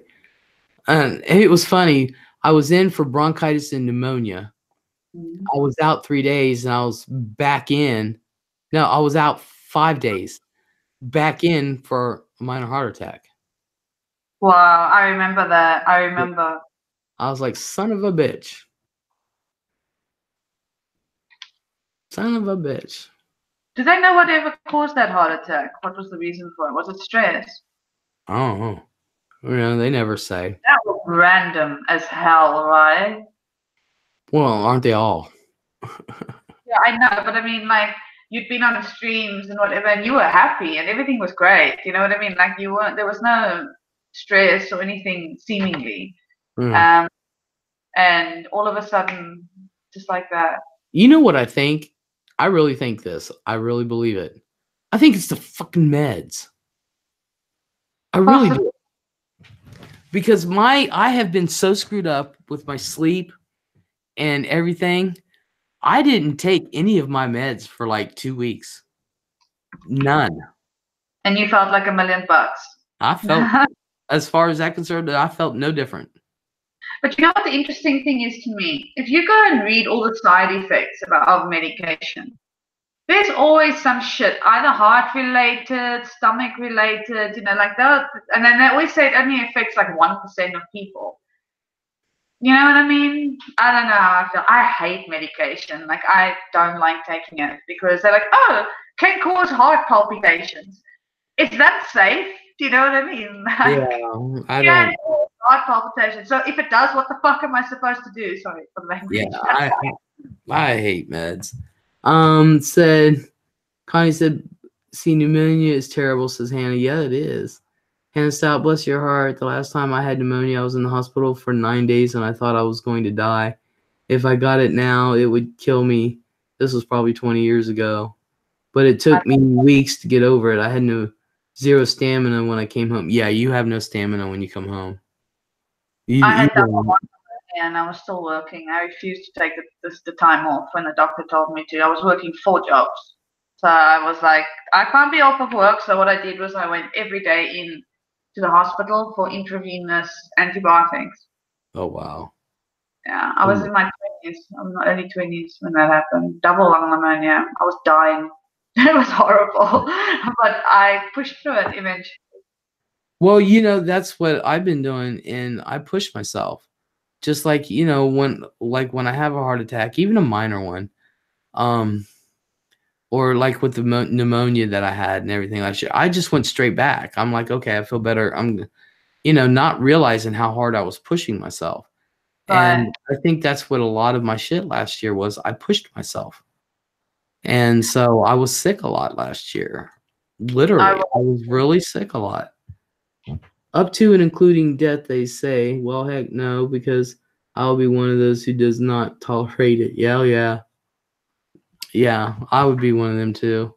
Speaker 1: And it was funny. I was in for bronchitis and pneumonia. I was out 3 days and I was back in. No, I was out 5 days. Back in for a minor heart attack.
Speaker 2: Wow, I remember that. I remember.
Speaker 1: I was like, son of a bitch. Son of a bitch.
Speaker 2: Do they know whatever caused that heart attack? What was the reason for it? Was it stress?
Speaker 1: I don't know. They never say.
Speaker 2: That was random as hell, right?
Speaker 1: Well, aren't they all?
Speaker 2: Yeah, I know, but I mean, like, you'd been on the streams and whatever, and you were happy, and everything was great. You know what I mean? Like, you weren't. There was no stress or anything, seemingly. And all of a sudden, just like that.
Speaker 1: You know what I think? I really think this. I really believe it. I think it's the fucking meds. I really do. Because I have been so screwed up with my sleep and everything. I didn't take any of my meds for like 2 weeks. None.
Speaker 2: And you felt like $1 million.
Speaker 1: I felt, as far as that concerned, I felt no different.
Speaker 2: But you know what the interesting thing is to me? If you go and read all the side effects of medication, there's always some shit, either heart related, stomach related, like that. And then they always say it only affects like 1% of people. You know what I mean? I don't know how I feel. I hate medication. Like, I don't like taking it because they're like, oh, can cause heart palpitations. Is that safe? Do you know what I mean? Like,
Speaker 1: yeah, I don't.
Speaker 2: Heart palpitations. So if it does, what the fuck am I supposed to do? Sorry for the language.
Speaker 1: Yeah, I hate meds. Connie said, see, pneumonia is terrible, says Hannah. Yeah, it is. Hannah Stout, bless your heart. The last time I had pneumonia, I was in the hospital for 9 days and I thought I was going to die. If I got it now, it would kill me. This was probably 20 years ago. But it took me weeks to get over it. I had zero stamina when I came home. Yeah, you have no stamina when you come home.
Speaker 2: I had double and I was still working. I refused to take the time off when the doctor told me to. I was working 4 jobs. So I was like, I can't be off of work. So what I did was I went every day in to the hospital for intravenous antibiotics.
Speaker 1: Oh, wow.
Speaker 2: Yeah, I was in my 20s, early 20s when that happened. Double lung pneumonia. I was dying. It was horrible, but I pushed through it eventually.
Speaker 1: Well, that's what I've been doing, and I push myself. Just like, when I have a heart attack, even a minor one, or like with the pneumonia that I had and everything last year, I just went straight back. I'm like, okay, I feel better. I'm, not realizing how hard I was pushing myself.
Speaker 2: But
Speaker 1: And I think that's what a lot of my shit last year was. I pushed myself. And so I was sick a lot last year. Literally, I was really sick a lot. Up to and including death, they say. Well, heck no, because I'll be one of those who does not tolerate it. Yeah, yeah. Yeah, I would be one of them too.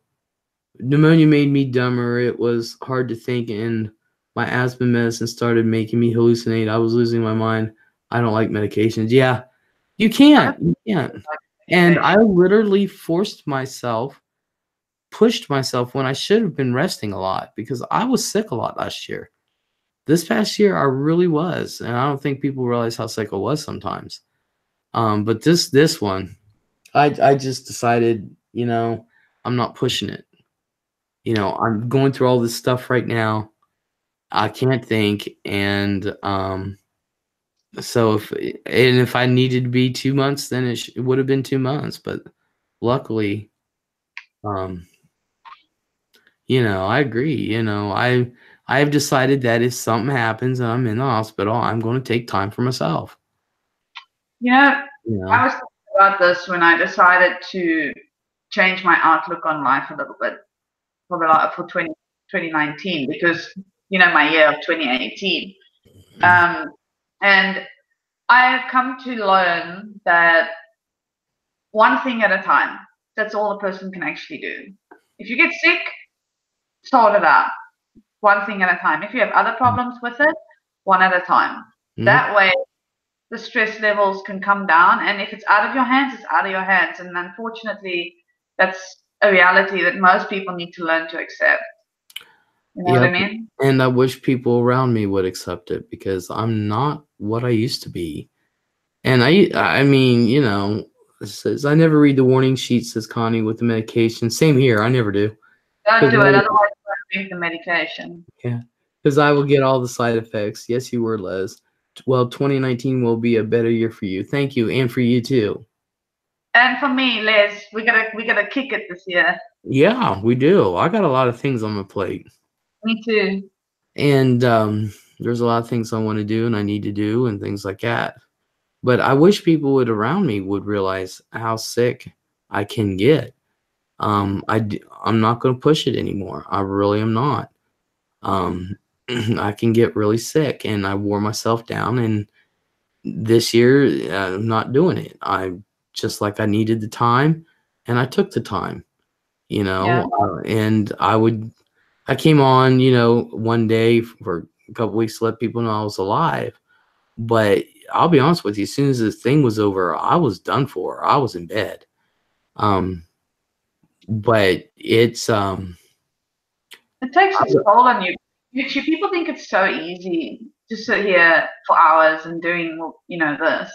Speaker 1: Pneumonia made me dumber. It was hard to think, and my asthma medicine started making me hallucinate. I was losing my mind. I don't like medications. Yeah, you can't. You can't. And I literally pushed myself when I should have been resting a lot because I was sick a lot last year. This past year, I really was, and I don't think people realize how sick I was sometimes. But this one, I just decided, I'm not pushing it. I'm going through all this stuff right now. I can't think, and so if I needed to be 2 months, then it would have been 2 months. But luckily, I agree. I've decided that if something happens and I'm in the hospital, I'm going to take time for myself.
Speaker 2: I was thinking about this when I decided to change my outlook on life a little bit for 2019 because my year of 2018, and I have come to learn that one thing at a time. That's all a person can actually do. If you get sick, sort it out. One thing at a time. If you have other problems with it, one at a time. Mm-hmm. That way, the stress levels can come down. And if it's out of your hands, it's out of your hands. And unfortunately, that's a reality that most people need to learn to accept. You know what I mean?
Speaker 1: And I wish people around me would accept it because I'm not what I used to be. And I mean, it says I never read the warning sheet, says Connie, with the medication. Same here. I never do.
Speaker 2: Don't do it. Otherwise, you won't drink the medication.
Speaker 1: Yeah. Because I will get all the side effects. Yes, you were, Les. Well, 2019 will be a better year for you. Thank you. And for you too.
Speaker 2: And for me, Les, we gotta kick it this year.
Speaker 1: Yeah, we do. I got a lot of things on my plate.
Speaker 2: Me too.
Speaker 1: And there's a lot of things I want to do and I need to do and things like that. But I wish people around me would realize how sick I can get. I'm not going to push it anymore. I really am not. I can get really sick, and I wore myself down. And this year, I'm not doing it. I needed the time, and I took the time. And I came on, one day for a couple weeks to let people know I was alive. But I'll be honest with you, as soon as this thing was over, I was done for. I was in bed. But it's
Speaker 2: it takes a toll on you. People think it's so easy to sit here for hours and doing, this.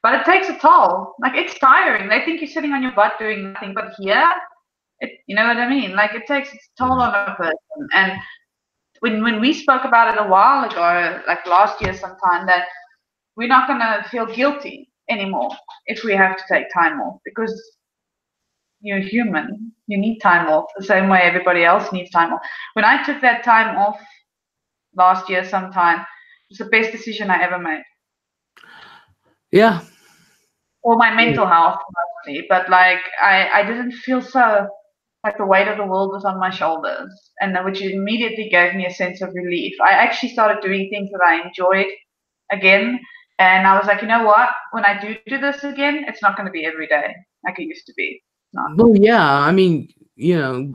Speaker 2: But it takes a toll. Like, it's tiring. They think you're sitting on your butt doing nothing. But here, you know what I mean? Like, it takes its toll on a person. And when we spoke about it a while ago, like last year sometime, that we're not going to feel guilty anymore if we have to take time off because you're human. You need time off the same way everybody else needs time off. When I took that time off last year sometime, it was the best decision I ever made.
Speaker 1: Yeah.
Speaker 2: Or my mental health, mostly. But like, I didn't feel so like the weight of the world was on my shoulders, and which immediately gave me a sense of relief. I actually started doing things that I enjoyed again. And I was like, you know what? When I do this again, it's not going to be every day like it used to be.
Speaker 1: Well, yeah. I mean,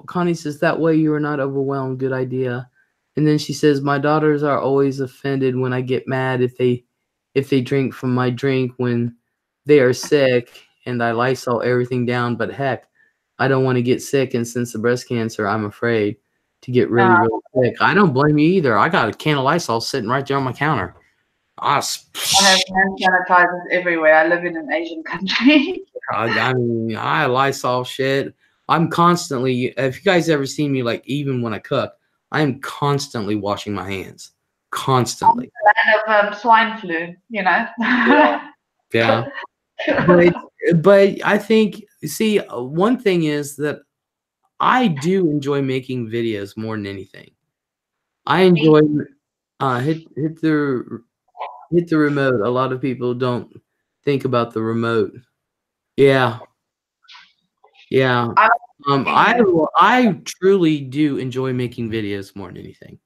Speaker 1: Connie says that way you are not overwhelmed. Good idea. And then she says, my daughters are always offended when I get mad if they if they drink from my drink when they are sick, and I Lysol everything down. But heck, I don't want to get sick, and since the breast cancer, I'm afraid to get really, really sick. I don't blame you either. I got a can of Lysol sitting right there on my counter.
Speaker 2: I have hand sanitizers everywhere. I live in an Asian country.
Speaker 1: I mean, I Lysol shit. I'm constantly. If you guys ever seen me, like even when I cook, I am constantly washing my hands. Constantly.
Speaker 2: Land of swine flu, you know.
Speaker 1: Yeah. But I think, see, one thing is that I do enjoy making videos more than anything. I enjoy hit the remote. A lot of people don't think about the remote. Yeah. Yeah. I truly do enjoy making videos more than anything.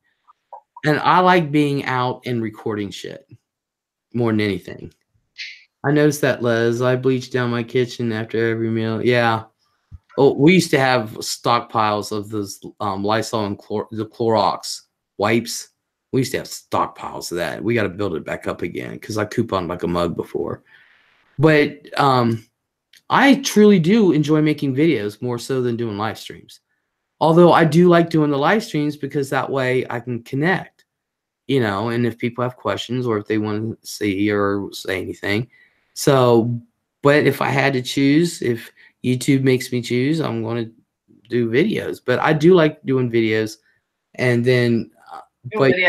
Speaker 1: And I like being out and recording shit more than anything. I noticed that, Les. I bleach down my kitchen after every meal. Yeah. Oh, we used to have stockpiles of those Lysol and the Clorox wipes. We used to have stockpiles of that. We got to build it back up again because I couponed like a mug before. But I truly do enjoy making videos more so than doing live streams. Although I do like doing the live streams because that way I can connect, you know, and if people have questions or if they want to see or say anything. So, but if I had to choose, if YouTube makes me choose, I'm going to do videos. But I do like doing videos. And then, but you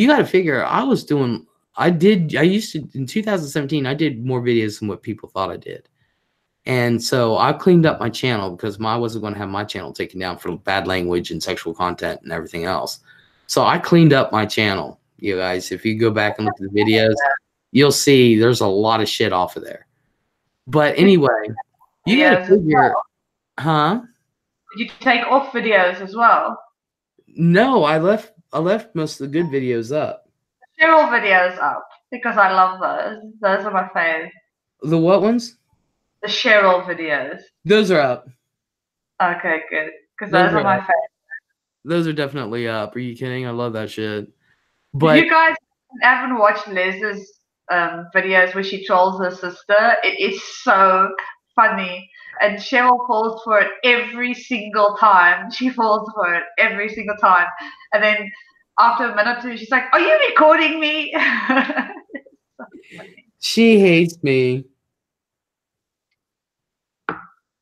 Speaker 1: got to figure, I used to, in 2017, I did more videos than what people thought I did. And so I cleaned up my channel because I wasn't going to have my channel taken down for bad language and sexual content and everything else. So I cleaned up my channel, you guys. If you go back and look at the videos, you'll see there's a lot of shit off of there. But anyway, you got to figure, huh?
Speaker 2: Did you take off videos as well?
Speaker 1: No, I left most of the good videos up.
Speaker 2: Cheryl videos up because I love those. Those are my fave.
Speaker 1: The what ones?
Speaker 2: The Cheryl videos.
Speaker 1: Those are up.
Speaker 2: Okay, good. Because those are my favorite.
Speaker 1: Those are definitely up. Are you kidding? I love that shit. But
Speaker 2: you guys haven't watched LEZ'S videos where she trolls her sister? It is so funny. And Cheryl falls for it every single time. She falls for it every single time. And then after a minute or two, she's like, "Are you recording me?" So
Speaker 1: she hates me.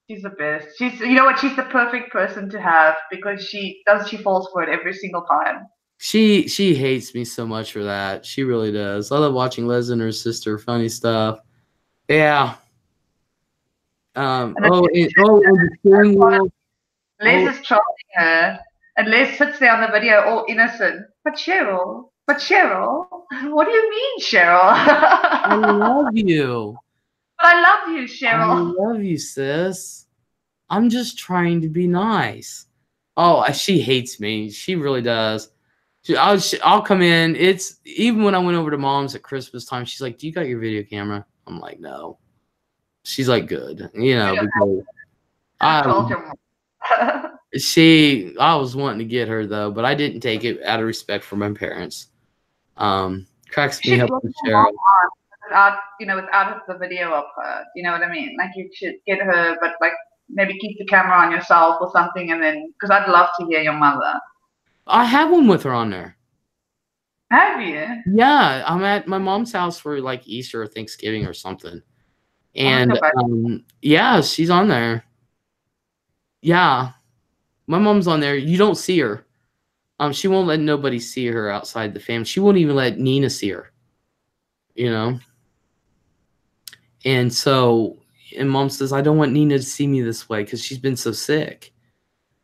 Speaker 2: She's the best. You know what? She's the perfect person to have because she falls for it every single time.
Speaker 1: She hates me so much for that. She really does. I love watching Les and her sister funny stuff. Yeah. The steering wheel.
Speaker 2: Les is trolling her, and Les sits there on the video all innocent. But Cheryl, what do you mean, Cheryl?
Speaker 1: I love you.
Speaker 2: But I love you, Cheryl.
Speaker 1: I love you, sis. I'm just trying to be nice. Oh, she hates me. She really does. I'll come in. It's even when I went over to Mom's at Christmas time, she's like, "Do you got your video camera?" I'm like, "No." She's like, "Good," you know, because I was wanting to get her though, but I didn't take it out of respect for my parents. Cracks me up with Cheryl.
Speaker 2: Without the video of her, you know what I mean? Like you should get her, but like maybe keep the camera on yourself or something, and then because I'd love to hear your mother. I
Speaker 1: have one with her on there.
Speaker 2: Have you?
Speaker 1: Yeah, I'm at my mom's house for like Easter or Thanksgiving or something, and yeah, she's on there. Yeah, my mom's on there. You don't see her. She won't let nobody see her outside the family. She won't even let Nina see her. You know. And so, and Mom says, "I don't want Nina to see me this way because she's been so sick."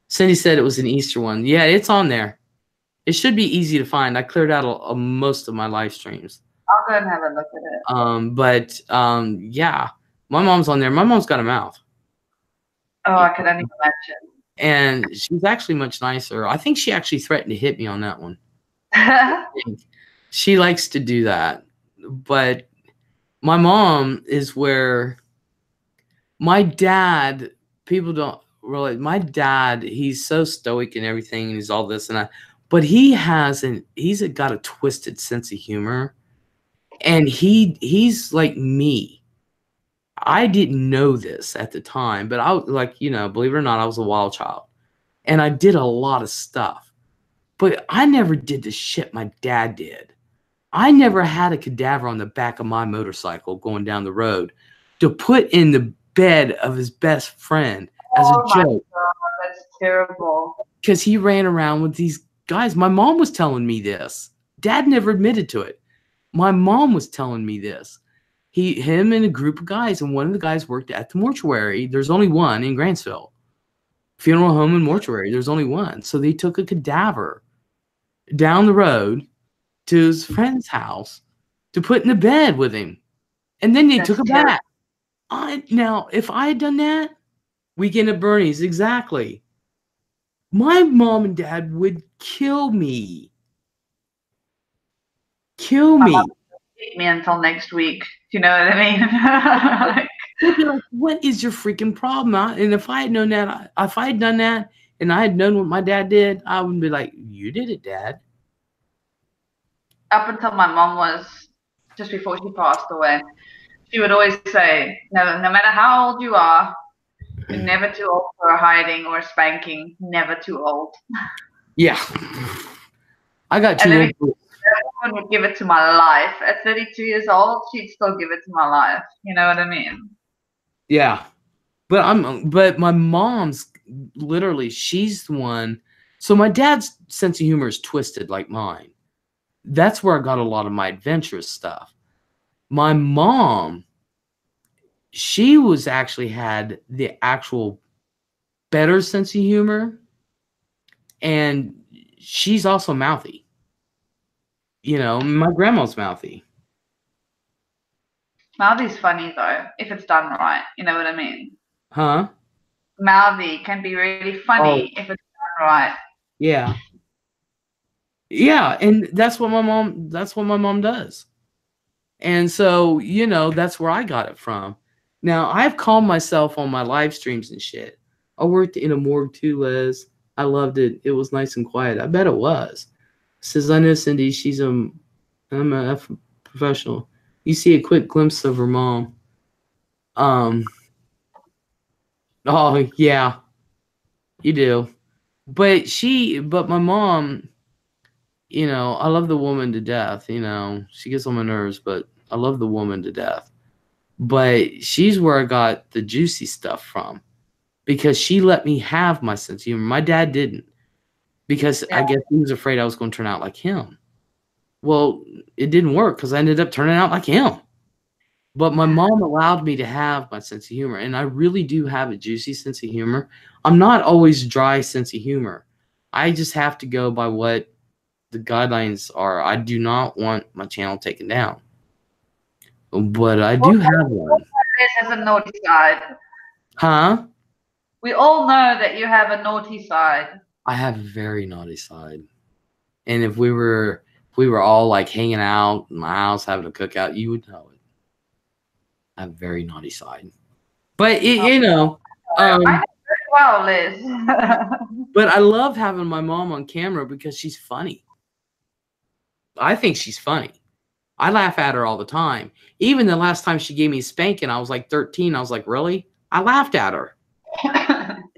Speaker 1: Cindy said it was an Easter one. Yeah, it's on there. It should be easy to find. I cleared out most of my live streams.
Speaker 2: I'll go and have a look at
Speaker 1: it. Yeah, my mom's on there. My mom's got a mouth.
Speaker 2: Oh, I can only imagine.
Speaker 1: And she's actually much nicer. I think she actually threatened to hit me on that one. She likes to do that. But my mom is where my dad, people don't really, my dad, he's so stoic and everything, and he's all this and that, but he's got a twisted sense of humor. And he's like me. I didn't know this at the time, but I was like, you know, believe it or not, I was a wild child. And I did a lot of stuff. But I never did the shit my dad did. I never had a cadaver on the back of my motorcycle going down the road to put in the bed of his best friend as a
Speaker 2: Oh my
Speaker 1: joke.
Speaker 2: God, that's terrible.
Speaker 1: Because he ran around with these guys. My mom was telling me this. Dad never admitted to it. My mom was telling me this. Him and a group of guys, and one of the guys worked at the mortuary. There's only one in Grantsville. Funeral home and mortuary. There's only one. So they took a cadaver down the road to his friend's house to put in the bed with him. And then they took it back. Now, if I had done that, weekend at Bernie's, exactly. My mom and dad would kill me. Kill me.
Speaker 2: Keep me until next week. Do you know what I mean?
Speaker 1: They'd be like, what is your freaking problem? And if I had known that, if I had done that and I had known what my dad did, I would be like, you did it, Dad.
Speaker 2: Up until my mom was, just before she passed away, she would always say, no matter how old you are, you're never too old for a hiding or a spanking. Never too old.
Speaker 1: Yeah. I got too old.
Speaker 2: Everyone would give it to my life. At 32 years old, she'd still give it to my life. You know what I mean?
Speaker 1: Yeah. But my mom's literally, she's the one. So my dad's sense of humor is twisted like mine. That's where I got a lot of my adventurous stuff. My mom, she was actually had the actual better sense of humor, and she's also mouthy. You know, my grandma's mouthy.
Speaker 2: Mouthy's funny though, if it's done right. You know what I mean?
Speaker 1: Huh?
Speaker 2: Mouthy can be really funny if it's done right.
Speaker 1: Yeah. Yeah, and that's what my mom does. And so, you know, that's where I got it from. Now, I've calmed myself on my live streams and shit. I worked in a morgue too, Les. I loved it. It was nice and quiet. I bet it was. Says, I know Cindy, I'm a F professional. You see a quick glimpse of her mom. Oh, yeah, you do. But my mom, you know, I love the woman to death. You know, she gets on my nerves, but I love the woman to death. But she's where I got the juicy stuff from, because she let me have my sense of humor. My dad didn't, because I guess he was afraid I was going to turn out like him. Well, it didn't work because I ended up turning out like him. But my mom allowed me to have my sense of humor, and I really do have a juicy sense of humor. I'm not always dry sense of humor. I just have to go by what the guidelines are. I do not want my channel taken down. But I do have one.
Speaker 2: There's a naughty side.
Speaker 1: Huh?
Speaker 2: We all know that you have a naughty side.
Speaker 1: I have a very naughty side. And if we were all like hanging out in my house having a cookout, you would know it. I have a very naughty side. But you know,
Speaker 2: I know very well, Liz.
Speaker 1: but I love having my mom on camera because she's funny. I think she's funny. I laugh at her all the time. Even the last time she gave me a spanking, I was like 13. I was like, really? I laughed at her.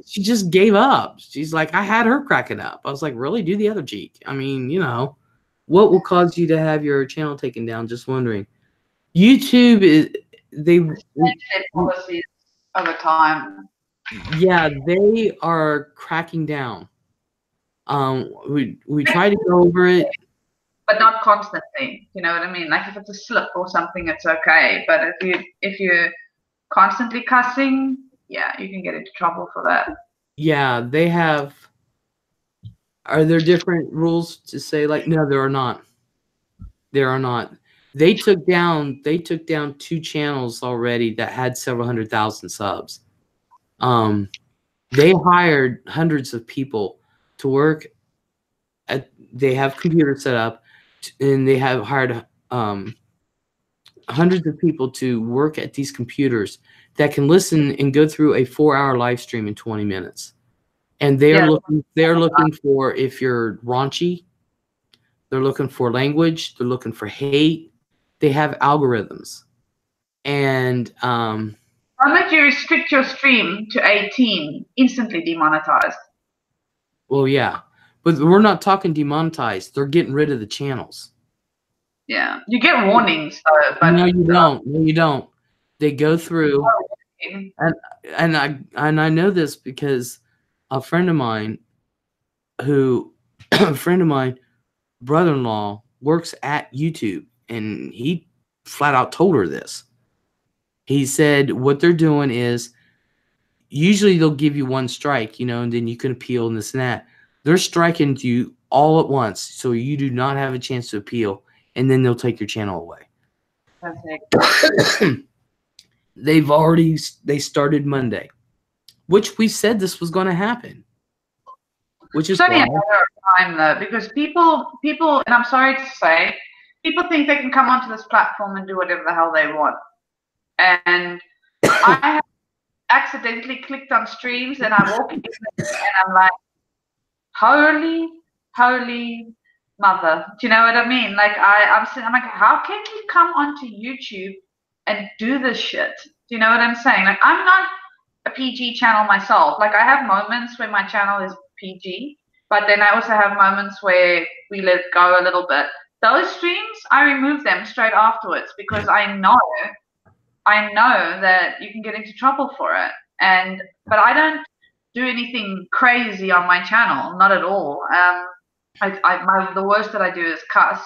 Speaker 1: She just gave up. She's like, I had her cracking up. I was like, really? Do the other cheek. I mean, you know, what will cause you to have your channel taken down? Just wondering. YouTube is
Speaker 2: policies over time.
Speaker 1: Yeah, they are cracking down. We try to go over it,
Speaker 2: but not constantly. You know what I mean? Like if it's a slip or something, it's okay. But if you're constantly cussing, yeah, you can get into trouble for that.
Speaker 1: Yeah, they have. Are there different rules to say like no? There are not. There are not. They took down 2 channels already that had several 100,000 subs. They hired hundreds of people to work at. They have computers set up, and they have hired hundreds of people to work at these computers that can listen and go through a 4-hour live stream in 20 minutes. And they're looking for if you're raunchy, they're looking for language, they're looking for hate, they have algorithms. And
Speaker 2: Why don't you restrict your stream to 18? Instantly demonetized.
Speaker 1: well, yeah, but we're not talking demonetized. They're getting rid of the channels.
Speaker 2: Yeah, you get warnings though, but
Speaker 1: No, you don't. No, you don't. They go through, and I know this because a friend of mine, brother-in-law works at YouTube, and he flat out told her this. He said what they're doing is usually they'll give you one strike, and then you can appeal and this and that. They're striking you all at once, so you do not have a chance to appeal, and then they'll take your channel away.
Speaker 2: Perfect.
Speaker 1: They started Monday, which we said this was going to happen. Which is
Speaker 2: it's only a matter of time though, because people, and I'm sorry to say, people think they can come onto this platform and do whatever the hell they want. And I have accidentally clicked on streams, and I walk in and I'm like, holy mother. Do you know what I mean? Like I'm like, how can you come onto YouTube and do this shit? Do you know what I'm saying? Like, I'm not a PG channel myself. Like, I have moments where my channel is PG, but then I also have moments where we let go a little bit. Those streams, I remove them straight afterwards because I know that you can get into trouble for it. But I don't do anything crazy on my channel, not at all. The worst that I do is cuss,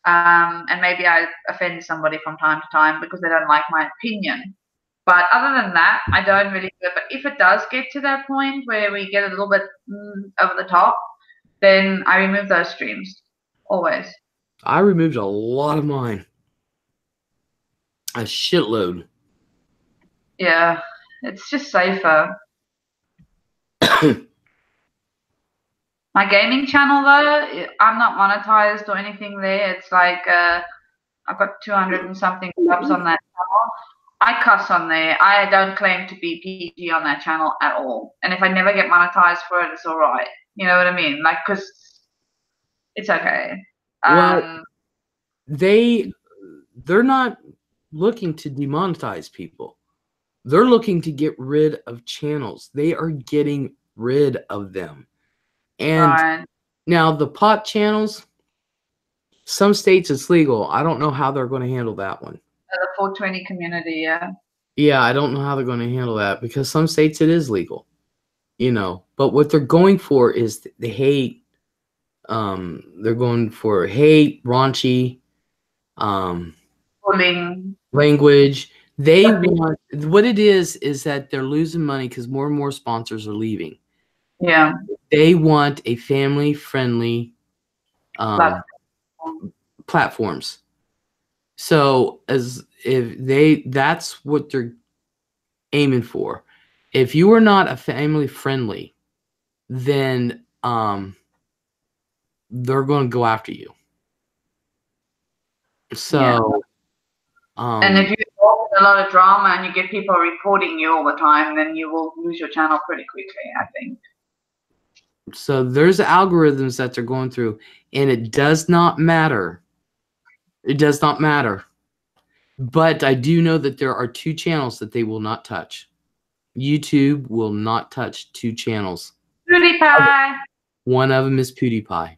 Speaker 2: and maybe I offend somebody from time to time because they don't like my opinion. But other than that, I don't really do it. But if it does get to that point where we get a little bit over the top, then I remove those streams, always.
Speaker 1: I removed a lot of mine. A shitload.
Speaker 2: Yeah, it's just safer. My gaming channel, though, I'm not monetized or anything there. It's like I've got 200 and something subs on that channel. I cuss on there. I don't claim to be PG on that channel at all. And if I never get monetized for it, it's all right. You know what I mean? Like, because it's okay.
Speaker 1: Well, they're not looking to demonetize people. They're looking to get rid of channels. They are getting rid of them. And now the pot channels, some states it's legal. I don't know how they're going to handle that one.
Speaker 2: The 420 community, yeah.
Speaker 1: Yeah, I don't know how they're going to handle that because some states it is legal, But what they're going for is the hate. They're going for hate, raunchy,
Speaker 2: bullying
Speaker 1: language. They want what it is that they're losing money because more and more sponsors are leaving.
Speaker 2: Yeah.
Speaker 1: They want a family-friendly platforms. So that's what they're aiming for. If you are not a family-friendly, then they're going to go after you. So,
Speaker 2: and if you involve in a lot of drama and you get people reporting you all the time, then you will lose your channel pretty quickly, I think.
Speaker 1: So there's algorithms that they're going through, and it does not matter. It does not matter. But I do know that there are 2 channels that they will not touch. YouTube will not touch 2 channels.
Speaker 2: PewDiePie.
Speaker 1: One of them is PewDiePie.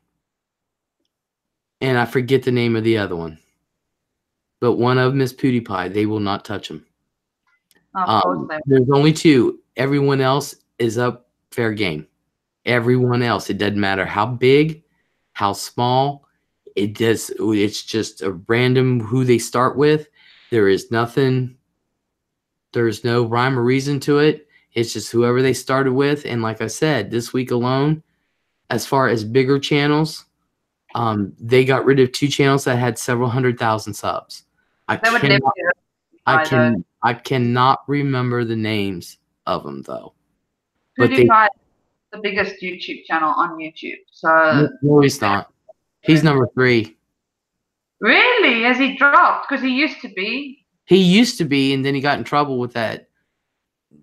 Speaker 1: And I forget the name of the other one. But one of them is PewDiePie. They will not touch them.
Speaker 2: Of course
Speaker 1: there's only 2. Everyone else is up fair game. Everyone else. It doesn't matter how big, how small. It's just a random who they start with. There is nothing. There's no rhyme or reason to it. It's just whoever they started with. And like I said, this week alone, as far as bigger channels, they got rid of 2 channels that had several 100,000 subs. I cannot remember the names of them though.
Speaker 2: PewDiePie is the biggest YouTube channel on YouTube. So
Speaker 1: no, he's not. He's number 3.
Speaker 2: Really? Has he dropped? Because he used to be.
Speaker 1: He used to be, and then he got in trouble with that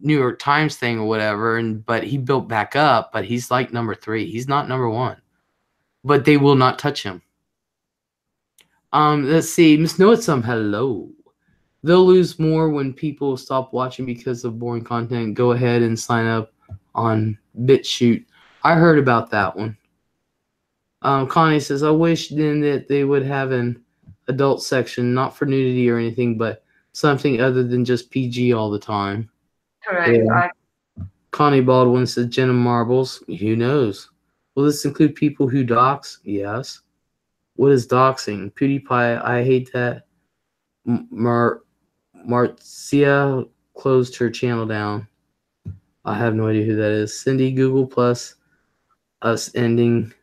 Speaker 1: New York Times thing or whatever. But he built back up. But he's like number 3. He's not number 1. But they will not touch him. Let's see. Miss Noatsome, hello. They'll lose more when people stop watching because of boring content. Go ahead and sign up on BitChute. I heard about that one. Connie says, I wish then that they would have an adult section, not for nudity or anything, but something other than just PG all the time.
Speaker 2: Correct.
Speaker 1: Yeah. Connie Baldwin says, Jenna Marbles. Who knows? Will this include people who dox? Yes. What is doxing? PewDiePie, I hate that. Marcia closed her channel down. I have no idea who that is. Cindy, Google Plus, us ending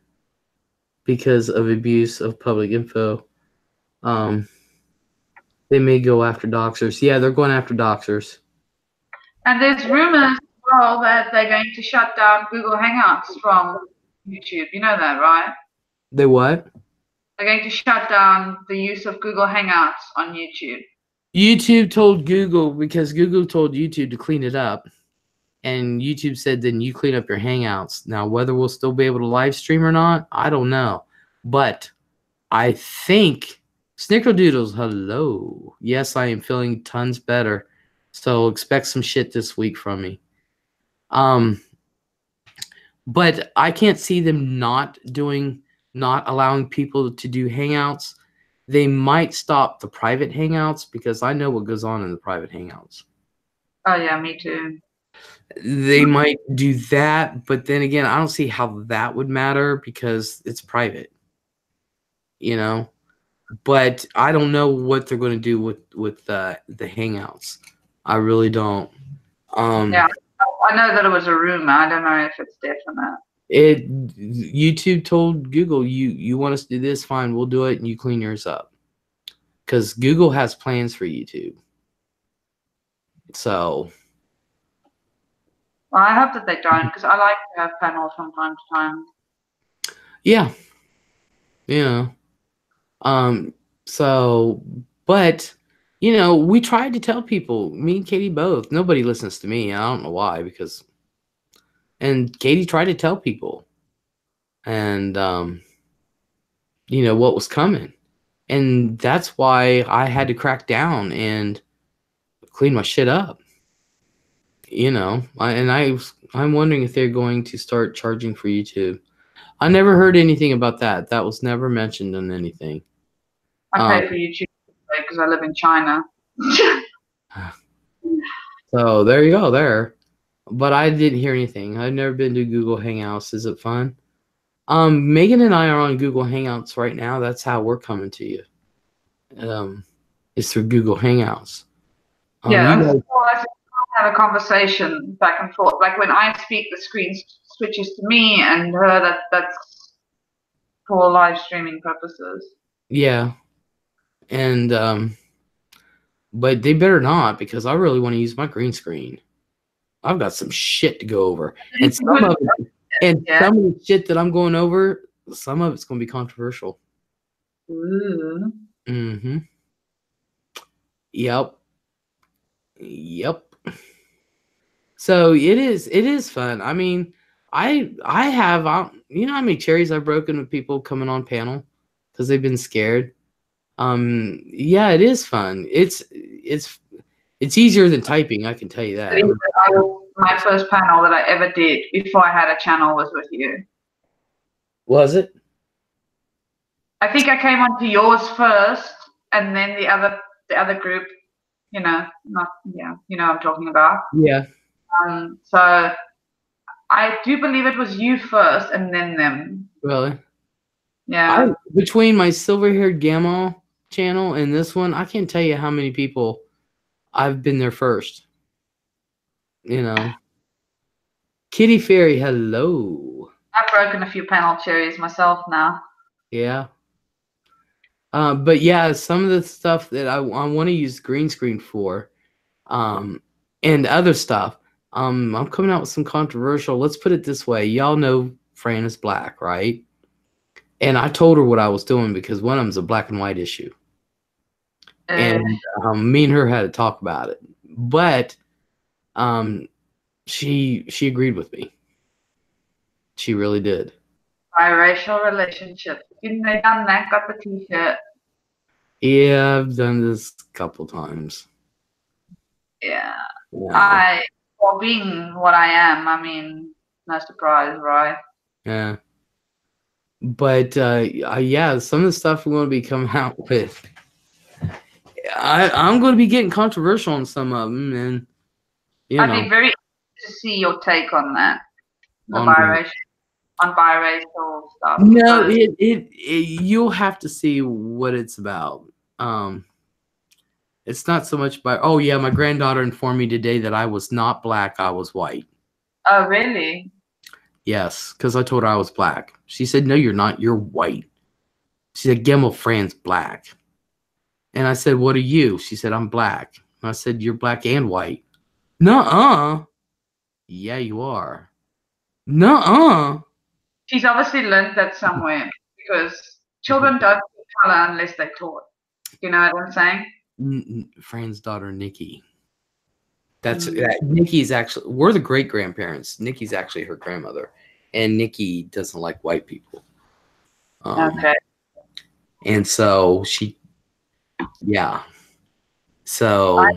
Speaker 1: because of abuse of public info. They may go after doxers. Yeah, they're going after doxers.
Speaker 2: And there's rumors as well that they're going to shut down Google Hangouts from YouTube. You know that, right?
Speaker 1: They what?
Speaker 2: They're going to shut down the use of Google Hangouts on YouTube.
Speaker 1: YouTube told Google, because Google told YouTube to clean it up. And YouTube said, then you clean up your Hangouts. Now, whether we'll still be able to live stream or not, I don't know. But I think Snickerdoodles, hello. Yes, I am feeling tons better. So expect some shit this week from me. But I can't see them not allowing people to do Hangouts. They might stop the private Hangouts because I know what goes on in the private Hangouts.
Speaker 2: Oh, yeah, me too.
Speaker 1: They might do that, but then again, I don't see how that would matter because it's private, you know. But I don't know what they're going to do with the Hangouts. I really don't.
Speaker 2: Yeah, I know that it was a rumor. I don't know if it's definite.
Speaker 1: YouTube told Google, you want us to do this, fine, we'll do it, and you clean yours up, because Google has plans for YouTube. So.
Speaker 2: Well, I hope that they don't, because I like to have panels from time to time.
Speaker 1: Yeah. Yeah. So, but, you know, we tried to tell people, me and Katie both. Nobody listens to me. I don't know why, because, and Katie tried to tell people, and, you know, what was coming. And that's why I had to crack down and clean my shit up. You know, I'm wondering if they're going to start charging for YouTube. I never heard anything about that. That was never mentioned in anything.
Speaker 2: I pay for YouTube because I live in China.
Speaker 1: So there you go there. But I didn't hear anything. I've never been to Google Hangouts. Is it fun? Megan and I are on Google Hangouts right now. That's how we're coming to you. It's through Google Hangouts.
Speaker 2: Yeah, you guys have a conversation back and forth. Like when I speak, the screen switches to me and her. That's for live streaming purposes.
Speaker 1: Yeah, and but they better not, because I really want to use my green screen. I've got some shit to go over, and some of the shit that I'm going over, some of it's going to be controversial.
Speaker 2: Ooh.
Speaker 1: Mm-hmm. Yep. So it is fun. I mean, I have, you know how many cherries I've broken with people coming on panel because they've been scared. Yeah, it is fun. It's easier than typing, I can tell you that.
Speaker 2: My first panel that I ever did before I had a channel was with you.
Speaker 1: Was it?
Speaker 2: I think I came onto yours first, and then the other group, you know, you know what I'm talking about.
Speaker 1: Yeah.
Speaker 2: So I do believe it was you first, and then them.
Speaker 1: Really?
Speaker 2: Yeah.
Speaker 1: Between my silver-haired Gamma channel and this one, I can't tell you how many people I've been there first. You know. Kitty Fairy, hello.
Speaker 2: I've broken a few panel cherries myself now.
Speaker 1: Yeah. But yeah, some of the stuff that I want to use green screen for, and other stuff, I'm coming out with some controversial. Let's put it this way. Y'all know Fran is black, right? And I told her what I was doing because one of them's a black and white issue. And me and her had to talk about it. But she agreed with me. She really did.
Speaker 2: Biracial relationship. Been there, done that, got the t-shirt.
Speaker 1: Yeah, I've done this a couple times.
Speaker 2: Yeah.
Speaker 1: Yeah.
Speaker 2: Well, being what I am, I mean, no surprise, right?
Speaker 1: Yeah. But yeah, some of the stuff we're going to be coming out with, I'm going to be getting controversial on some of them, and you
Speaker 2: I'd
Speaker 1: know,
Speaker 2: be very interested to see your take on that, the
Speaker 1: on
Speaker 2: biracial, on biracial stuff,
Speaker 1: no,
Speaker 2: because
Speaker 1: you'll have to see what it's about. Um, it's not so much by, oh yeah, my granddaughter informed me today that I was not black, I was white.
Speaker 2: oh really?
Speaker 1: Yes, because I told her I was black. She said, no, you're not, you're white. She said, Gemmel Fran's black. And I said, what are you? She said, I'm black. And I said, you're black and white. Nuh-uh. Yeah, you are. Nuh-uh.
Speaker 2: She's obviously learned that somewhere because children don't see color unless they're taught. You know what I'm saying?
Speaker 1: Fran's daughter, Nikki.
Speaker 2: Mm.
Speaker 1: Nikki's actually, we're the great grandparents. Nikki's actually her grandmother, and Nikki doesn't like white people.
Speaker 2: Okay.
Speaker 1: And so yeah. So
Speaker 2: I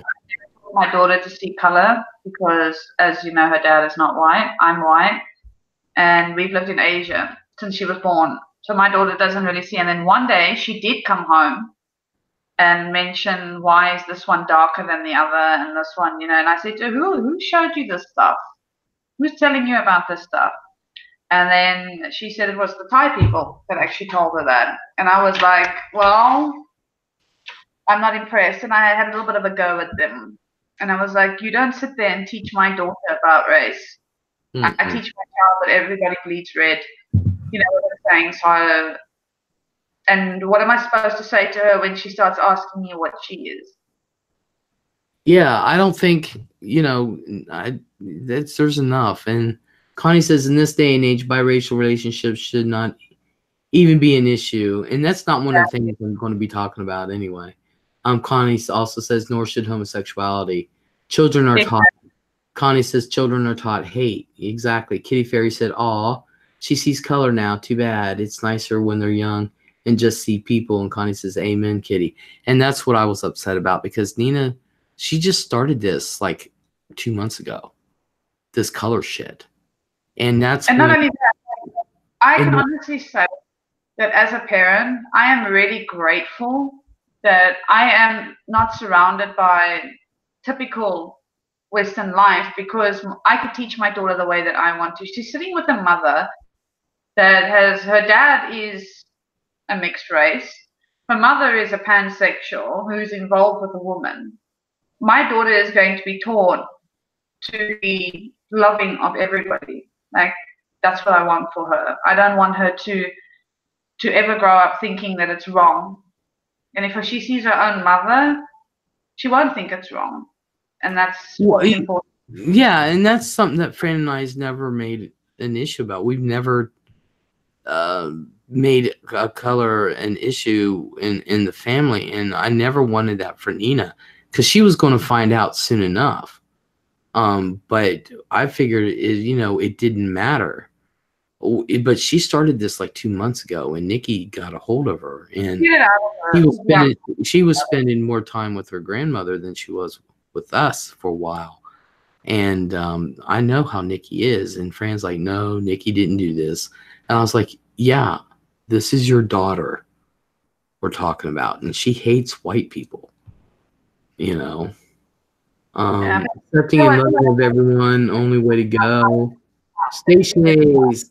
Speaker 2: want my daughter to see color because, as you know, her dad is not white. I'm white, and we've lived in Asia since she was born. So my daughter doesn't really see. And then one day she did come home and mention, why is this one darker than the other and this one, you know, and I said to her, who showed you this stuff? Who's telling you about this stuff? And then she said it was the Thai people that actually told her that. And I was like, well, I'm not impressed. And I had a little bit of a go at them. And I was like, you don't sit there and teach my daughter about race. I teach my child that everybody bleeds red. You know what I'm saying? So, and what am I supposed to say to her when she starts asking me what she is?
Speaker 1: yeah, I don't think, you know, there's enough. And Connie says in this day and age, biracial relationships should not even be an issue. And that's not one of the things I'm going to be talking about anyway. Connie also says, nor should homosexuality. Children are taught. Connie says children are taught hate. Exactly. Kitty Fairy said, aw, she sees color now. Too bad. It's nicer when they're young and just see people. And Connie says, amen, Kitty. And that's what I was upset about because Nina, she just started this like 2 months ago, this color shit. And that's
Speaker 2: and not only that, I can honestly say that as a parent, I am really grateful that I am not surrounded by typical Western life because I could teach my daughter the way that I want to. She's sitting with a mother that has, her dad is a mixed race. Her mother is a pansexual who's involved with a woman. My daughter is going to be taught to be loving of everybody. Like, that's what I want for her. I don't want her to ever grow up thinking that it's wrong. And if she sees her own mother, she won't think it's wrong. And that's what's important.
Speaker 1: Yeah, and that's something that Fran and I's never made an issue about. We've never made a color an issue in the family, and I never wanted that for Nina because she was going to find out soon enough. But I figured it didn't matter. But she started this like 2 months ago, and Nikki got a hold of her, and she was spending more time with her grandmother than she was with us for a while. And I know how Nikki is, and Fran's like, no, Nikki didn't do this. And I was like, yeah, this is your daughter we're talking about, and she hates white people, you know. Accepting and loving of everyone, only way to go. Stationaries.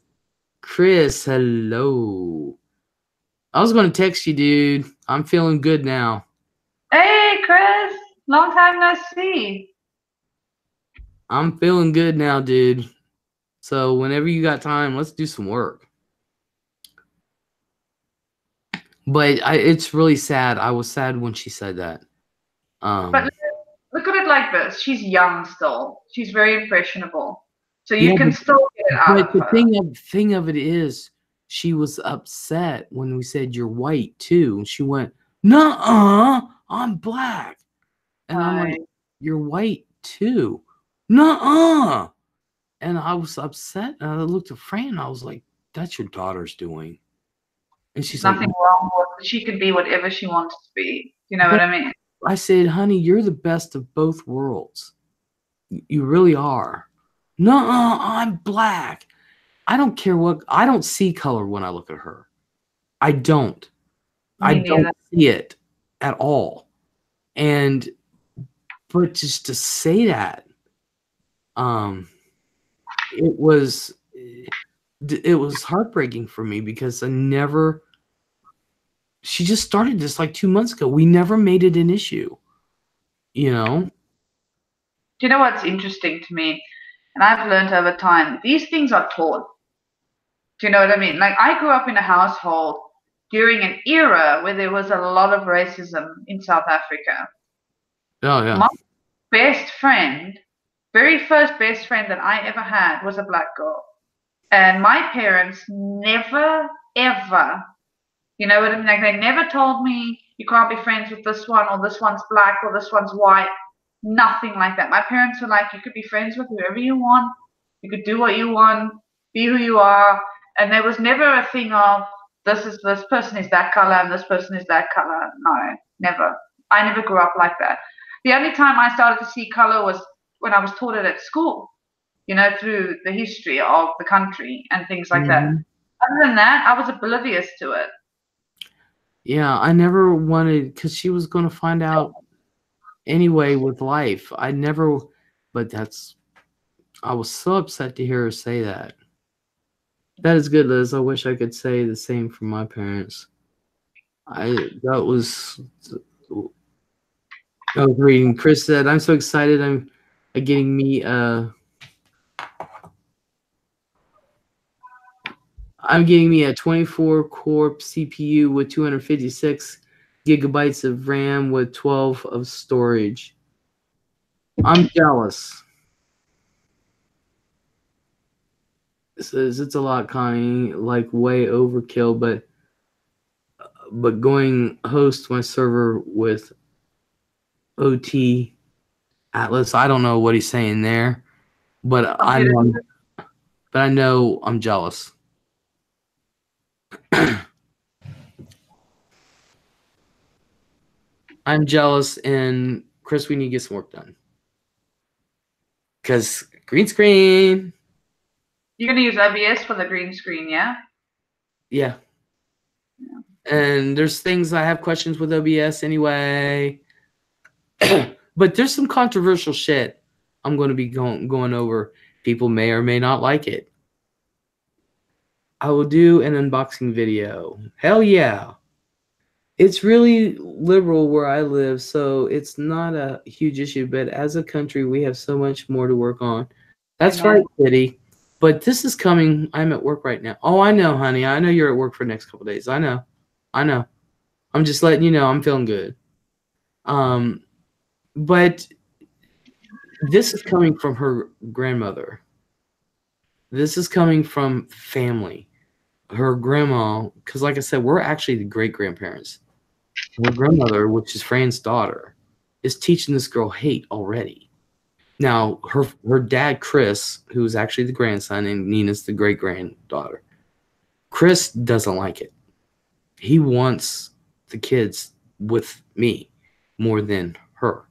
Speaker 1: Chris, hello. I was going to text you, dude. I'm feeling good now.
Speaker 2: Hey, Chris. Long time no see.
Speaker 1: I'm feeling good now, dude. So whenever you got time, let's do some work. But it's really sad. I was sad when she said that.
Speaker 2: But look at it like this. She's young still. She's very impressionable. So you can still get it out of her.
Speaker 1: But the thing of it is, she was upset when we said you're white too. And she went, nuh-uh, I'm black. And I'm like, you're white too. Nuh-uh. And I was upset. And I looked at Fran and I was like, that's your daughter's doing. And she's like,
Speaker 2: Nothing wrong with she could be whatever she wants to be. You know what
Speaker 1: but
Speaker 2: I mean?
Speaker 1: I said, honey, you're the best of both worlds. You really are. No, I'm black. I don't care what, I don't see color when I look at her. I don't. I
Speaker 2: Me
Speaker 1: don't
Speaker 2: neither.
Speaker 1: see it at all. And, but just to say that, it was heartbreaking for me because she just started this like 2 months ago. We never made it an issue, you know?
Speaker 2: Do you know what's interesting to me? And I've learned over time, these things are taught. Do you know what I mean? Like, I grew up in a household during an era where there was a lot of racism in South Africa.
Speaker 1: Oh, yeah.
Speaker 2: My best friend, very first best friend that I ever had was a black girl. And my parents never, ever, you know what I mean? Like, they never told me you can't be friends with this one, or this one's black, or this one's white. Nothing like that. My parents were like, you could be friends with whoever you want. You could do what you want, be who you are. And there was never a thing of this person is that color and this person is that color. No, never. I never grew up like that. The only time I started to see color was when I was taught it at school, you know, through the history of the country and things like that.
Speaker 1: Mm-hmm.
Speaker 2: Other than that, I was oblivious to it.
Speaker 1: Yeah, I never wanted, because she was going to find out anyway with life. But I was so upset to hear her say that. That is good, Liz. I wish I could say the same for my parents. That was I was reading. Chris said, "I'm so excited. I'm getting me I'm getting me a 24-core CPU with 256 gigabytes of RAM with 12 of storage. I'm jealous." It says it's a lot, Connie, like way overkill, but going host my server with OT Atlas. I don't know what he's saying there, but I know I'm jealous. I'm jealous, and Chris, we need to get some work done. Because green screen.
Speaker 2: You're going to use OBS for the green screen, yeah?
Speaker 1: Yeah. And there's things I have questions with OBS anyway. But there's some controversial shit I'm going to be going over. People may or may not like it. I will do an unboxing video. Hell yeah. It's really liberal where I live, so it's not a huge issue. But as a country, we have so much more to work on. That's right, Kitty. But this is coming. I'm at work right now. Oh, I know, honey. I know you're at work for the next couple of days. I know. I'm just letting you know I'm feeling good. But this is coming from her grandmother. This is coming from family. Her grandma, because like I said, we're actually the great-grandparents. Her grandmother, which is Fran's daughter, is teaching this girl hate already. Now, her dad, Chris, who's actually the grandson, and Nina's the great-granddaughter, Chris doesn't like it. He wants the kids with me more than her.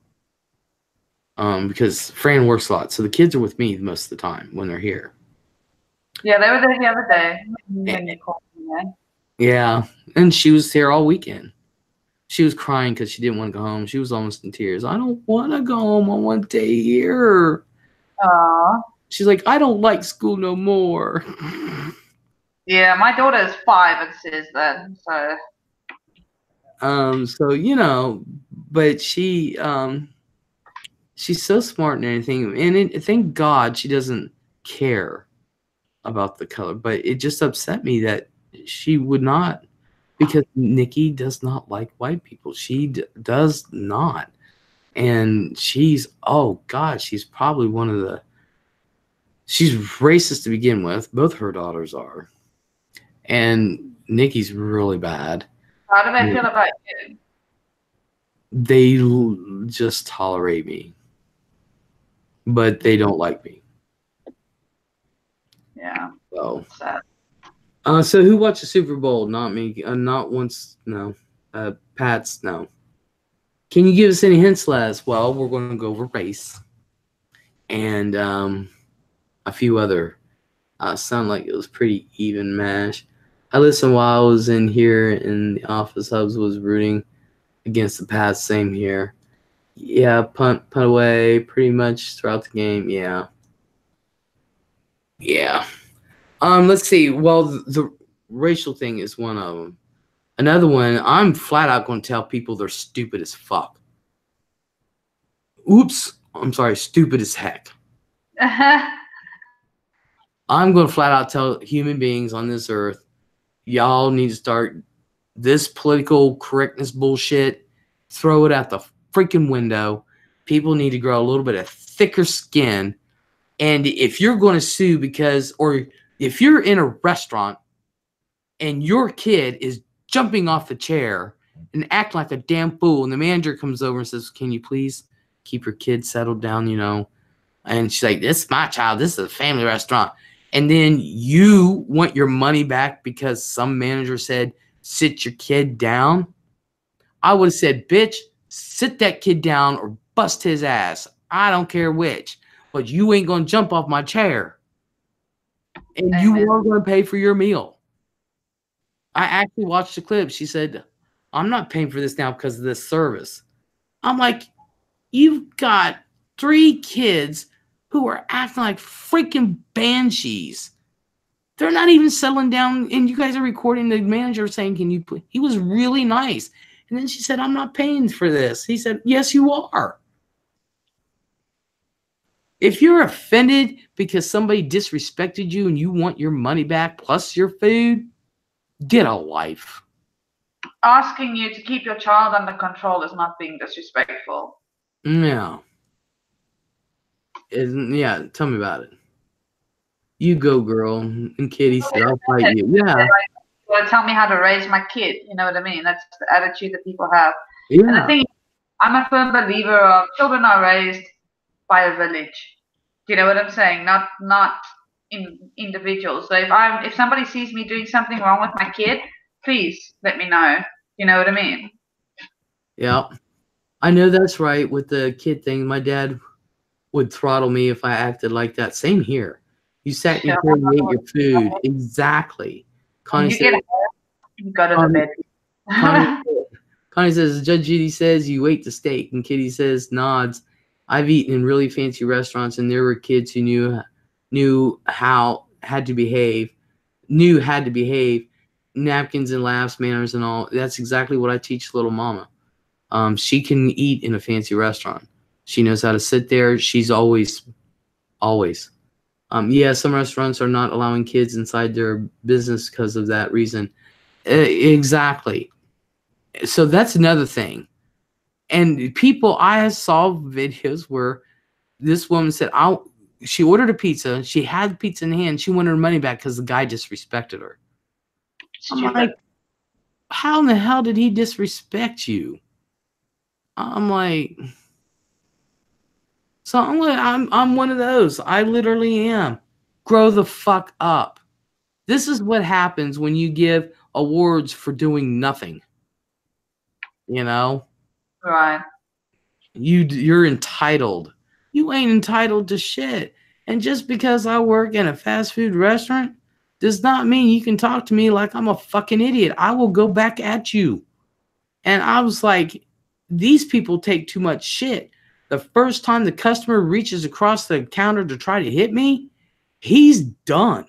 Speaker 1: Because Fran works a lot, so the kids are with me most of the time when they're here.
Speaker 2: Yeah, they were there the other day when you called me.
Speaker 1: Yeah, and she was here all weekend. She was crying because she didn't want to go home. She was almost in tears. I don't want to go home. I want to stay here.
Speaker 2: Aww.
Speaker 1: She's like, I don't like school no more.
Speaker 2: Yeah, my daughter is 5 and says that.
Speaker 1: So you know, but she's so smart and everything, and thank God she doesn't care about the color. But it just upset me that she would not, because Nikki does not like white people. She does not, and she's she's probably one of the. She's racist to begin with. Both her daughters are, and Nikki's really bad.
Speaker 2: How do they feel about you?
Speaker 1: They just tolerate me, but they don't like me.
Speaker 2: Yeah.
Speaker 1: So
Speaker 2: Sad.
Speaker 1: So who watched the Super Bowl? Not me. Not once. No. Pat's. No. Can you give us any hints, Les? Well, we're going to go over race and a few other. Sound like it was pretty even mash. I listened while I was in here in the office. Hubs was rooting against the Pats. Same here. Yeah, punt away pretty much throughout the game. Yeah. Let's see. Well, the racial thing is one of them. Another one, I'm flat out going to tell people they're stupid as fuck. Oops. I'm sorry, stupid as heck. I'm going to flat out tell human beings on this earth, y'all need to start this political correctness bullshit, throw it out the freaking window. People need to grow a little bit of thicker skin. And if you're going to sue or if you're in a restaurant and your kid is jumping off the chair and acting like a damn fool, and the manager comes over and says, can you please keep your kid settled down, And she's like, this is my child. This is a family restaurant. And then you want your money back because some manager said, sit your kid down. I would have said, bitch, sit that kid down or bust his ass. I don't care which. But you ain't going to jump off my chair. And Amen. You are going to pay for your meal. I actually watched the clip. She said, I'm not paying for this now because of this service. I'm like, you've got 3 kids who are acting like freaking banshees. They're not even settling down, and you guys are recording the manager saying, can you put, he was really nice. And then she said, I'm not paying for this. He said, yes, you are. If you're offended because somebody disrespected you and you want your money back plus your food, get a life.
Speaker 2: Asking you to keep your child under control is not being disrespectful.
Speaker 1: No. Yeah, tell me about it. You go, girl. And Kitty said, I'll fight you. Yeah.
Speaker 2: Well, tell me how to raise my kid. You know what I mean? That's the attitude that people have.
Speaker 1: Yeah.
Speaker 2: And I think I'm a firm believer of children are raised by a village. Do you know what I'm saying? Not in individuals. So if somebody sees me doing something wrong with my kid, please let me know. You know what I mean?
Speaker 1: Yeah. I know that's right with the kid thing. My dad would throttle me if I acted like that. Same here. You sat in your chair and ate your food. Exactly. Connie said,
Speaker 2: you go to the bed.
Speaker 1: Connie says, Judge Judy says you ate the steak. And Kitty says, nods. I've eaten in really fancy restaurants, and there were kids who knew how had to behave, napkins and laughs, manners and all. That's exactly what I teach little mama. She can eat in a fancy restaurant. She knows how to sit there. She's always. Yeah, some restaurants are not allowing kids inside their business because of that reason. Exactly. So that's another thing. And I saw videos where this woman said, she ordered a pizza. She had the pizza in hand. She wanted her money back because the guy disrespected her. I'm like, how in the hell did he disrespect you? I'm like, so I'm one of those. I literally am. Grow the fuck up. This is what happens when you give awards for doing nothing. You know?
Speaker 2: Right.
Speaker 1: You're entitled. You ain't entitled to shit. And just because I work in a fast food restaurant does not mean you can talk to me like I'm a fucking idiot. I will go back at you. And I was like, these people take too much shit. The first time the customer reaches across the counter to try to hit me, he's done.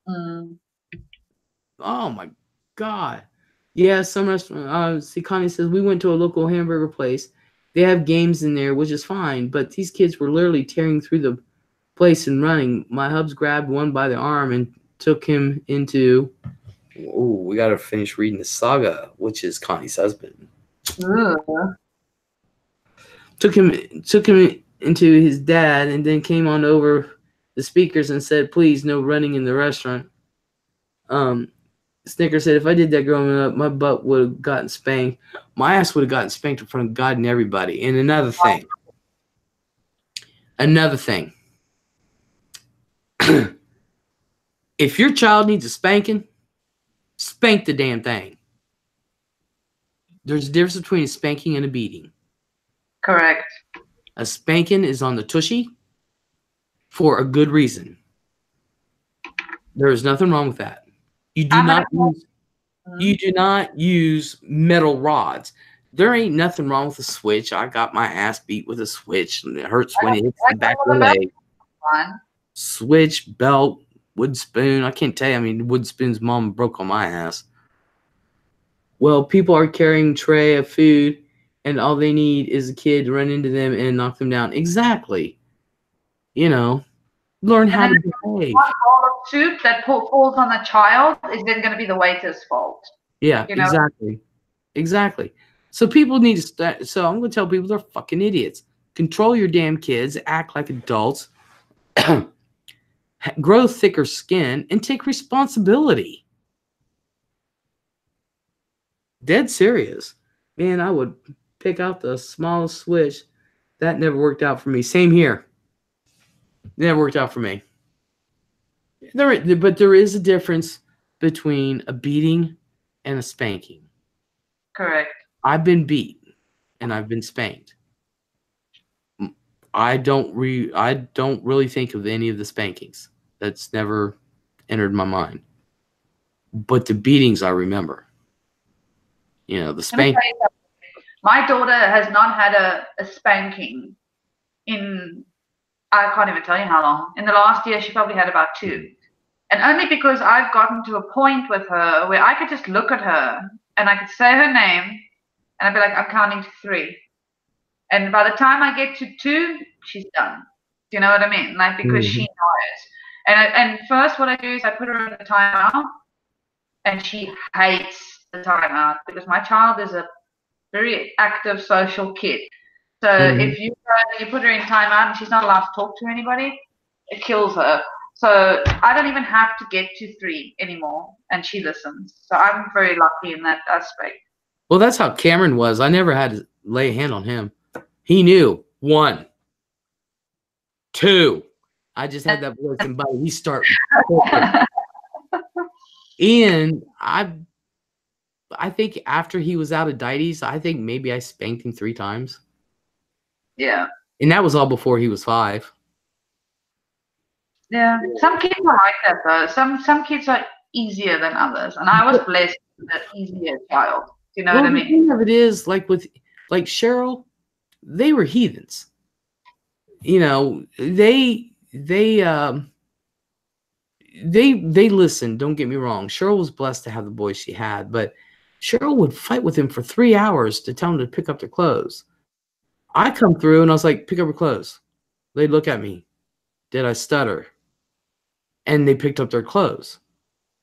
Speaker 1: Oh my God. Yeah, some restaurant. See, Connie says, we went to a local hamburger place. They have games in there, which is fine. But these kids were literally tearing through the place and running. My hubs grabbed one by the arm and took him into. Oh, we got to finish reading the saga, which is Connie's husband. Took him into his dad, and then came on over the speakers and said, "Please, no running in the restaurant." Snicker said, if I did that growing up, my butt would have gotten spanked. My ass would have gotten spanked in front of God and everybody. And another thing. If your child needs a spanking, Spank the damn thing. There's a difference between a spanking and a beating.
Speaker 2: Correct.
Speaker 1: A spanking is on the tushy for a good reason. There is nothing wrong with that. You do not use metal rods. There ain't nothing wrong with a switch. I got my ass beat with a switch, and it hurts when it hits the back of the leg. Switch, belt, wood spoon. I can't tell you. I mean, wood spoon's mom broke on my ass. Well, people are carrying a tray of food, and all they need is a kid to run into them and knock them down. Exactly. You know, learn how to behave.
Speaker 2: One bowl of soup that falls on a child is then going to be the waiter's fault.
Speaker 1: Yeah, you know? Exactly. So people need to start. So I'm going to tell people they're fucking idiots. Control your damn kids. Act like adults. Grow thicker skin and take responsibility. Dead serious. Man, I would pick out the smallest switch. That never worked out for me. Same here. Never worked out for me. But there is a difference between a beating and a spanking.
Speaker 2: Correct.
Speaker 1: I've been beat and I've been spanked. I don't really think of any of the spankings. That's never entered my mind. But the beatings I remember. You know, the spanking.
Speaker 2: My daughter has not had a spanking in, I can't even tell you how long. In the last year, she probably had about 2. And only because I've gotten to a point with her where I could just look at her and I could say her name and I'd be like, I'm counting to 3. And by the time I get to 2, she's done. Do you know what I mean? Like, because she knows. And first what I do is I put her in the timeout, and she hates the timeout because my child is a very active social kid. So if you put her in timeout and she's not allowed to talk to anybody, it kills her. So I don't even have to get to 3 anymore, and she listens. So I'm very lucky in that aspect.
Speaker 1: Well, that's how Cameron was. I never had to lay a hand on him. He knew 1, 2. I just had that voice, and by he start. And I think after he was out of Dieties, I think maybe I spanked him 3 times.
Speaker 2: Yeah.
Speaker 1: And that was all before he was 5.
Speaker 2: Yeah. Some kids are like that though. Some kids are easier than others, and I was blessed with an easier child. Do you know what I mean?
Speaker 1: The thing of it is, like Cheryl, they were heathens. You know, they listened. Don't get me wrong. Cheryl was blessed to have the boys she had, but Cheryl would fight with him for 3 hours to tell him to pick up their clothes. I come through and I was like, pick up your clothes. They'd look at me. Did I stutter? And they picked up their clothes.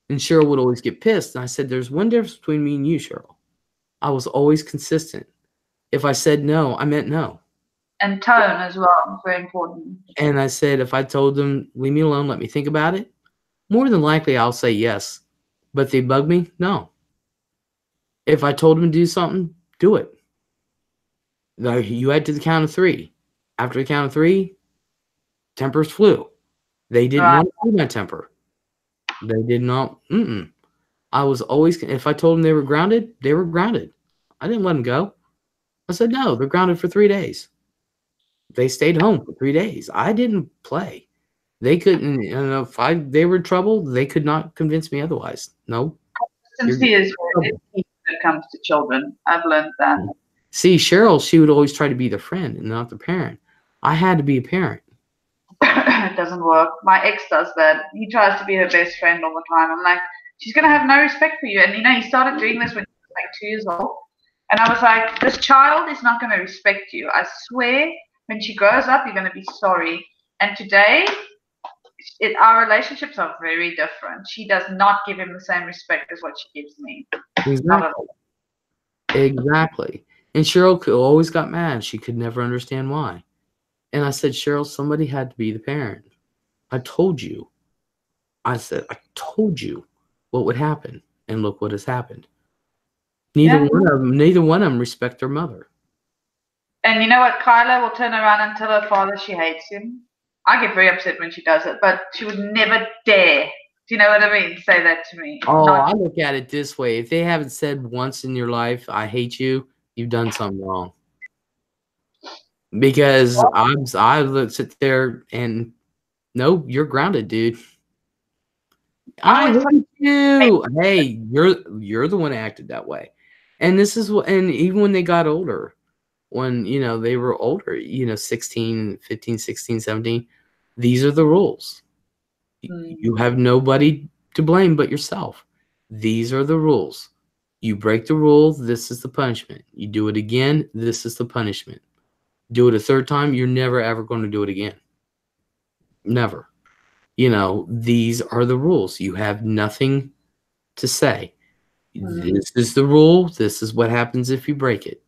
Speaker 1: And Cheryl would always get pissed. And I said, there's one difference between me and you, Cheryl. I was always consistent. If I said no, I meant no.
Speaker 2: And tone as well, very important.
Speaker 1: And I said, if I told them, leave me alone, let me think about it, more than likely I'll say yes. But if they bug me, no. If I told them to do something, do it. You had to the count of 3. After the count of 3, tempers flew. They didn't want to see my temper. They did not. I was always, if I told them they were grounded, they were grounded. I didn't let them go. I said, no, they're grounded for 3 days. They stayed home for 3 days. I didn't play. They couldn't, if they were in trouble, they could not convince me otherwise. No.
Speaker 2: Consistency is very key when it comes to children. I've learned that.
Speaker 1: See, Cheryl, she would always try to be the friend and not the parent. I had to be a parent.
Speaker 2: It doesn't work. My ex does that. He tries to be her best friend all the time. I'm like, she's going to have no respect for you. And, he started doing this when he was like 2 years old. And I was like, this child is not going to respect you. I swear, when she grows up, you're going to be sorry. And today, our relationships are very different. She does not give him the same respect as what she gives me.
Speaker 1: Exactly. And Cheryl always got mad. She could never understand why. And I said, Cheryl, somebody had to be the parent. I told you. I said, I told you what would happen. And look what has happened. Neither one of them respect their mother.
Speaker 2: And you know what? Kyla will turn around and tell her father she hates him. I get very upset when she does it, but she would never dare Do you know what I mean? Say that to me.
Speaker 1: Oh,
Speaker 2: Not
Speaker 1: I look at it this way. If they haven't said once in your life, I hate you, you've done something wrong. Because I would sit there and no, you're grounded, dude. I
Speaker 2: always
Speaker 1: hate you. Hey, you're the one that acted that way. And this is what, and even when they got older, when, you know, they were older, you know, 16, 15, 16, 17, these are the rules. You have nobody to blame but yourself. These are the rules. You break the rules, this is the punishment. You do it again, this is the punishment. Do it a third time, you're never ever going to do it again. Never. You know, these are the rules. You have nothing to say. This is the rule. This is what happens if you break it.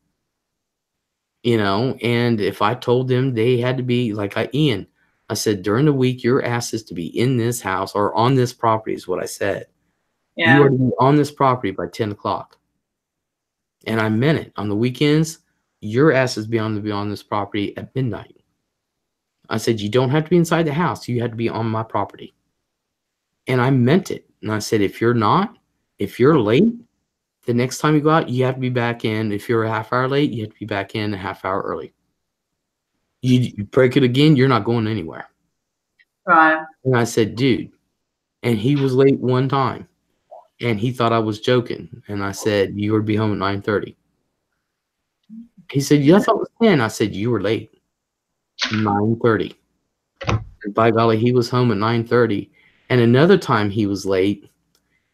Speaker 1: You know, and if I told them they had to be like Ian, I said during the week your ass is to be in this house or on this property is what I said.
Speaker 2: Yeah.
Speaker 1: You are to be on this property by 10 o'clock. And I meant it. On the weekends, your ass is bound to be on this property at midnight. I said, you don't have to be inside the house. You have to be on my property. And I meant it. And I said, if you're not, if you're late, the next time you go out, you have to be back in. If you're a half hour late, you have to be back in a half hour early. You break it again, you're not going anywhere.
Speaker 2: Right.
Speaker 1: And I said, dude. And he was late one time. And he thought I was joking. And I said, you were to be home at 9:30. He said, yeah, I thought it was 10. I said, you were late. 9:30. And by golly, he was home at 9:30. And another time he was late,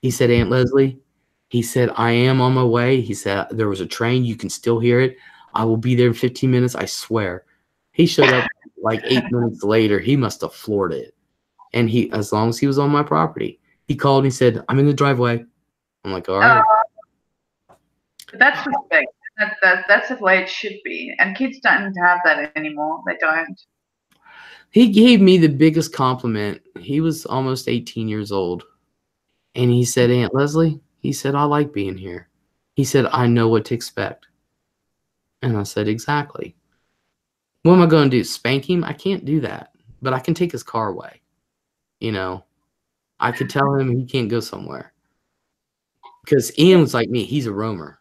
Speaker 1: he said, Aunt Leslie, he said, I am on my way. He said, there was a train. You can still hear it. I will be there in 15 minutes. I swear. He showed up like 8 minutes later. He must have floored it. And he, as long as he was on my property, he called me, said, I'm in the driveway. I'm like, all right.
Speaker 2: That's respect. That's the way it should be. And kids don't have that anymore. They don't.
Speaker 1: He gave me the biggest compliment. He was almost 18 years old. And he said, Aunt Leslie, he said, I like being here. He said, I know what to expect. And I said, exactly. What am I going to do? Spank him? I can't do that. But I can take his car away. You know, I could tell him he can't go somewhere. Because Ian was like me. He's a roamer.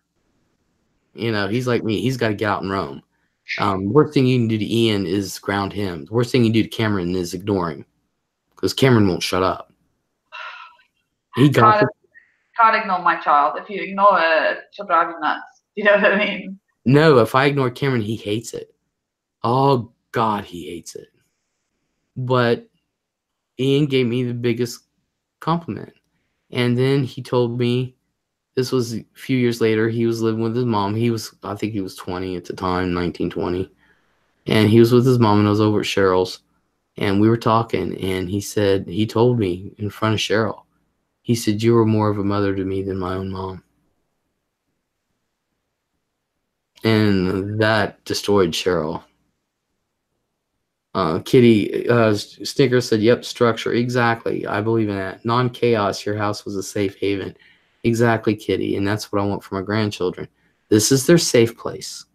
Speaker 1: You know, he's like me. He's got to get out and roam. Worst thing you can do to Ian is ground him. The worst thing you can do to Cameron is ignore him. Because Cameron won't shut up. He got
Speaker 2: Can't ignore my child. If you ignore her, she'll drive you nuts. You know what I mean?
Speaker 1: No, if I ignore Cameron, he hates it. Oh, God, he hates it. But Ian gave me the biggest compliment. And then he told me, this was a few years later, he was living with his mom. I think he was 20 at the time, 19, 20. And he was with his mom, and I was over at Cheryl's. And we were talking, and he told me in front of Cheryl, he said, you were more of a mother to me than my own mom. And that destroyed Cheryl. Kitty Snicker said, yep, structure. Exactly. I believe in that. Non-chaos. Your house was a safe haven. Exactly, Kitty. And that's what I want for my grandchildren. This is their safe place.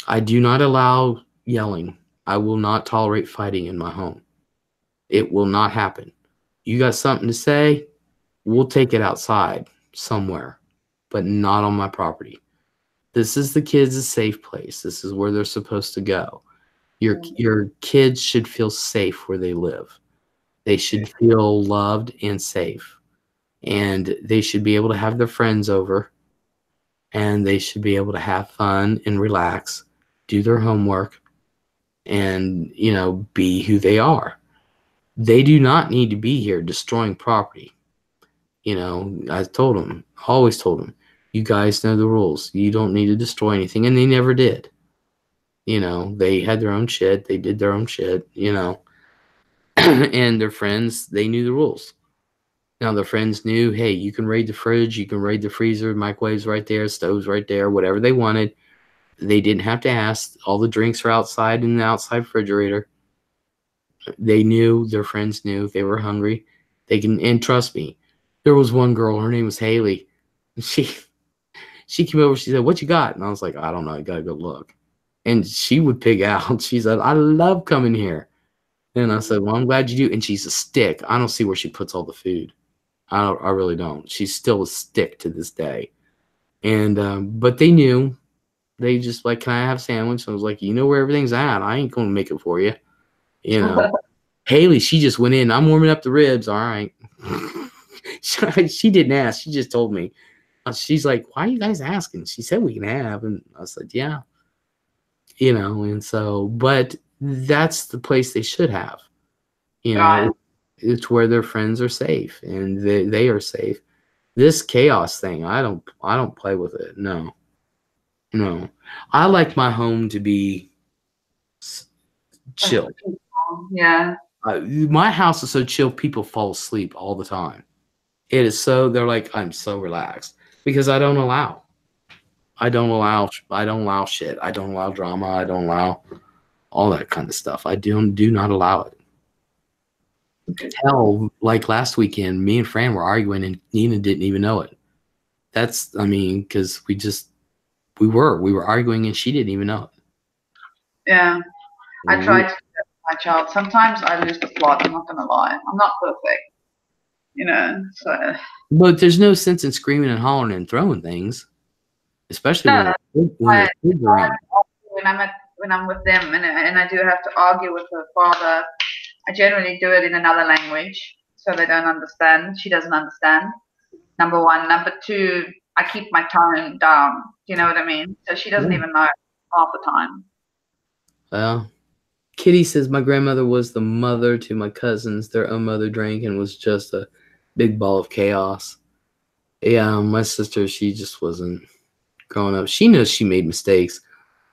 Speaker 1: I do not allow yelling. I will not tolerate fighting in my home. It will not happen. You got something to say? We'll take it outside somewhere, but not on my property. This is the kids' safe place. This is where they're supposed to go. Your kids should feel safe where they live. They should feel loved and safe. And they should be able to have their friends over. And they should be able to have fun and relax, do their homework, and, you know, be who they are. They do not need to be here destroying property. You know, I told them, always told them, you guys know the rules. You don't need to destroy anything. And they never did. You know, they had their own shit. They did their own shit, you know. And their friends, they knew the rules. Now, their friends knew, hey, you can raid the fridge, you can raid the freezer, microwaves right there, stoves right there, whatever they wanted. They didn't have to ask. All the drinks are outside in the outside refrigerator. They knew, their friends knew, they were hungry. They can, and trust me, there was one girl, her name was Haley. She came over, she said, what you got? And I was like, I don't know, I gotta go look. And she would pig out. She said, I love coming here. And I said, well, I'm glad you do. And she's a stick. I don't see where she puts all the food. I really don't. She's still a stick to this day. And but they knew. They just like, can I have a sandwich? I was like, you know where everything's at. I ain't gonna make it for you. You know. Haley, she just went in. I'm warming up the ribs. All right. She didn't ask. She just told me. She's like, why are you guys asking? She said we can have. And I said, yeah. You know, and so, but that's the place they should have. You know, it's where their friends are safe and they are safe. This chaos thing, I don't play with it. No. I like my home to be chill.
Speaker 2: Yeah.
Speaker 1: My house is so chill, people fall asleep all the time. It is so, they're like, I'm so relaxed because I don't allow shit. I don't allow drama. I don't allow all that kind of stuff. I do not allow it. Hell, like last weekend, me and Fran were arguing and Nina didn't even know it. That's, I mean, because we were arguing and she didn't even know it.
Speaker 2: Yeah. I try to do that with my child. Sometimes I lose the plot, I'm not gonna lie. I'm not perfect. You know, so
Speaker 1: But there's no sense in screaming and hollering and throwing things. Especially when there's kids around.
Speaker 2: When I'm with them and I do have to argue with her father, I generally do it in another language so they don't understand. She doesn't understand. Number one. Number two, I keep my tone down. Do you know what I mean? So she doesn't even know half the time.
Speaker 1: Well, Kitty says my grandmother was the mother to my cousins. Their own mother drank and was just a big ball of chaos. Yeah, my sister, she just wasn't growing up. She knows she made mistakes.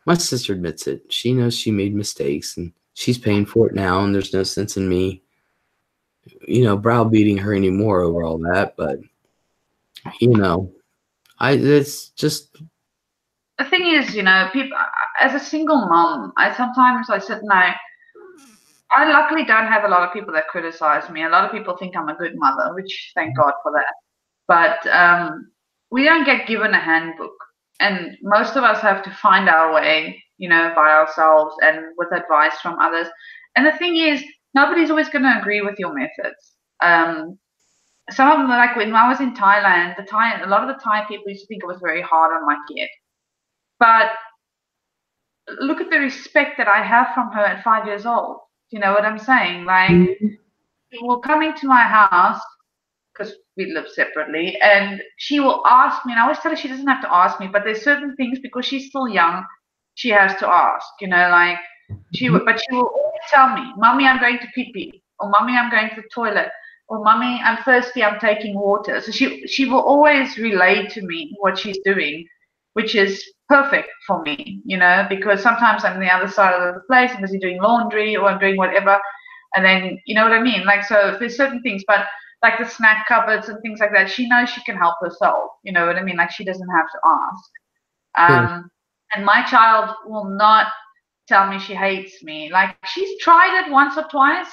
Speaker 1: My sister admits it. She knows she made mistakes and she's paying for it now, and there's no sense in me, you know, browbeating her anymore over all that. But, you know, it's just.
Speaker 2: The thing is, you know, people, as a single mom, I sit and I luckily don't have a lot of people that criticize me. A lot of people think I'm a good mother, which thank God for that. But we don't get given a handbook. And most of us have to find our way, you know, by ourselves and with advice from others. And the thing is, nobody's always going to agree with your methods. Some of them, like when I was in Thailand, a lot of the Thai people used to think it was very hard on my kid. But look at the respect that I have from her at 5 years old. Do you know what I'm saying? Like, she will come into my house because we live separately, and she will ask me, and I always tell her she doesn't have to ask me, but there's certain things because she's still young, she has to ask, you know, like but she will always tell me, Mommy, I'm going to pee-pee, or Mommy, I'm going to the toilet, or Mommy, I'm thirsty, I'm taking water. So she will always relay to me what she's doing, which is perfect for me, you know, because sometimes I'm on the other side of the place, I'm busy doing laundry or I'm doing whatever, and then, you know what I mean? Like, so there's certain things, but like the snack cupboards and things like that, she knows she can help herself. You know what I mean? Like she doesn't have to ask. And my child will not tell me she hates me. Like she's tried it once or twice.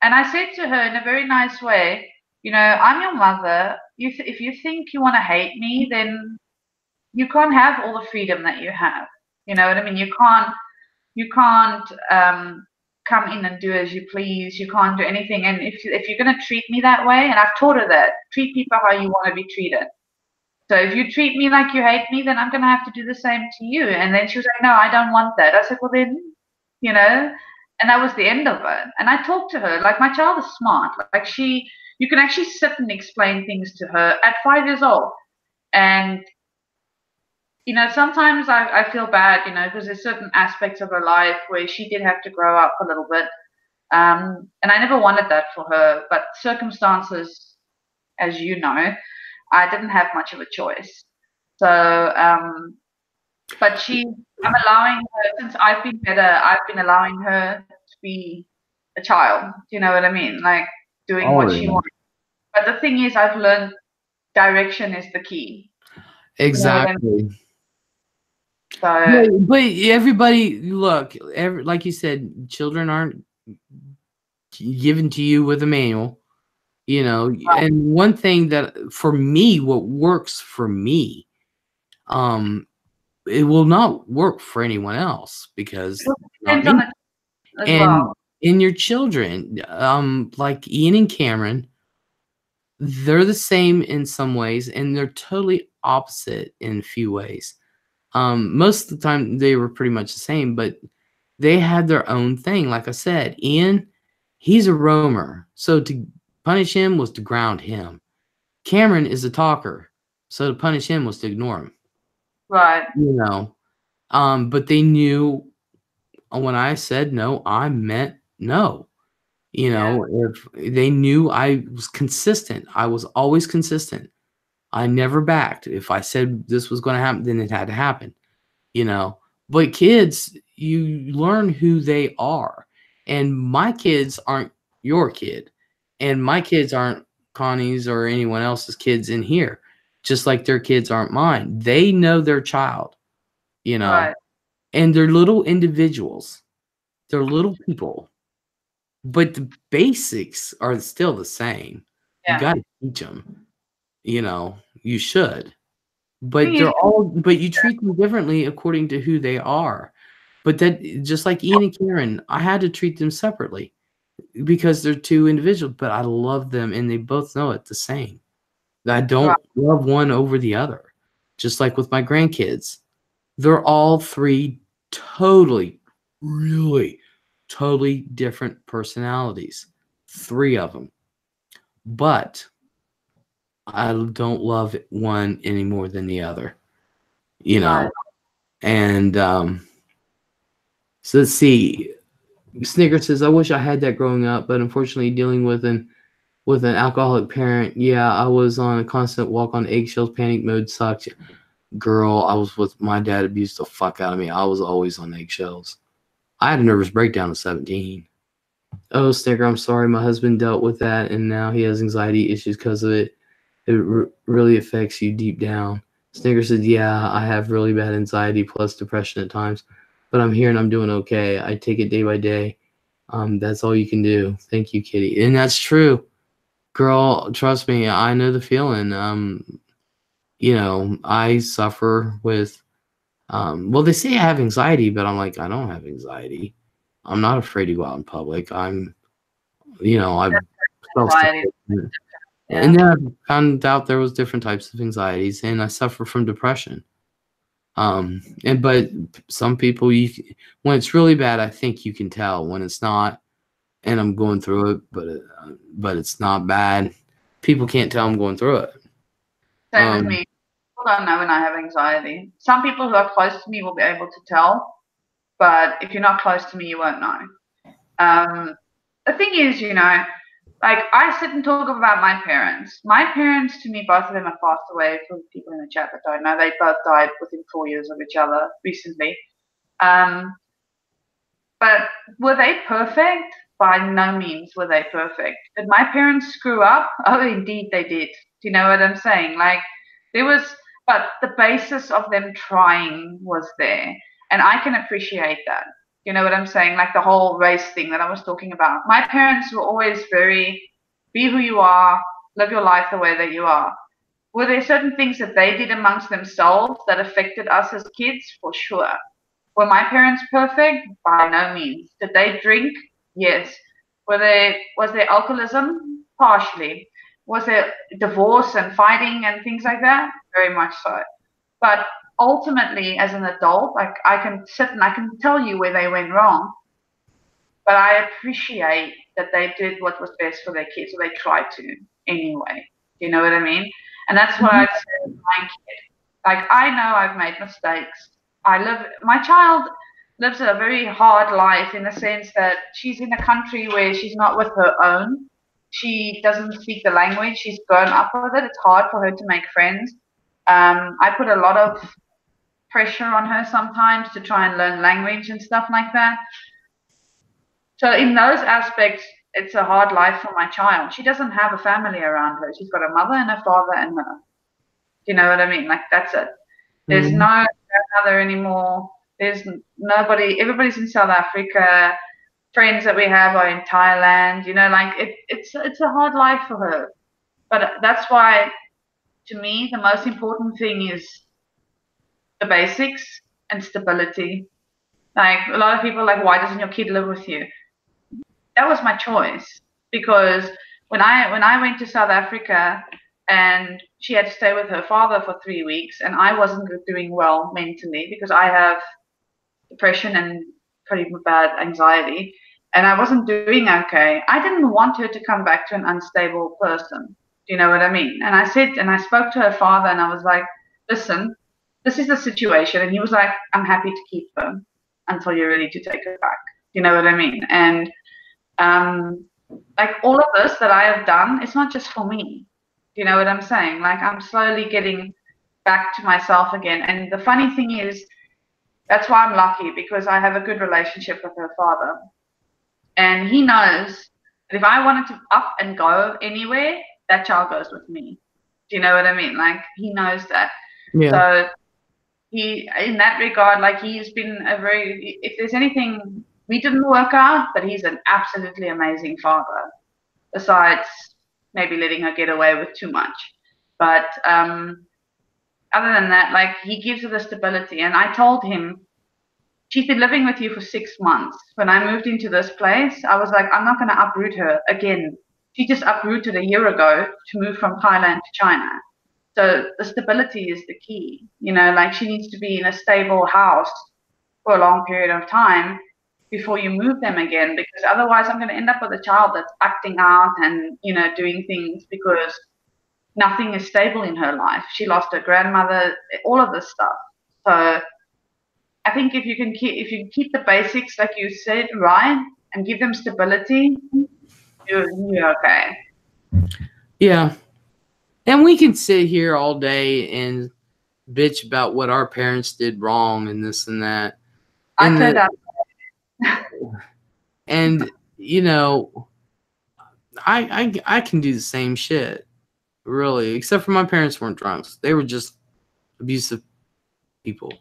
Speaker 2: And I said to her in a very nice way, you know, I'm your mother. If you think you want to hate me, then you can't have all the freedom that you have. You know what I mean? You can't come in and do as you please. You can't do anything. And if you're going to treat me that way, and I've taught her that, treat people how you want to be treated. So if you treat me like you hate me, then I'm going to have to do the same to you. And then she was like, no, I don't want that. I said, well then, you know, and that was the end of it. And I talked to her, like my child is smart. Like you can actually sit and explain things to her at 5 years old. And you know, sometimes I feel bad, you know, because there's certain aspects of her life where she did have to grow up a little bit. And I never wanted that for her, but circumstances, as you know, I didn't have much of a choice. So, but I'm allowing her, since I've been better, I've been allowing her to be a child. Do you know what I mean? Like doing what she wants. But the thing is, I've learned direction is the key.
Speaker 1: Exactly.
Speaker 2: You know what I mean? So,
Speaker 1: but everybody, look, like you said, children aren't given to you with a manual, you know. Right. And one thing that for me, what works for me, it will not work for anyone else because
Speaker 2: it depends on it as well.
Speaker 1: And your children, like Ian and Cameron, they're the same in some ways, and they're totally opposite in a few ways. Most of the time they were pretty much the same, but they had their own thing. Like I said, Ian, he's a roamer, so to punish him was to ground him. Cameron is a talker, so to punish him was to ignore him.
Speaker 2: Right.
Speaker 1: You know, but they knew when I said no, I meant no. You know, if they knew I was consistent, I was always consistent. I never backed. If I said this was going to happen, then it had to happen. You know, but kids, you learn who they are, and my kids aren't your kid, and my kids aren't Connie's or anyone else's kids in here, just like their kids aren't mine. They know their child, you know,
Speaker 2: Right.
Speaker 1: and they're little individuals. They're little people, but the basics are still the same. You
Speaker 2: Yeah.
Speaker 1: got to teach them, you know, you should.
Speaker 2: Thing
Speaker 1: But
Speaker 2: is,
Speaker 1: but you treat them differently according to who they are. But that, just like Ian and Karen, I had to treat them separately because they're two individuals, but I love them and they both know it the same. I
Speaker 2: right.
Speaker 1: don't love one over the other. Just like with my grandkids, they're all three totally, really, totally different personalities. Three of them. But I don't love one any more than the other, you know.
Speaker 2: Right.
Speaker 1: And so let's see. Snicker says, "I wish I had that growing up, but unfortunately, dealing with an alcoholic parent, yeah, I was on a constant walk on eggshells. Panic mode sucks. Girl, I was with my dad. Abused the fuck out of me. I was always on eggshells. I had a nervous breakdown at 17. Oh, Snicker, I'm sorry. My husband dealt with that, and now he has anxiety issues because of it. It really affects you deep down." Snicker said, "Yeah, I have really bad anxiety plus depression at times, but I'm here and I'm doing okay. I take it day by day. That's all you can do. Thank you, Kitty." And that's true. Girl, trust me, I know the feeling. You know, I suffer with, well, they say I have anxiety, but I'm like, I don't have anxiety. I'm not afraid to go out in public. I'm, you know, I'm
Speaker 2: Anxiety.
Speaker 1: self-sufficient.
Speaker 2: Yeah.
Speaker 1: And then I found out there was different types of anxieties, and I suffer from depression. But some people, when it's really bad, I think you can tell. When it's not, and I'm going through it, but it's not bad, people can't tell I'm going through it.
Speaker 2: Same with me. People don't know when I have anxiety. Some people who are close to me will be able to tell, but if you're not close to me, you won't know. The thing is, you know, like I sit and talk about my parents. My parents, to me, both of them have passed away. For people in the chat that don't know, they both died within 4 years of each other recently. But were they perfect? By no means were they perfect. Did my parents screw up? Oh, indeed they did. Do you know what I'm saying? Like there was, but the basis of them trying was there. And I can appreciate that. You know what I'm saying? Like the whole race thing that I was talking about. My parents were always very, be who you are, live your life the way that you are. Were there certain things that they did amongst themselves that affected us as kids? For sure. Were my parents perfect? By no means. Did they drink? Yes. Was there alcoholism? Partially. Was there divorce and fighting and things like that? Very much so. But ultimately, as an adult, like I can sit and I can tell you where they went wrong, but I appreciate that they did what was best for their kids, or they tried to anyway. You know what I mean? And that's what I'd say with my kid. Like I know I've made mistakes. My child lives a very hard life in the sense that she's in a country where she's not with her own. She doesn't speak the language. She's grown up with it. It's hard for her to make friends. I put a lot of pressure on her sometimes to try and learn language and stuff like that. So in those aspects, it's a hard life for my child. She doesn't have a family around her. She's got a mother and a father and her. Do you know what I mean? Like that's it. There's no grandmother anymore. There's nobody. Everybody's in South Africa. Friends that we have are in Thailand. You know, like it's a hard life for her. But that's why, to me, the most important thing is the basics and stability. Like a lot of people are like, why doesn't your kid live with you? that was my choice, because when I went to South Africa and she had to stay with her father for 3 weeks, and I wasn't doing well mentally because I have depression and pretty bad anxiety, and I wasn't doing okay. I didn't want her to come back to an unstable person. Do you know what I mean? And I said, and I spoke to her father, and I was like, listen, this is the situation. And he was like, I'm happy to keep her until you're ready to take her back. You know what I mean? And like all of this that I have done, it's not just for me. Do you know what I'm saying? Like I'm slowly getting back to myself again. And the funny thing is, that's why I'm lucky, because I have a good relationship with her father. And he knows that if I wanted to up and go anywhere, that child goes with me. Do you know what I mean? Like he knows that.
Speaker 1: Yeah.
Speaker 2: So he, in that regard, like he's been a very, if there's anything, we didn't work out, but he's an absolutely amazing father, besides maybe letting her get away with too much. But other than that, like he gives her the stability. And I told him, she's been living with you for 6 months. When I moved into this place, I was like, I'm not going to uproot her again. She just uprooted a year ago to move from Thailand to China. So the stability is the key. You know, like she needs to be in a stable house for a long period of time before you move them again, because otherwise I'm going to end up with a child that's acting out and, you know, doing things because nothing is stable in her life. She lost her grandmother, all of this stuff. So I think if you keep the basics, like you said, right, and give them stability, you're okay.
Speaker 1: Yeah. And we can sit here all day and bitch about what our parents did wrong and this and that.
Speaker 2: I turned out.
Speaker 1: And you know, I can do the same shit, really, except for my parents weren't drunks. They were just abusive people.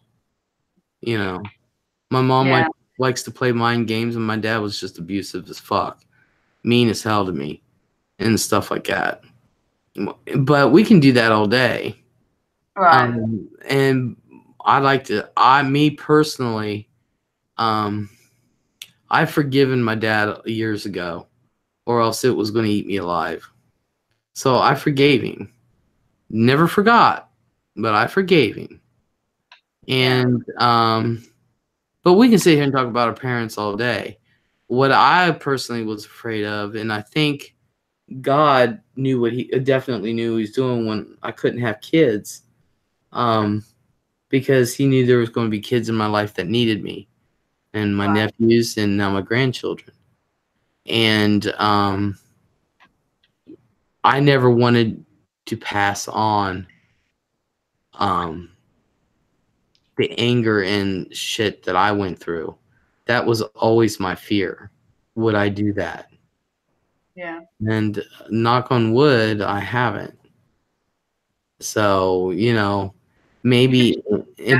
Speaker 1: You know, my mom likes to play mind games, and my dad was just abusive as fuck, mean as hell to me, and stuff like that. But we can do that all day.
Speaker 2: Right.
Speaker 1: And me personally, I've forgiven my dad years ago, or else it was going to eat me alive. So I forgave him. Never forgot, but I forgave him. And but we can sit here and talk about our parents all day. What I personally was afraid of, and I think God knew definitely knew what he was doing when I couldn't have kids, because he knew there was going to be kids in my life that needed me, and my nephews, and now my grandchildren. And I never wanted to pass on the anger and shit that I went through. That was always my fear. Would I do that?
Speaker 2: Yeah.
Speaker 1: And knock on wood, I haven't. So, you know, maybe,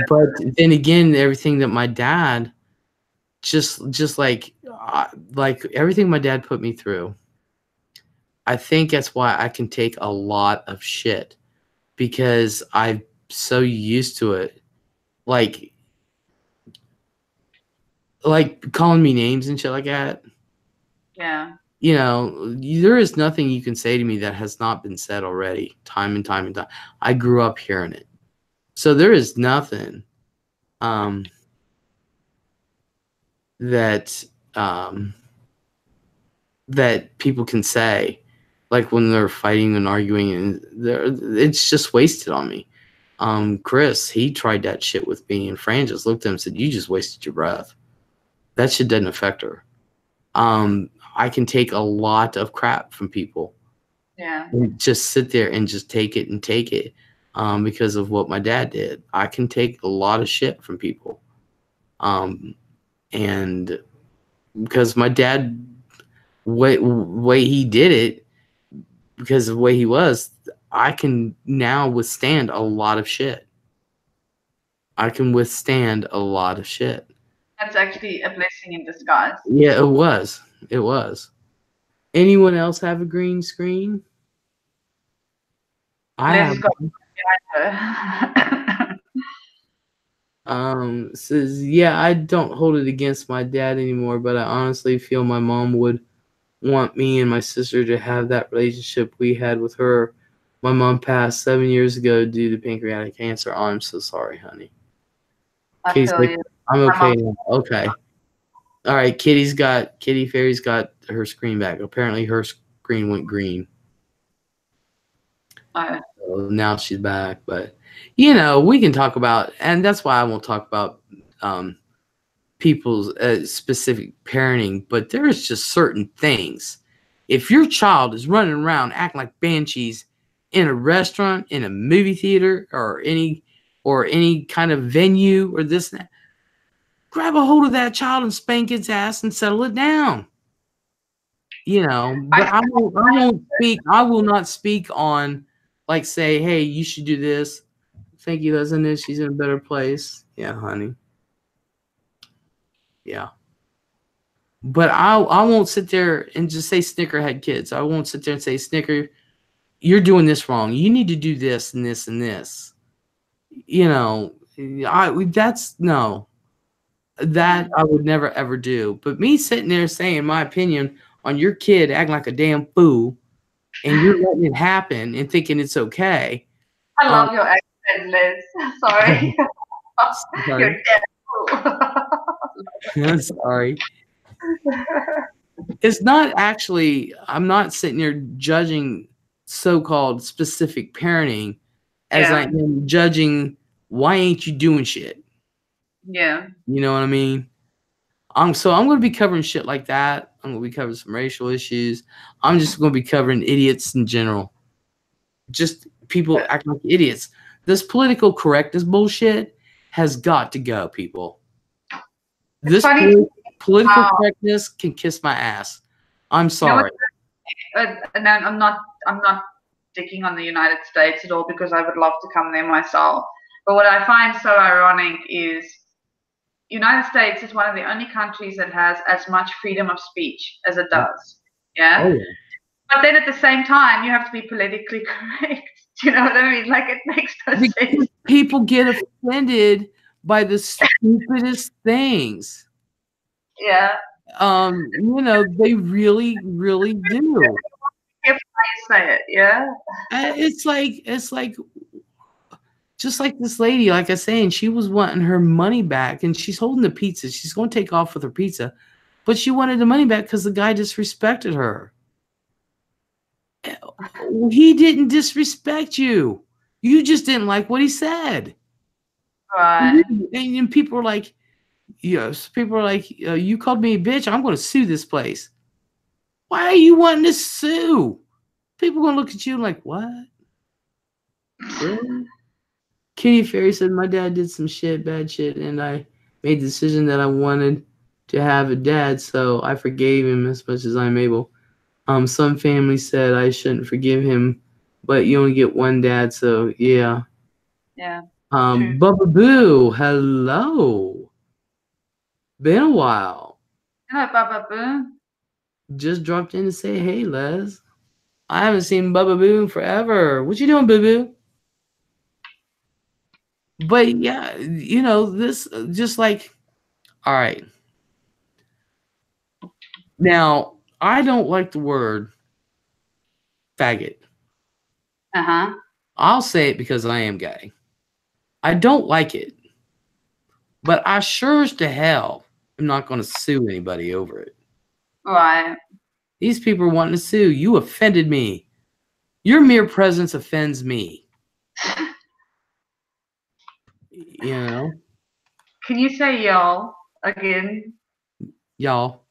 Speaker 1: but then again, everything that my dad, just like everything my dad put me through, I think that's why I can take a lot of shit, because I'm so used to it. Like calling me names and shit like that.
Speaker 2: Yeah.
Speaker 1: You know, there is nothing you can say to me that has not been said already, time and time and time. I grew up hearing it. So there is nothing that that people can say, like when they're fighting and arguing, and it's just wasted on me. Chris, he tried that shit with me, and Fran just looked at him and said, "You just wasted your breath." That shit doesn't affect her. I can take a lot of crap from people.
Speaker 2: Yeah.
Speaker 1: And just sit there and just take it and take it, because of what my dad did. I can take a lot of shit from people. And because my dad, way he did it, because of the way he was, I can now withstand a lot of shit. I can withstand a lot of shit.
Speaker 2: That's actually a blessing in disguise.
Speaker 1: Yeah, it was. It was. Anyone else have a green screen? I have. Says, yeah, I don't hold it against my dad anymore, but I honestly feel my mom would want me and my sister to have that relationship we had with her. My mom passed 7 years ago due to pancreatic cancer. Oh, I'm so sorry, honey.
Speaker 2: I
Speaker 1: Kitty's
Speaker 2: feel
Speaker 1: like,
Speaker 2: you.
Speaker 1: I'm
Speaker 2: My
Speaker 1: okay
Speaker 2: mom,
Speaker 1: now. Okay. All right, Kitty Fairy's got her screen back. Apparently her screen went green. So now she's back. But, you know, we can talk about, and that's why I won't talk about people's specific parenting, but there is just certain things. If your child is running around acting like banshees in a restaurant, in a movie theater, or any kind of venue or this and that, grab a hold of that child and spank its ass and settle it down. You know, but I won't speak. I will not speak on, like, say, hey, you should do this. Thank you, Leslie. She's in a better place. Yeah, honey. Yeah. But I won't sit there and just say Snicker had kids. I won't sit there and say, Snicker, you're doing this wrong. You need to do this and this and this. You know, that's no. That I would never ever do. But me sitting there saying my opinion on your kid acting like a damn fool, and you're letting it happen and thinking it's okay.
Speaker 2: I love your accent, Liz. Sorry. You're dead.
Speaker 1: I'm sorry. It's not actually, I'm not sitting there judging so-called specific parenting as I am judging why ain't you doing shit.
Speaker 2: Yeah.
Speaker 1: You know what I mean? So I'm going to be covering shit like that. I'm going to be covering some racial issues. I'm just going to be covering idiots in general. Just people acting like idiots. This political correctness bullshit has got to go, people. This political correctness can kiss my ass. I'm sorry.
Speaker 2: And I'm not digging on the United States at all, because I would love to come there myself. But what I find so ironic is United States is one of the only countries that has as much freedom of speech as it does. Yeah.
Speaker 1: Oh, yeah.
Speaker 2: But then at the same time, you have to be politically correct. Do you know what I mean? Like, it makes no sense.
Speaker 1: People get offended by the stupidest things.
Speaker 2: Yeah.
Speaker 1: You know, they really, really do.
Speaker 2: If I say it, yeah.
Speaker 1: It's like just like this lady, like I was saying, she was wanting her money back, and she's holding the pizza. She's going to take off with her pizza, but she wanted the money back because the guy disrespected her. He didn't disrespect you. You just didn't like what he said.
Speaker 2: Right.
Speaker 1: And people are like, yes, people are like, you called me a bitch. I'm going to sue this place. Why are you wanting to sue? People are going to look at you like, what? Really? Kitty Fairy said, my dad did some bad shit, and I made the decision that I wanted to have a dad, so I forgave him as much as I'm able. Some families said I shouldn't forgive him, but you only get one dad, so yeah.
Speaker 2: Yeah.
Speaker 1: Bubba Boo, hello. Been a while.
Speaker 2: Hello, Bubba Boo.
Speaker 1: Just dropped in to say, hey, Les. I haven't seen Bubba Boo in forever. What you doing, Boo Boo? But yeah, you know, this just like, all right. Now, I don't like the word faggot.
Speaker 2: Uh-huh.
Speaker 1: I'll say it because I am gay. I don't like it. But I sure as to hell am not going to sue anybody over it.
Speaker 2: Right.
Speaker 1: These people are wanting to sue. You offended me. Your mere presence offends me. You know?
Speaker 2: Can you say y'all again?
Speaker 1: Y'all.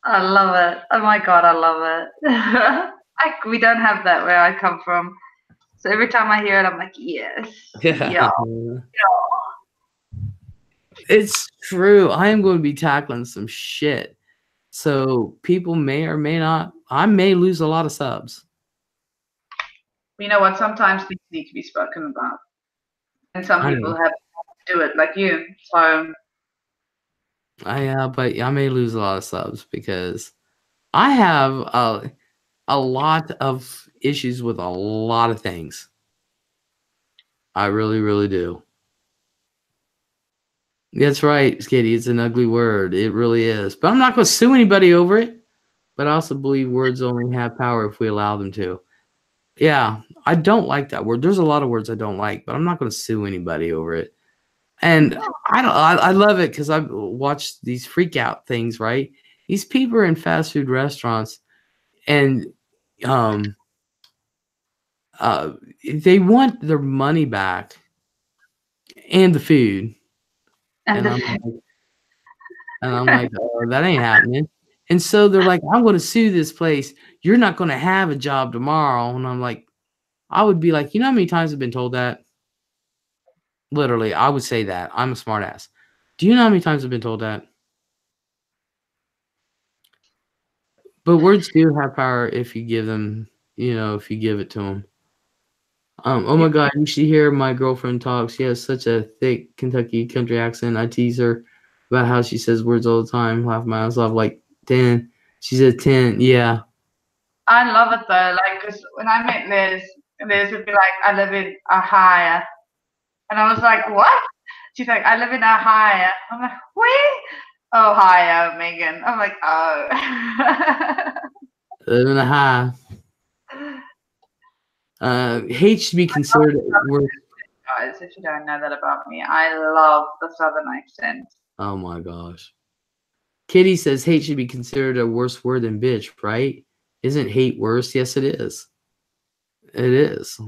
Speaker 2: I love it. Oh my God, I love it. We don't have that where I come from. So every time I hear it, I'm like, yes. Y'all.
Speaker 1: It's true. I am going to be tackling some shit. So people may or may not, I may lose a lot of subs.
Speaker 2: You know what? Sometimes things need to be spoken about. And some people have to do it, like you. So.
Speaker 1: But I may lose a lot of subs because I have a lot of issues with a lot of things. I really, really do. That's right, Kitty. It's an ugly word. It really is. But I'm not going to sue anybody over it. but I also believe words only have power if we allow them to. Yeah, I don't like that word. There's a lot of words I don't like, but I'm not going to sue anybody over it. And I don't. I love it because I've watched these freak out things. Right, these people are in fast food restaurants, and um, uh, they want their money back and the food,
Speaker 2: And
Speaker 1: and I'm like, oh, that ain't happening. And so they're like, I'm going to sue this place. You're not going to have a job tomorrow. And I'm like, I would be like, you know how many times I've been told that? Literally, I would say that. I'm a smart ass. Do you know how many times I've been told that? But words do have power if you give them, if you give it to them. Oh my God, you should hear my girlfriend talk. She has such a thick Kentucky country accent. I tease her about how she says words all the time. Laugh my ass off like 10. She said 10. Yeah.
Speaker 2: I love it though, like, because when I met Liz would be like, I live in Ohio. And I was like, what? She's like, I live in Ohio. I'm like, where? Ohio, Megan. I'm like, oh.
Speaker 1: Live in a high. Hate should be considered worth.
Speaker 2: Guys, if you don't know that about me, I love the Southern accent.
Speaker 1: Oh my gosh. Kitty says hate should be considered a worse word than bitch, right? Isn't hate worse? Yes, it is. It is.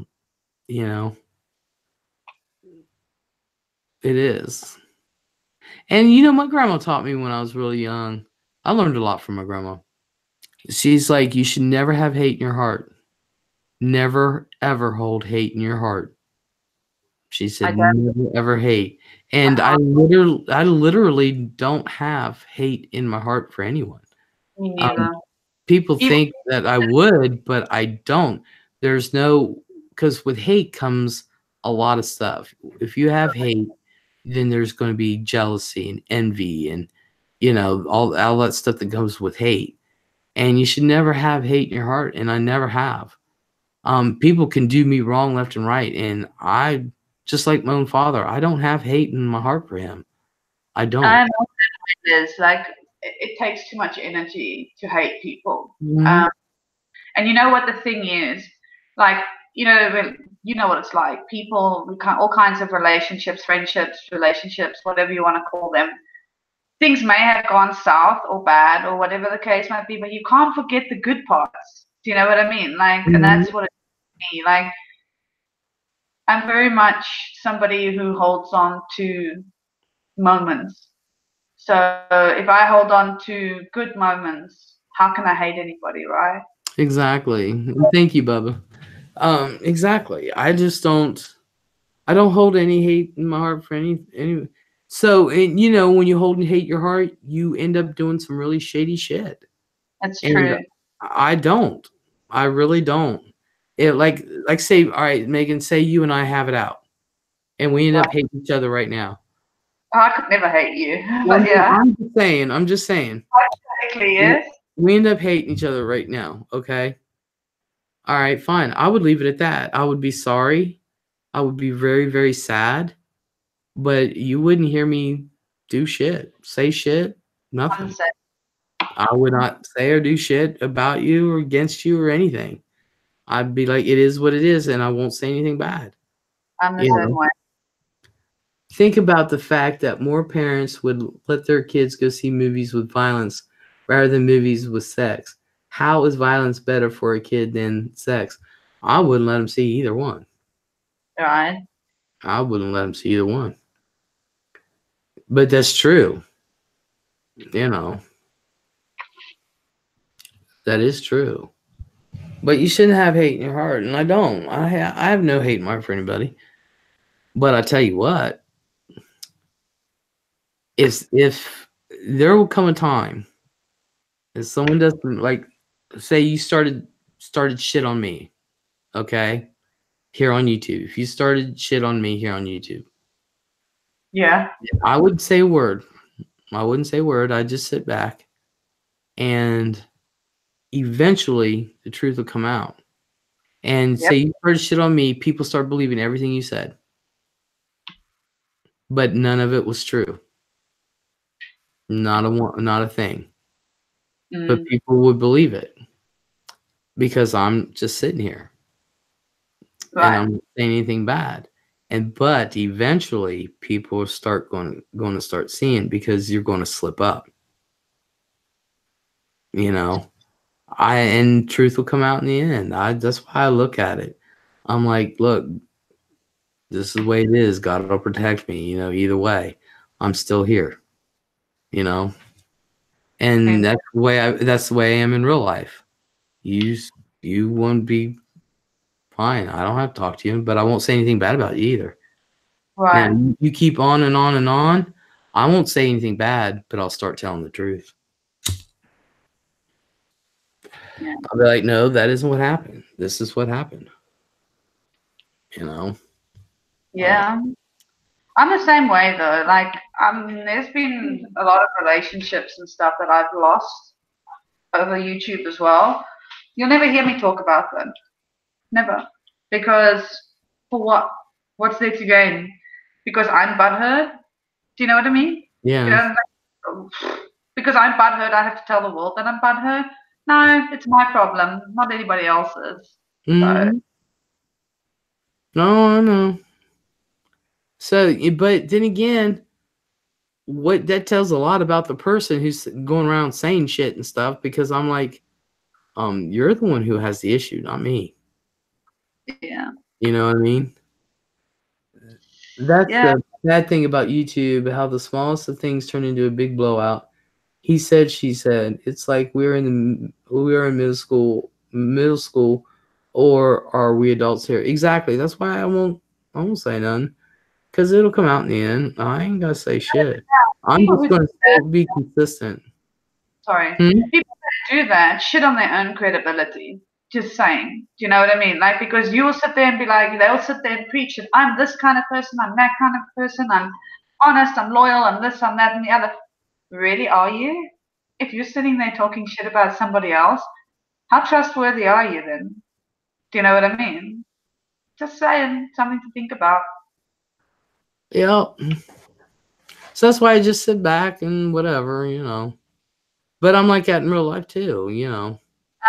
Speaker 1: It is. And my grandma taught me when I was really young. I learned a lot from my grandma. She's like, you should never have hate in your heart. Never, ever hold hate in your heart. She said, never, ever hate. And I literally don't have hate in my heart for anyone.
Speaker 2: Me neither.
Speaker 1: People think that I would, but I don't. There's no, because with hate comes a lot of stuff. If you have hate, then there's going to be jealousy and envy and, all that stuff that comes with hate. And you should never have hate in your heart. And I never have. People can do me wrong left and right. And I, just like my own father, I don't have hate in my heart for him. I don't.
Speaker 2: I know it is. Like, it takes too much energy to hate people.
Speaker 1: Mm-hmm.
Speaker 2: And you know what the thing is? Like, you know what it's like. People, all kinds of relationships, friendships, whatever you want to call them. Things may have gone south or bad or whatever the case might be, but you can't forget the good parts. Do you know what I mean? Like,
Speaker 1: Mm-hmm.
Speaker 2: And that's what it's me. Like, I'm very much somebody who holds on to moments. So if I hold on to good moments, how can I hate anybody, right?
Speaker 1: Exactly. Thank you, Bubba. Exactly. I don't hold any hate in my heart for any. So, and when you hold and hate your heart, you end up doing some really shady shit.
Speaker 2: That's
Speaker 1: And
Speaker 2: true.
Speaker 1: I don't. I really don't. It like say, all right, Megan, say you and I have it out, and we end up hating each other right now.
Speaker 2: Oh, I could never hate you, but yeah.
Speaker 1: I'm just saying.
Speaker 2: Hypothetically, yes.
Speaker 1: We end up hating each other right now, okay? All right, fine. I would leave it at that. I would be sorry. I would be very, very sad. But you wouldn't hear me do shit, say shit, nothing. I would not say or do shit about you or against you or anything. I'd be like, it is what it is, and I won't say anything bad.
Speaker 2: I'm the same way.
Speaker 1: Think about the fact that more parents would let their kids go see movies with violence rather than movies with sex. How is violence better for a kid than sex? I wouldn't let them see either one.
Speaker 2: Right.
Speaker 1: I wouldn't let them see either one. But that's true. That is true. But you shouldn't have hate in your heart, and I don't. I have no hate in my heart for anybody. But I tell you what, if there will come a time if someone doesn't like, say you started shit on me, okay, here on YouTube. If you started shit on me here on YouTube,
Speaker 2: yeah,
Speaker 1: I wouldn't say a word. I wouldn't say a word. I'd just sit back, and eventually the truth will come out. And say you started shit on me, people start believing everything you said. But none of it was true. Not a thing. but people would believe it because I'm just sitting here and
Speaker 2: Right.
Speaker 1: I'm not saying anything bad. But eventually people start going to start seeing, because you're going to slip up, you know. And truth will come out in the end. That's why I look at it. I'm like, look, this is the way it is. God will protect me, you know, either way. I'm still here, you know. And
Speaker 2: And,
Speaker 1: that's the way I am in real life. You you want to be fine. I don't have to talk to you, but I won't say anything bad about you either. Now,
Speaker 2: right.
Speaker 1: you keep on and on and on. I won't say anything bad, but I'll start telling the truth.
Speaker 2: Yeah.
Speaker 1: I'll be like, no, that isn't what happened. This is what happened. You know? Uh,
Speaker 2: Yeah. I'm the same way though. Like, there's been a lot of relationships and stuff that I've lost over YouTube as well. You'll never hear me talk about them. Never. Because for what? What's there to gain? Because I'm butthurt? Do you know what I mean? You
Speaker 1: yeah.
Speaker 2: know, like, because I'm butthurt, I have to tell the world that I'm butthurt. No, it's my problem, not anybody else's. So,
Speaker 1: Mm-hmm. No, I know. So, but then again, what that tells a lot about the person who's going around saying shit and stuff, because I'm like, you're the one who has the issue, not me.
Speaker 2: yeah.
Speaker 1: You know what I mean? That's
Speaker 2: Yeah.
Speaker 1: the bad thing about YouTube, how the smallest of things turn into a big blowout. He said, she said. It's like we are in middle school, or are we adults here? Exactly. That's why I won't say none, because it'll come out in the end. I ain't gonna say shit. I'm
Speaker 2: People
Speaker 1: just
Speaker 2: who do
Speaker 1: gonna
Speaker 2: that,
Speaker 1: be consistent.
Speaker 2: sorry,
Speaker 1: Hmm?
Speaker 2: people that do that shit on their own credibility. Just saying. Do you know what I mean? Like, because you will sit there and be like, they'll sit there and preach that I'm this kind of person, I'm that kind of person, I'm honest, I'm loyal, I'm this, I'm that, and the other. Really, are you? If you're sitting there talking shit about somebody else, how trustworthy are you then? Do you know what I mean? Just saying, something to think about.
Speaker 1: Yeah. So that's why I just sit back and whatever, you know. But I'm like that in real life too, you know.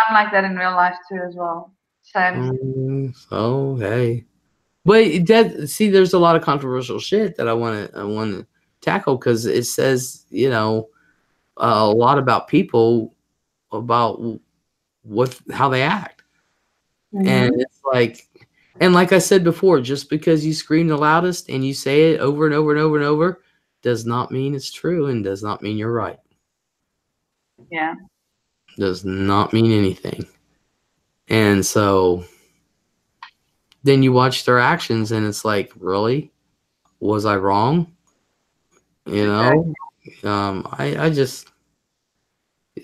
Speaker 2: I'm like that in real life too, as well. Same.
Speaker 1: So hey. But that, see, there's a lot of controversial shit that I want to tackle, because it says, you know, a lot about people, about how they act. And
Speaker 2: Mm-hmm.
Speaker 1: it's like, and like I said before, just because you scream the loudest and you say it over and over and over and over does not mean it's true, and does not mean you're right.
Speaker 2: Yeah.
Speaker 1: Does not mean anything. And so then you watch their actions and it's like, really? Was I wrong? You
Speaker 2: Exactly.
Speaker 1: know? I just,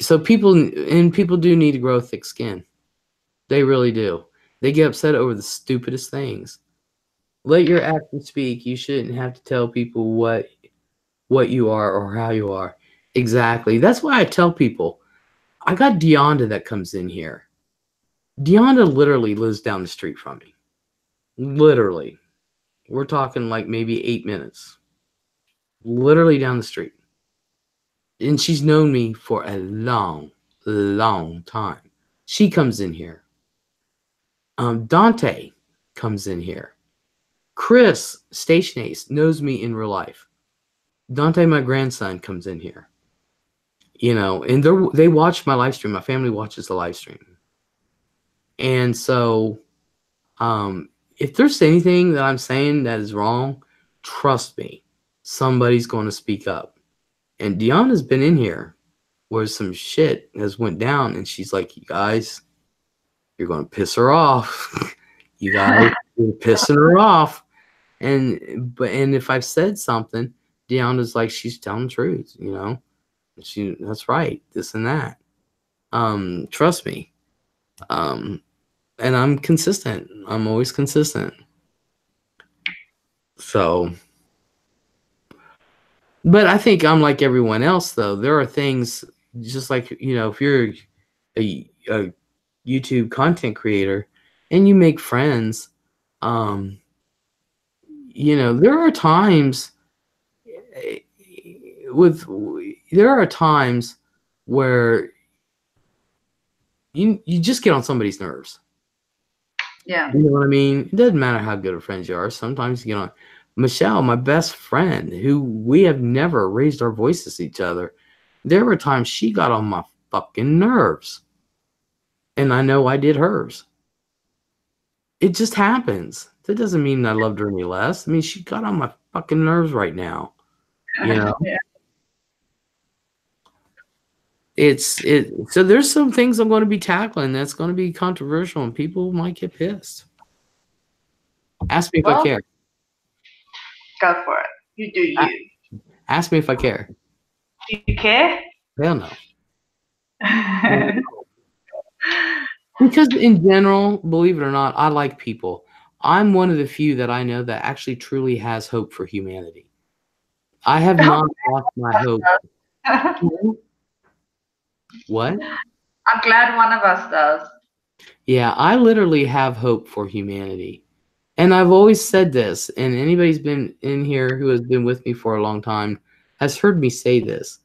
Speaker 1: so people do need to grow thick skin. They really do. They get upset over the stupidest things. Let your actions speak. You shouldn't have to tell people what you are or how you are. Exactly. That's why I tell people, I got Deonda that comes in here. Deonda literally lives down the street from me. Literally. We're talking like maybe 8 minutes. Literally down the street. And she's known me for a long, long time. She comes in here. Dante comes in here. Chris, Station Ace, knows me in real life. Dante, my grandson, comes in here. You know, and they watch my live stream. My family watches the live stream. And so, if there's anything that I'm saying that is wrong, trust me, somebody's going to speak up. And Deanna's been in here where some shit has went down, and she's like, "You guys, you're going to piss her off. You guys, you're pissing her off." And if I've said something, Deanna's like, she's telling the truth, you know. That's right, this and that. Trust me. Um, and I'm consistent. I'm always consistent. So, but I think I'm like everyone else, though. There are things, just like, you know, if you're a YouTube content creator and you make friends, um, you know, there are times with there are times where you just get on somebody's nerves.
Speaker 2: Yeah.
Speaker 1: You know what I mean? It doesn't matter how good of friends you are. Sometimes you get on. Michelle, my best friend, who we have never raised our voices to each other, there were times she got on my fucking nerves. And I know I did hers. It just happens. That doesn't mean I loved her any less. I mean, she got on my fucking nerves right now. You know?
Speaker 2: Yeah.
Speaker 1: So there's some things I'm going to be tackling that's going to be controversial and people might get pissed. Ask me if I care.
Speaker 2: Go for it. You do you.
Speaker 1: Ask me if I care.
Speaker 2: Do you care?
Speaker 1: Hell no. Because in general, believe it or not, I like people. I'm one of the few that I know that actually truly has hope for humanity. I have not lost my hope. What?
Speaker 2: I'm glad one of us does.
Speaker 1: Yeah, I literally have hope for humanity. And I've always said this, and anybody's been in here who has been with me for a long time has heard me say this.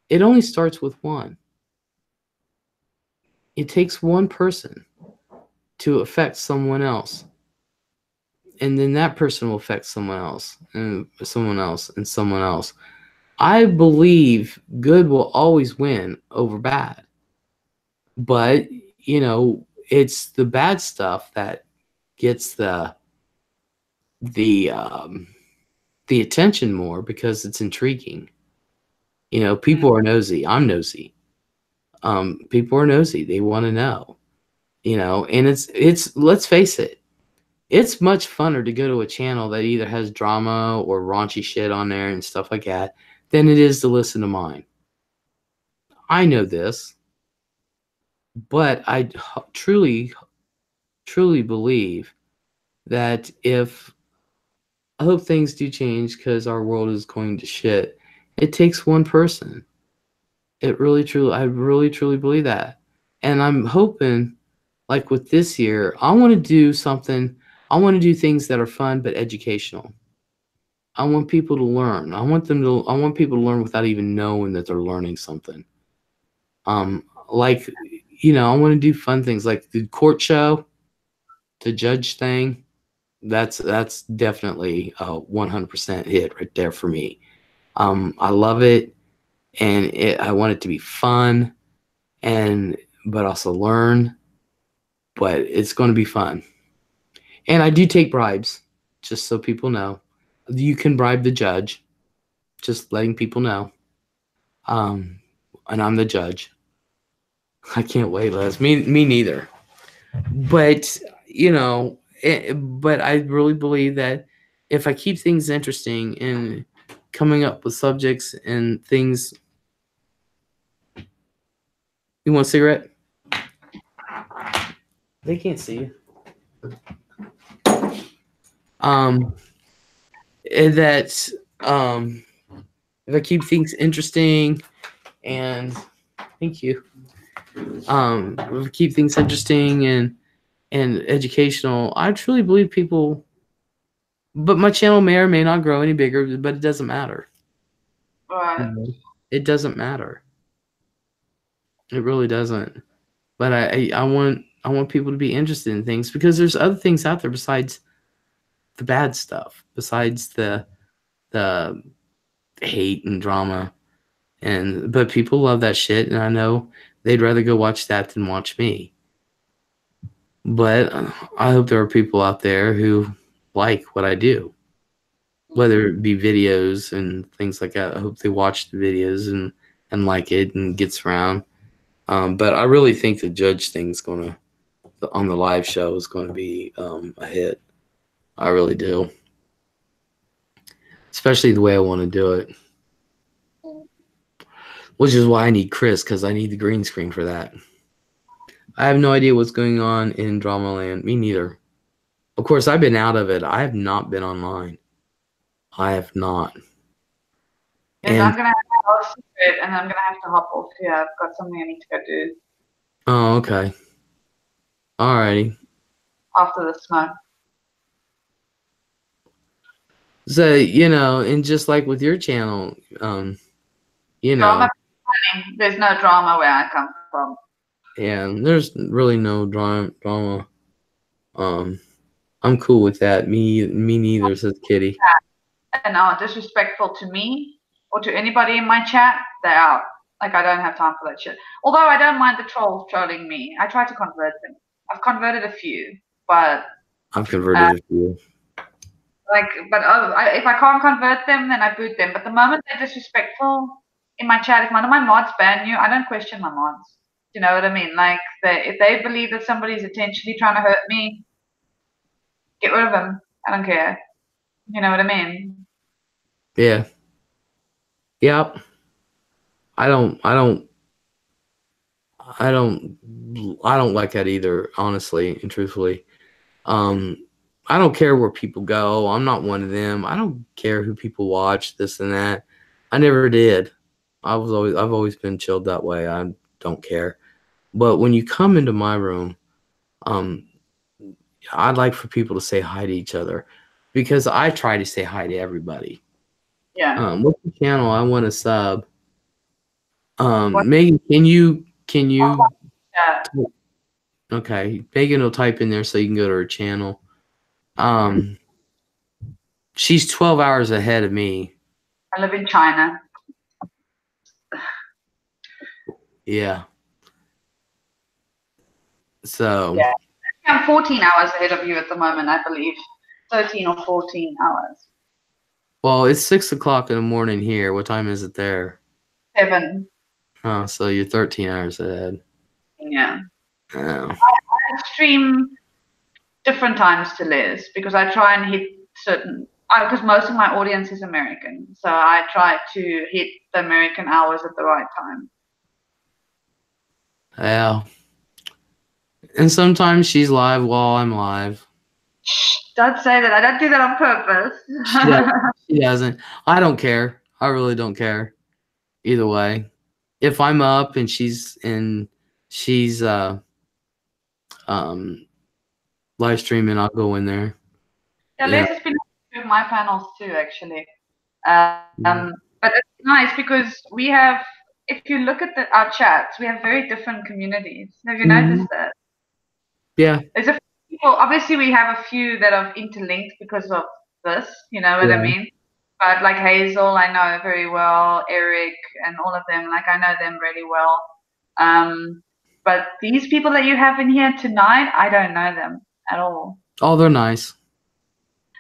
Speaker 1: It only starts with one. It takes one person to affect someone else. And then that person will affect someone else, and someone else, and someone else. I believe good will always win over bad. But, you know, it's the bad stuff that gets the attention more because it's intriguing. You know, people are nosy. I'm nosy. People are nosy. They want to know. You know, and it's let's face it, it's much funner to go to a channel that either has drama or raunchy shit on there and stuff like that than it is to listen to mine. I know this, but I truly, truly believe that if I hope things do change because our world is going to shit, it takes one person. It really, truly, I really, truly believe that. And I'm hoping, like with this year, I want to do something. I want to do things that are fun but educational. I want people to learn. I want people to learn without even knowing that they're learning something. Like, you know, I want to do fun things like the court show, the judge thing. That's definitely a 100% hit right there for me. I love it, and I want it to be fun, but also learn. But it's going to be fun, and I do take bribes, just so people know. You can bribe the judge, just letting people know. And I'm the judge. I can't wait, Les. Me neither. But you know, but I really believe that if I keep things interesting and coming up with subjects and things. You want a cigarette? They can't see you. That if I keep things interesting and thank you. If I keep things interesting and educational, I truly believe people. But my channel may or may not grow any bigger, but it doesn't matter.
Speaker 2: Right.
Speaker 1: It doesn't matter. It really doesn't. But I want people to be interested in things because there's other things out there besides the bad stuff, besides the hate and drama. But people love that shit, and I know they'd rather go watch that than watch me. But I hope there are people out there who like what I do, whether it be videos and things like that. I hope they watch the videos and like it and gets around. But I really think the judge thing's on the live show is going to be a hit. I really do, especially the way I want to do it. Which is why I need Chris, because I need the green screen for that. I have no idea what's going on in Dramaland. Me neither. Of course, I've been out of it. I have not been online. I have not.
Speaker 2: Yes, I'm gonna have a secret, and I'm gonna have to hop off here. I've got something I need to go do.
Speaker 1: Oh, okay. Alrighty.
Speaker 2: After the smoke.
Speaker 1: So, you know, and just like with your channel, you know.
Speaker 2: Drama, there's no drama where I come from.
Speaker 1: And there's really no drama. I'm cool with that. Me neither, says Kitty.
Speaker 2: And are disrespectful to me or to anybody in my chat, they're out. Like, I don't have time for that shit. Although I don't mind the trolls trolling me. I try to convert them. I've converted a few, but
Speaker 1: I've converted a few.
Speaker 2: if I can't convert them, then I boot them. But the moment they're disrespectful in my chat, if one of my mods ban you, I don't question my mods. Do you know what I mean? Like, if they believe that somebody's intentionally trying to hurt me, get rid of them. I don't care. You know what I mean?
Speaker 1: Yeah. Yep. I don't like that either, honestly and truthfully. I don't care where people go. I'm not one of them. I don't care who people watch, this and that. I never did. I've always been chilled that way. I don't care. But when you come into my room, I'd like for people to say hi to each other, because I try to say hi to everybody.
Speaker 2: Yeah.
Speaker 1: What's the channel? I want to sub. Megan, can you
Speaker 2: Yeah.
Speaker 1: okay, Megan will type in there so you can go to her channel. She's 12 hours ahead of me.
Speaker 2: I live in China.
Speaker 1: Yeah. So
Speaker 2: yeah. I'm 14 hours ahead of you at the moment, I believe. 13 or 14 hours.
Speaker 1: Well, it's 6 o'clock in the morning here. What time is it there?
Speaker 2: 7.
Speaker 1: Oh, so you're 13 hours ahead.
Speaker 2: Yeah.
Speaker 1: Oh.
Speaker 2: I stream different times to Les because I try and hit certain, because most of my audience is American. So I try to hit the American hours at the right time.
Speaker 1: Yeah. And sometimes she's live while I'm live.
Speaker 2: Don't say that. I don't do that on purpose.
Speaker 1: She doesn't. I don't care. I really don't care. Either way. If I'm up and she's live streaming, I'll go in there.
Speaker 2: Yeah, Les has been on my panels too, actually. But it's nice because we have, if you look at our chats, we have very different communities. Have you noticed that?
Speaker 1: Yeah.
Speaker 2: There's a few people, obviously we have a few that are interlinked because of this, you know what I mean? But like Hazel, I know very well, Eric and all of them, like I know them really well. But these people that you have in here tonight, I don't know them at all.
Speaker 1: Oh, they're nice.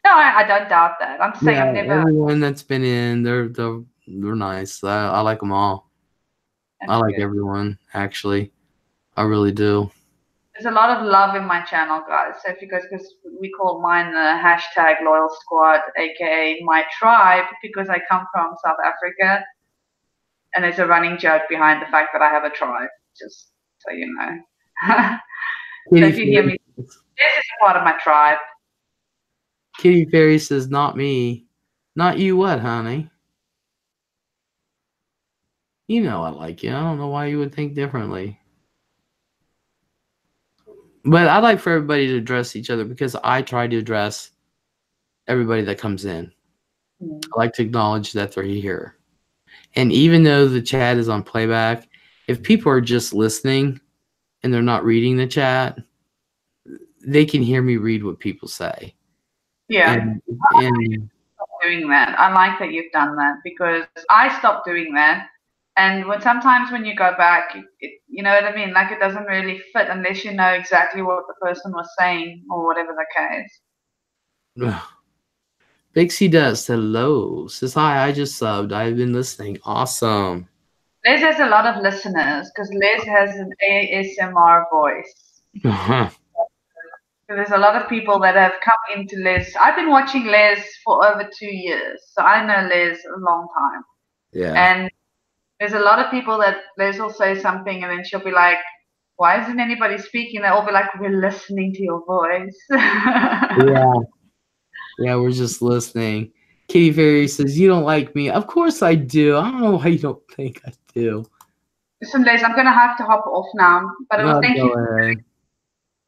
Speaker 2: No, I don't doubt that. I'm saying I've never.
Speaker 1: Everyone that's been in, they're nice. I like them all. I like everyone, actually. I really do.
Speaker 2: There's a lot of love in my channel, guys. So if you guys, because we call mine the hashtag Loyal Squad, aka my tribe, because I come from South Africa, and there's a running joke behind the fact that I have a tribe. Just so you know. So if you hear me, this is part of my tribe.
Speaker 1: Kitty Fairy says, "Not me, not you. What, honey? You know I like you. I don't know why you would think differently." But I like for everybody to address each other because I try to address everybody that comes in. I like to acknowledge that they're here. And even though the chat is on playback, if people are just listening and they're not reading the chat, they can hear me read what people say.
Speaker 2: Yeah. And doing that. I like that you've done that because I stopped doing that. And sometimes when you go back, you know what I mean? Like it doesn't really fit unless you know exactly what the person was saying or whatever the case.
Speaker 1: Bixie Dust, hello. Says, hi, I just subbed. I've been listening. Awesome.
Speaker 2: Les has a lot of listeners because Les has an ASMR voice. So there's a lot of people that have come into Les. I've been watching Les for over 2 years. So I know Les a long time.
Speaker 1: Yeah.
Speaker 2: And there's a lot of people that Les will say something and then she'll be like, why isn't anybody speaking? They'll all be like, we're listening to your voice.
Speaker 1: Yeah, we're just listening. Kitty Fairy says, you don't like me. Of course I do. I don't know why you don't think I do.
Speaker 2: Listen, Les, I'm going to have to hop off now. But it was thank you.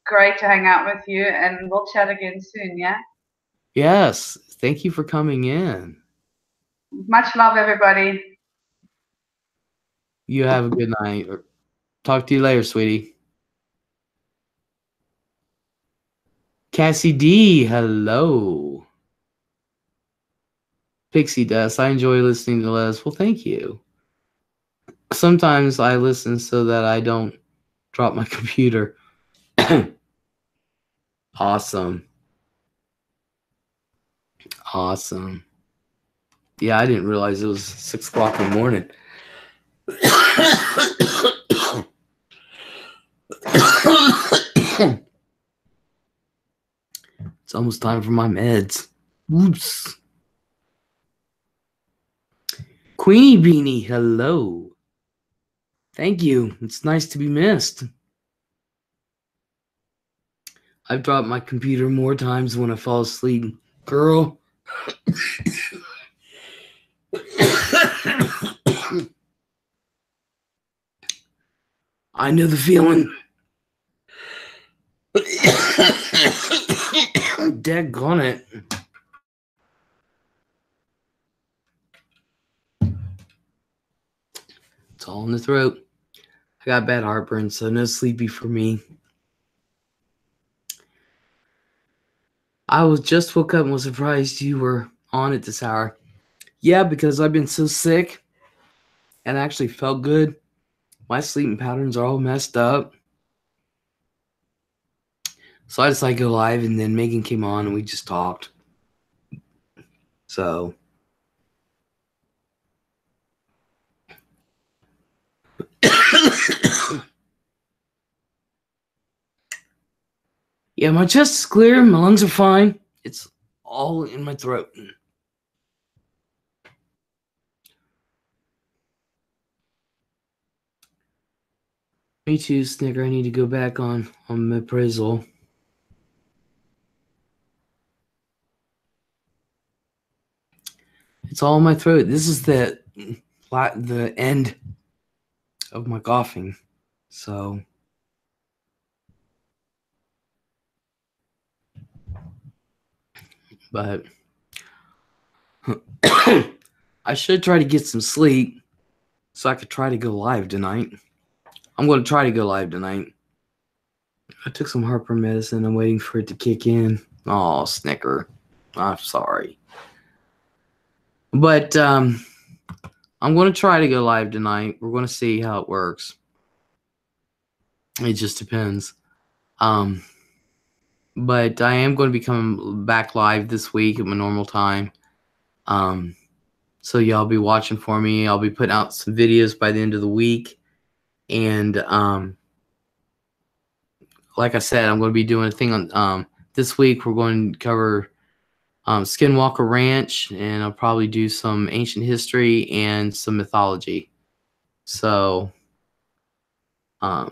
Speaker 2: Great to hang out with you. And we'll chat again soon, yeah?
Speaker 1: Yes. Thank you for coming in.
Speaker 2: Much love, everybody.
Speaker 1: You have a good night. Talk to you later, sweetie. Cassie D, hello. Pixie Dust, I enjoy listening to Les. Well, thank you. Sometimes I listen so that I don't drop my computer. Awesome. Awesome. Yeah, I didn't realize it was 6 o'clock in the morning. It's almost time for my meds. Oops. Queenie Beanie, hello. Thank you. It's nice to be missed. I've dropped my computer more times when I fall asleep. Girl. I know the feeling. Daggone it. It's all in the throat. I got bad heartburn, so no sleepy for me. I was just woke up and was surprised you were on at this hour. Yeah, because I've been so sick and I actually felt good. My sleeping patterns are all messed up. So I decided to go live, and then Megan came on and we just talked. So yeah, my chest is clear, my lungs are fine. It's all in my throat. Me too, Snicker. I need to go back on meprazole. It's all in my throat. This is the end of my coughing. So but I should try to get some sleep so I could try to go live tonight. I'm going to try to go live tonight. I took some heartburn medicine. I'm waiting for it to kick in. Oh, Snicker. I'm sorry. But I'm going to try to go live tonight. We're going to see how it works. It just depends. But I am going to be coming back live this week at my normal time. So y'all be watching for me. I'll be putting out some videos by the end of the week. And like I said, I'm going to be doing a thing on this week. We're going to cover Skinwalker Ranch, and I'll probably do some ancient history and some mythology. So, oh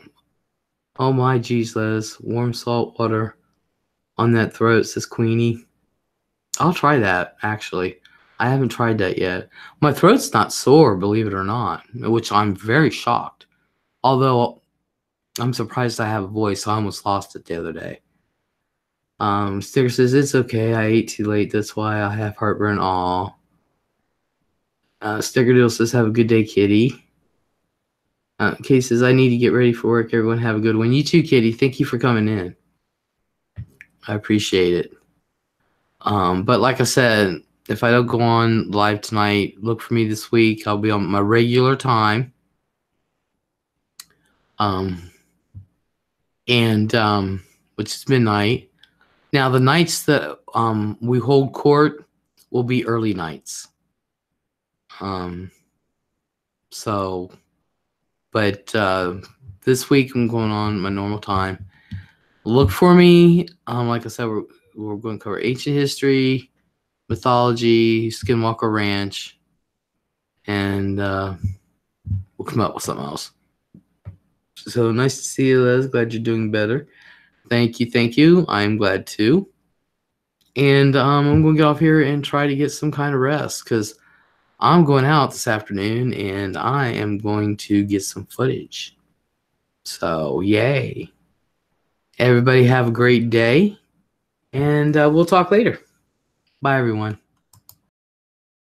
Speaker 1: my geez, Les, warm salt water on that throat, says Queenie. I'll try that, actually. I haven't tried that yet. My throat's not sore, believe it or not, which I'm very shocked. Although I'm surprised I have a voice. I almost lost it the other day. Sticker says, it's okay. I ate too late. That's why I have heartburn. Aw. Sticker Deal says, have a good day, Kitty. Kay says, I need to get ready for work. Everyone have a good one. You too, Kitty. Thank you for coming in. I appreciate it. But like I said, if I don't go on live tonight, look for me this week. I'll be on my regular time. Which is midnight. Now, the nights that we hold court will be early nights. But this week I'm going on my normal time. Look for me. Like I said, we're going to cover ancient history, mythology, Skinwalker Ranch, and we'll come up with something else. So nice to see you, Les. Glad you're doing better. Thank you, thank you. I'm glad too. And I'm going to get off here and try to get some kind of rest because I'm going out this afternoon and I am going to get some footage. So, yay. Everybody have a great day, and we'll talk later. Bye, everyone.